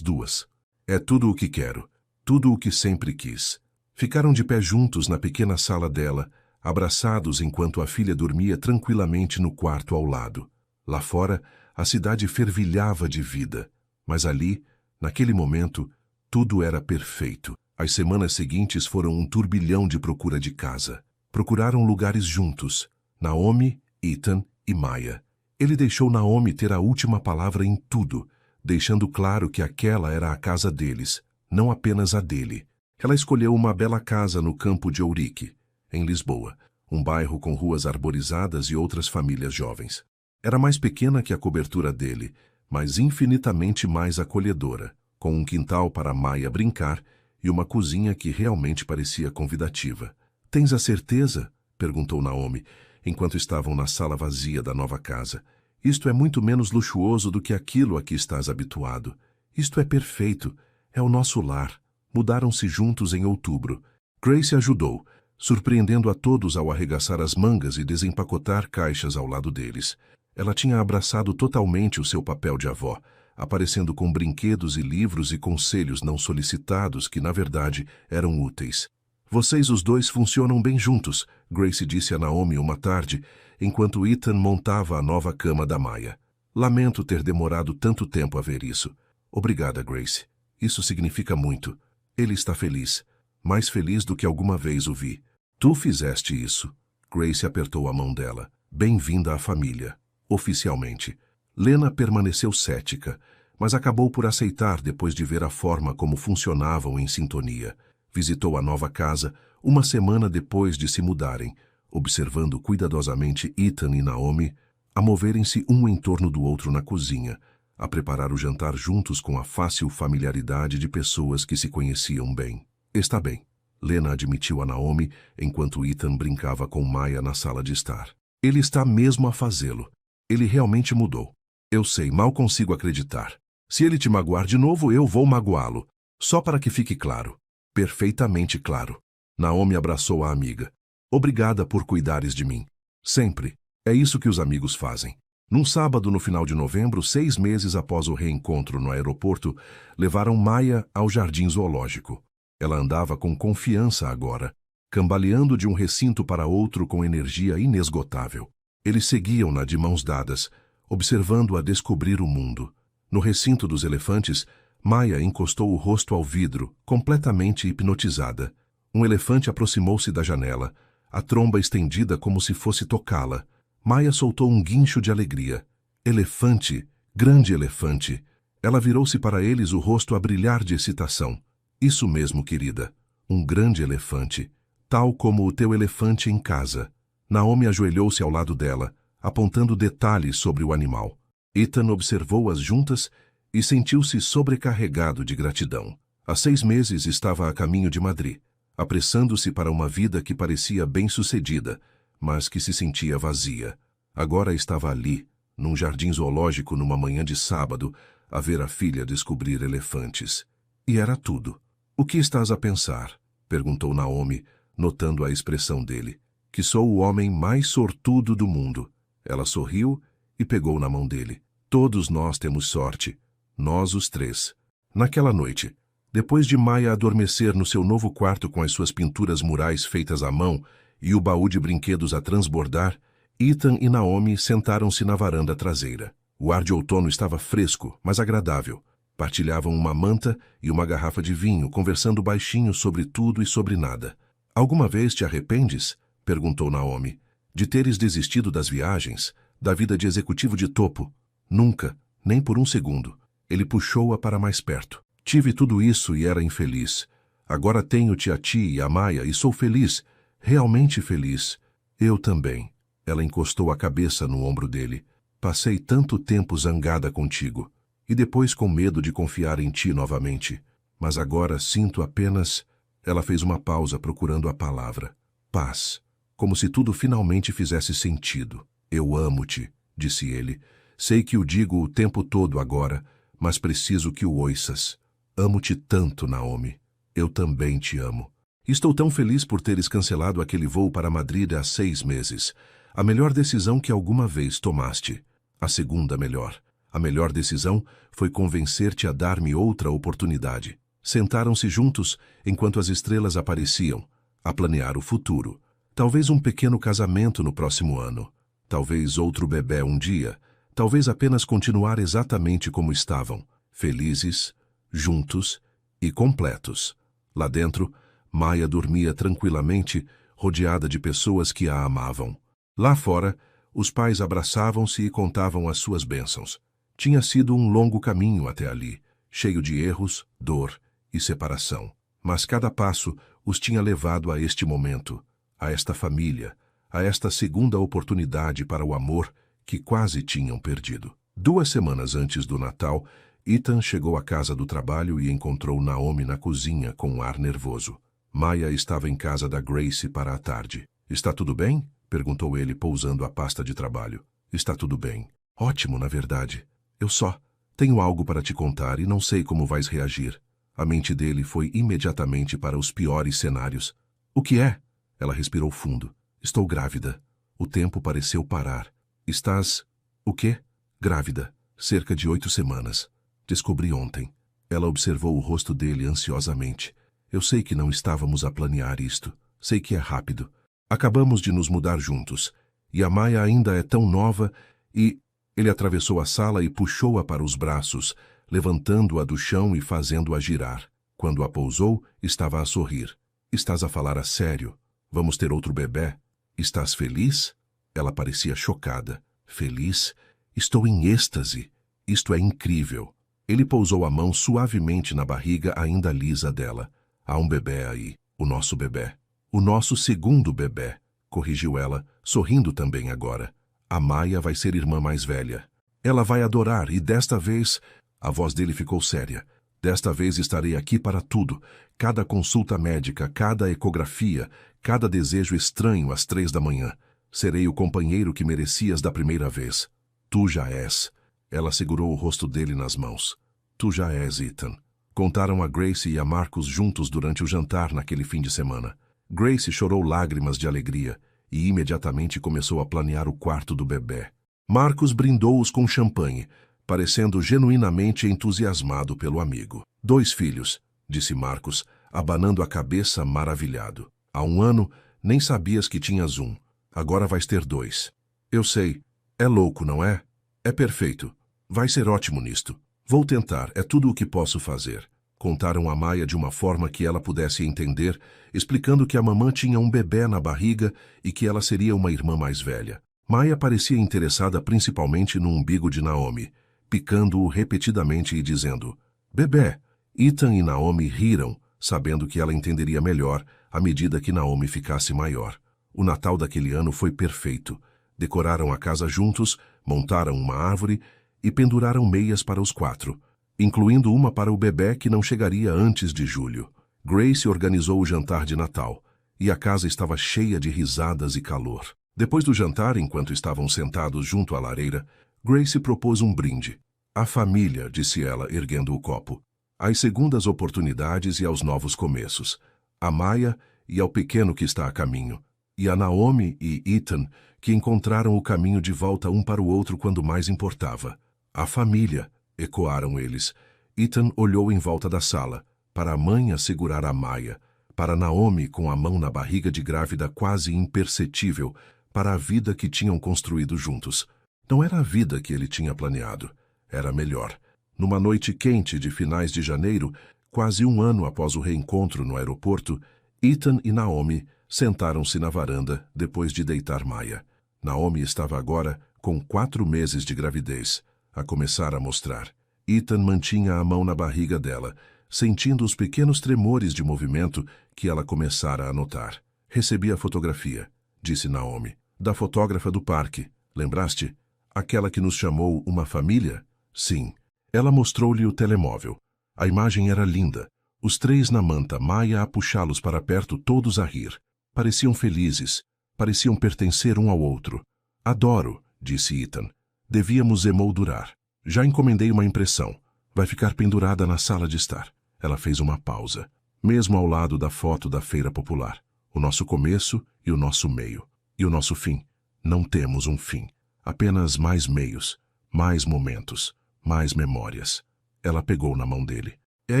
duas. É tudo o que quero, tudo o que sempre quis. Ficaram de pé juntos na pequena sala dela, abraçados enquanto a filha dormia tranquilamente no quarto ao lado. Lá fora, a cidade fervilhava de vida, mas ali, naquele momento, tudo era perfeito. As semanas seguintes foram um turbilhão de procura de casa. Procuraram lugares juntos, Naomi, Ethan e Maya. Ele deixou Naomi ter a última palavra em tudo, deixando claro que aquela era a casa deles, não apenas a dele. Ela escolheu uma bela casa no campo de Ourique, em Lisboa, um bairro com ruas arborizadas e outras famílias jovens. Era mais pequena que a cobertura dele, mas infinitamente mais acolhedora, com um quintal para Maya brincar e uma cozinha que realmente parecia convidativa. Tens a certeza? Perguntou Naomi, enquanto estavam na sala vazia da nova casa. Isto é muito menos luxuoso do que aquilo a que estás habituado. Isto é perfeito. É o nosso lar. Mudaram-se juntos em outubro. Grace ajudou, surpreendendo a todos ao arregaçar as mangas e desempacotar caixas ao lado deles. Ela tinha abraçado totalmente o seu papel de avó, aparecendo com brinquedos e livros e conselhos não solicitados que, na verdade, eram úteis. Vocês os dois funcionam bem juntos, Grace disse a Naomi uma tarde, enquanto Ethan montava a nova cama da Maya. Lamento ter demorado tanto tempo a ver isso. Obrigada, Grace. Isso significa muito. Ele está feliz. Mais feliz do que alguma vez o vi. Tu fizeste isso. Grace apertou a mão dela. Bem-vinda à família. Oficialmente. Lena permaneceu cética, mas acabou por aceitar depois de ver a forma como funcionavam em sintonia. Visitou a nova casa uma semana depois de se mudarem, observando cuidadosamente Ethan e Naomi a moverem-se um em torno do outro na cozinha, a preparar o jantar juntos com a fácil familiaridade de pessoas que se conheciam bem. Está bem, Lena admitiu a Naomi enquanto Ethan brincava com Maya na sala de estar. Ele está mesmo a fazê-lo. Ele realmente mudou. Eu sei, mal consigo acreditar. Se ele te magoar de novo, eu vou magoá-lo. Só para que fique claro. Perfeitamente claro. Naomi abraçou a amiga. Obrigada por cuidares de mim. Sempre. É isso que os amigos fazem. Num sábado no final de novembro, 6 meses após o reencontro no aeroporto, levaram Maya ao jardim zoológico. Ela andava com confiança agora, cambaleando de um recinto para outro com energia inesgotável. Eles seguiam-na de mãos dadas, observando-a descobrir o mundo. No recinto dos elefantes, Maya encostou o rosto ao vidro, completamente hipnotizada. Um elefante aproximou-se da janela, a tromba estendida como se fosse tocá-la. Maya soltou um guincho de alegria. Elefante, grande elefante. Ela virou-se para eles, o rosto a brilhar de excitação. Isso mesmo, querida. Um grande elefante. Tal como o teu elefante em casa. Naomi ajoelhou-se ao lado dela, apontando detalhes sobre o animal. Ethan observou-as juntas e sentiu-se sobrecarregado de gratidão. Há 6 meses estava a caminho de Madrid, apressando-se para uma vida que parecia bem-sucedida, mas que se sentia vazia. Agora estava ali, num jardim zoológico numa manhã de sábado, a ver a filha descobrir elefantes. E era tudo. O que estás a pensar? Perguntou Naomi, notando a expressão dele. Que sou o homem mais sortudo do mundo. Ela sorriu e pegou na mão dele. Todos nós temos sorte. Nós os três. Naquela noite, depois de Maya adormecer no seu novo quarto com as suas pinturas murais feitas à mão e o baú de brinquedos a transbordar, Ethan e Naomi sentaram-se na varanda traseira. O ar de outono estava fresco, mas agradável. Partilhavam uma manta e uma garrafa de vinho, conversando baixinho sobre tudo e sobre nada. Alguma vez te arrependes? Perguntou Naomi. De teres desistido das viagens, da vida de executivo de topo? Nunca, nem por um segundo. Ele puxou-a para mais perto. Tive tudo isso e era infeliz. Agora tenho-te a ti e a Maya e sou feliz, realmente feliz. Eu também. Ela encostou a cabeça no ombro dele. Passei tanto tempo zangada contigo, e depois com medo de confiar em ti novamente. Mas agora sinto apenas... Ela fez uma pausa procurando a palavra. Paz. Como se tudo finalmente fizesse sentido. Eu amo-te, disse ele. Sei que o digo o tempo todo agora, mas preciso que o ouças. Amo-te tanto, Naomi. Eu também te amo. Estou tão feliz por teres cancelado aquele voo para Madrid há 6 meses. A melhor decisão que alguma vez tomaste. A segunda melhor. A melhor decisão foi convencer-te a dar-me outra oportunidade. Sentaram-se juntos enquanto as estrelas apareciam, a planear o futuro. Talvez um pequeno casamento no próximo ano. Talvez outro bebê um dia. Talvez apenas continuar exatamente como estavam, felizes, juntos e completos. Lá dentro, Maya dormia tranquilamente, rodeada de pessoas que a amavam. Lá fora, os pais abraçavam-se e contavam as suas bênçãos. Tinha sido um longo caminho até ali, cheio de erros, dor e separação. Mas cada passo os tinha levado a este momento, a esta família, a esta segunda oportunidade para o amor que quase tinham perdido. 2 semanas antes do Natal, Ethan chegou à casa do trabalho e encontrou Naomi na cozinha com um ar nervoso. Maya estava em casa da Grace para a tarde. Está tudo bem? Perguntou ele, pousando a pasta de trabalho. Está tudo bem. Ótimo, na verdade. Eu só tenho algo para te contar e não sei como vais reagir. A mente dele foi imediatamente para os piores cenários. O que é? Ela respirou fundo. Estou grávida. O tempo pareceu parar. Estás... o quê? Grávida. Cerca de 8 semanas. Descobri ontem. Ela observou o rosto dele ansiosamente. Eu sei que não estávamos a planear isto. Sei que é rápido. Acabamos de nos mudar juntos. E a Maya ainda é tão nova e... Ele atravessou a sala e puxou-a para os braços, levantando-a do chão e fazendo-a girar. Quando a pousou, estava a sorrir. Estás a falar a sério? Vamos ter outro bebê? Estás feliz? Ela parecia chocada. Feliz? Estou em êxtase. Isto é incrível. Ele pousou a mão suavemente na barriga ainda lisa dela. Há um bebê aí. O nosso bebê. O nosso segundo bebê, corrigiu ela, sorrindo também agora. A Maya vai ser irmã mais velha. Ela vai adorar e desta vez... A voz dele ficou séria. Desta vez estarei aqui para tudo. Cada consulta médica, cada ecografia, cada desejo estranho às 3 da manhã. Serei o companheiro que merecias da primeira vez. Tu já és. Ela segurou o rosto dele nas mãos. Tu já és, Ethan. Contaram a Grace e a Marcus juntos durante o jantar naquele fim de semana. Grace chorou lágrimas de alegria e imediatamente começou a planear o quarto do bebê. Marcus brindou-os com champanhe, parecendo genuinamente entusiasmado pelo amigo. 2 filhos, disse Marcus, abanando a cabeça maravilhado. Há 1 ano, nem sabias que tinhas um. Agora vais ter 2. Eu sei. É louco, não é? É perfeito. Vai ser ótimo nisto. Vou tentar, é tudo o que posso fazer. Contaram a Maya de uma forma que ela pudesse entender, explicando que a mamã tinha um bebê na barriga e que ela seria uma irmã mais velha. Maya parecia interessada principalmente no umbigo de Naomi, picando-o repetidamente e dizendo, bebê. Ethan e Naomi riram, sabendo que ela entenderia melhor à medida que Naomi ficasse maior. O Natal daquele ano foi perfeito. Decoraram a casa juntos, montaram uma árvore e penduraram meias para os 4, incluindo uma para o bebê que não chegaria antes de julho. Grace organizou o jantar de Natal, e a casa estava cheia de risadas e calor. Depois do jantar, enquanto estavam sentados junto à lareira, Grace propôs um brinde. À família, disse ela, erguendo o copo. Às segundas oportunidades e aos novos começos. A Maya e ao pequeno que está a caminho. E a Naomi e Ethan, que encontraram o caminho de volta um para o outro quando mais importava. A família, ecoaram eles. Ethan olhou em volta da sala, para a mãe a segurar a Maya, para Naomi com a mão na barriga de grávida quase imperceptível, para a vida que tinham construído juntos. Não era a vida que ele tinha planeado. Era melhor. Numa noite quente de finais de janeiro, quase um ano após o reencontro no aeroporto, Ethan e Naomi sentaram-se na varanda depois de deitar Maya. Naomi estava agora com 4 meses de gravidez, a começar a mostrar. Ethan mantinha a mão na barriga dela, sentindo os pequenos tremores de movimento que ela começara a notar. Recebi a fotografia, disse Naomi, da fotógrafa do parque. Lembraste? Aquela que nos chamou uma família? Sim. Ela mostrou-lhe o telemóvel. A imagem era linda. Os 3 na manta, Maya a puxá-los para perto, todos a rir. Pareciam felizes. Pareciam pertencer um ao outro. Adoro, disse Ethan. Devíamos emoldurar. Já encomendei uma impressão. Vai ficar pendurada na sala de estar. Ela fez uma pausa, mesmo ao lado da foto da feira popular. O nosso começo e o nosso meio. E o nosso fim. Não temos um fim. Apenas mais meios, mais momentos, mais memórias. Ela pegou na mão dele. É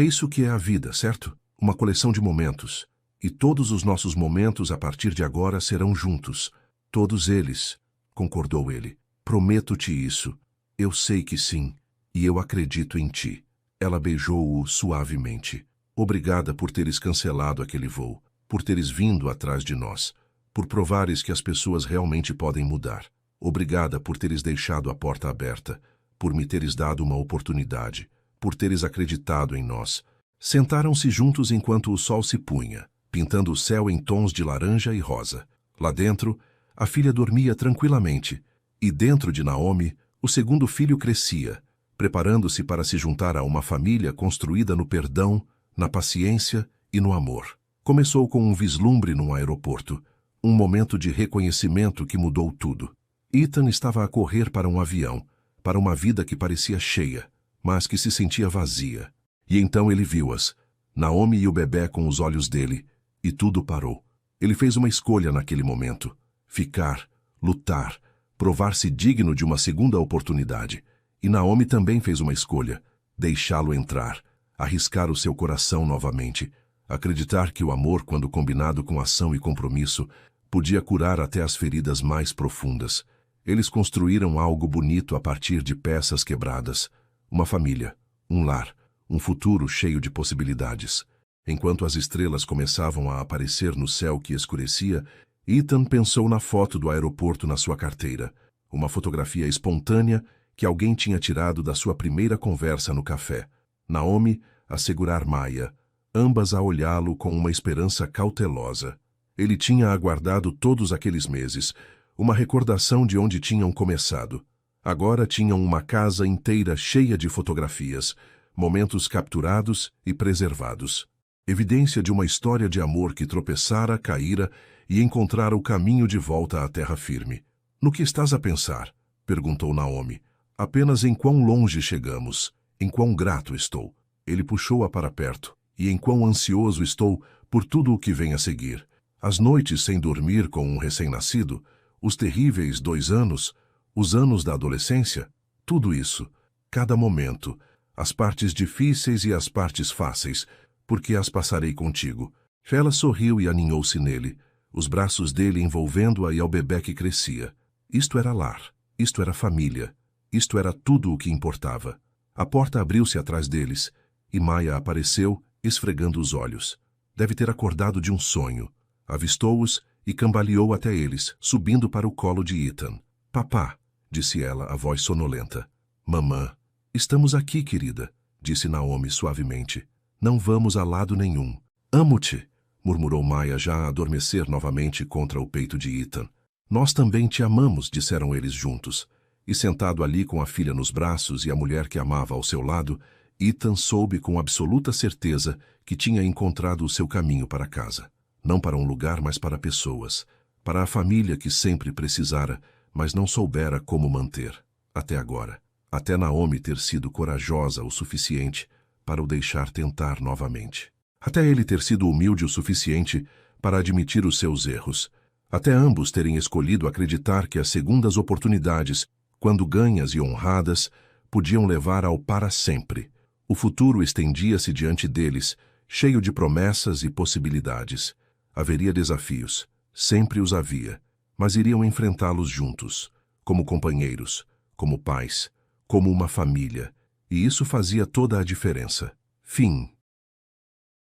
isso que é a vida, certo? Uma coleção de momentos. E todos os nossos momentos a partir de agora serão juntos. Todos eles, concordou ele. Prometo-te isso. Eu sei que sim, e eu acredito em ti. Ela beijou-o suavemente. Obrigada por teres cancelado aquele voo, por teres vindo atrás de nós, por provares que as pessoas realmente podem mudar. Obrigada por teres deixado a porta aberta, por me teres dado uma oportunidade, por teres acreditado em nós. Sentaram-se juntos enquanto o sol se punha, pintando o céu em tons de laranja e rosa. Lá dentro, a filha dormia tranquilamente, e dentro de Naomi, o segundo filho crescia, preparando-se para se juntar a uma família construída no perdão, na paciência e no amor. Começou com um vislumbre num aeroporto, um momento de reconhecimento que mudou tudo. Ethan estava a correr para um avião, para uma vida que parecia cheia, mas que se sentia vazia. E então ele viu-as, Naomi e o bebê com os olhos dele, e tudo parou. Ele fez uma escolha naquele momento: ficar, lutar, provar-se digno de uma segunda oportunidade. E Naomi também fez uma escolha: deixá-lo entrar, arriscar o seu coração novamente, acreditar que o amor, quando combinado com ação e compromisso, podia curar até as feridas mais profundas. Eles construíram algo bonito a partir de peças quebradas. Uma família, um lar, um futuro cheio de possibilidades. Enquanto as estrelas começavam a aparecer no céu que escurecia, Ethan pensou na foto do aeroporto na sua carteira. Uma fotografia espontânea que alguém tinha tirado da sua primeira conversa no café. Naomi a segurar Maya, ambas a olhá-lo com uma esperança cautelosa. Ele tinha aguardado todos aqueles meses, uma recordação de onde tinham começado. Agora tinham uma casa inteira cheia de fotografias, momentos capturados e preservados. Evidência de uma história de amor que tropeçara, caíra e encontrara o caminho de volta à terra firme. No que estás a pensar? Perguntou Naomi. Apenas em quão longe chegamos, em quão grato estou. Ele puxou-a para perto, e em quão ansioso estou por tudo o que vem a seguir. As noites sem dormir com um recém-nascido, os terríveis 2 anos, os anos da adolescência, tudo isso, cada momento, as partes difíceis e as partes fáceis, porque as passarei contigo. Ela sorriu e aninhou-se nele, os braços dele envolvendo-a e ao bebê que crescia. Isto era lar, isto era família, isto era tudo o que importava. A porta abriu-se atrás deles, e Maya apareceu, esfregando os olhos. Deve ter acordado de um sonho. Avistou-os e cambaleou até eles, subindo para o colo de Ethan. Papá, disse ela, a voz sonolenta. Mamã. Estamos aqui, querida, disse Naomi suavemente. Não vamos a lado nenhum. Amo-te, murmurou Maya já a adormecer novamente contra o peito de Ethan. Nós também te amamos, disseram eles juntos. E sentado ali com a filha nos braços e a mulher que amava ao seu lado, Ethan soube com absoluta certeza que tinha encontrado o seu caminho para casa. Não para um lugar, mas para pessoas. Para a família que sempre precisara, mas não soubera como manter. Até agora. Até Naomi ter sido corajosa o suficiente para o deixar tentar novamente. Até ele ter sido humilde o suficiente para admitir os seus erros. Até ambos terem escolhido acreditar que as segundas oportunidades, quando ganhas e honradas, podiam levar ao para sempre. O futuro estendia-se diante deles, cheio de promessas e possibilidades. Haveria desafios, sempre os havia, mas iriam enfrentá-los juntos, como companheiros, como pais, como uma família, e isso fazia toda a diferença. Fim.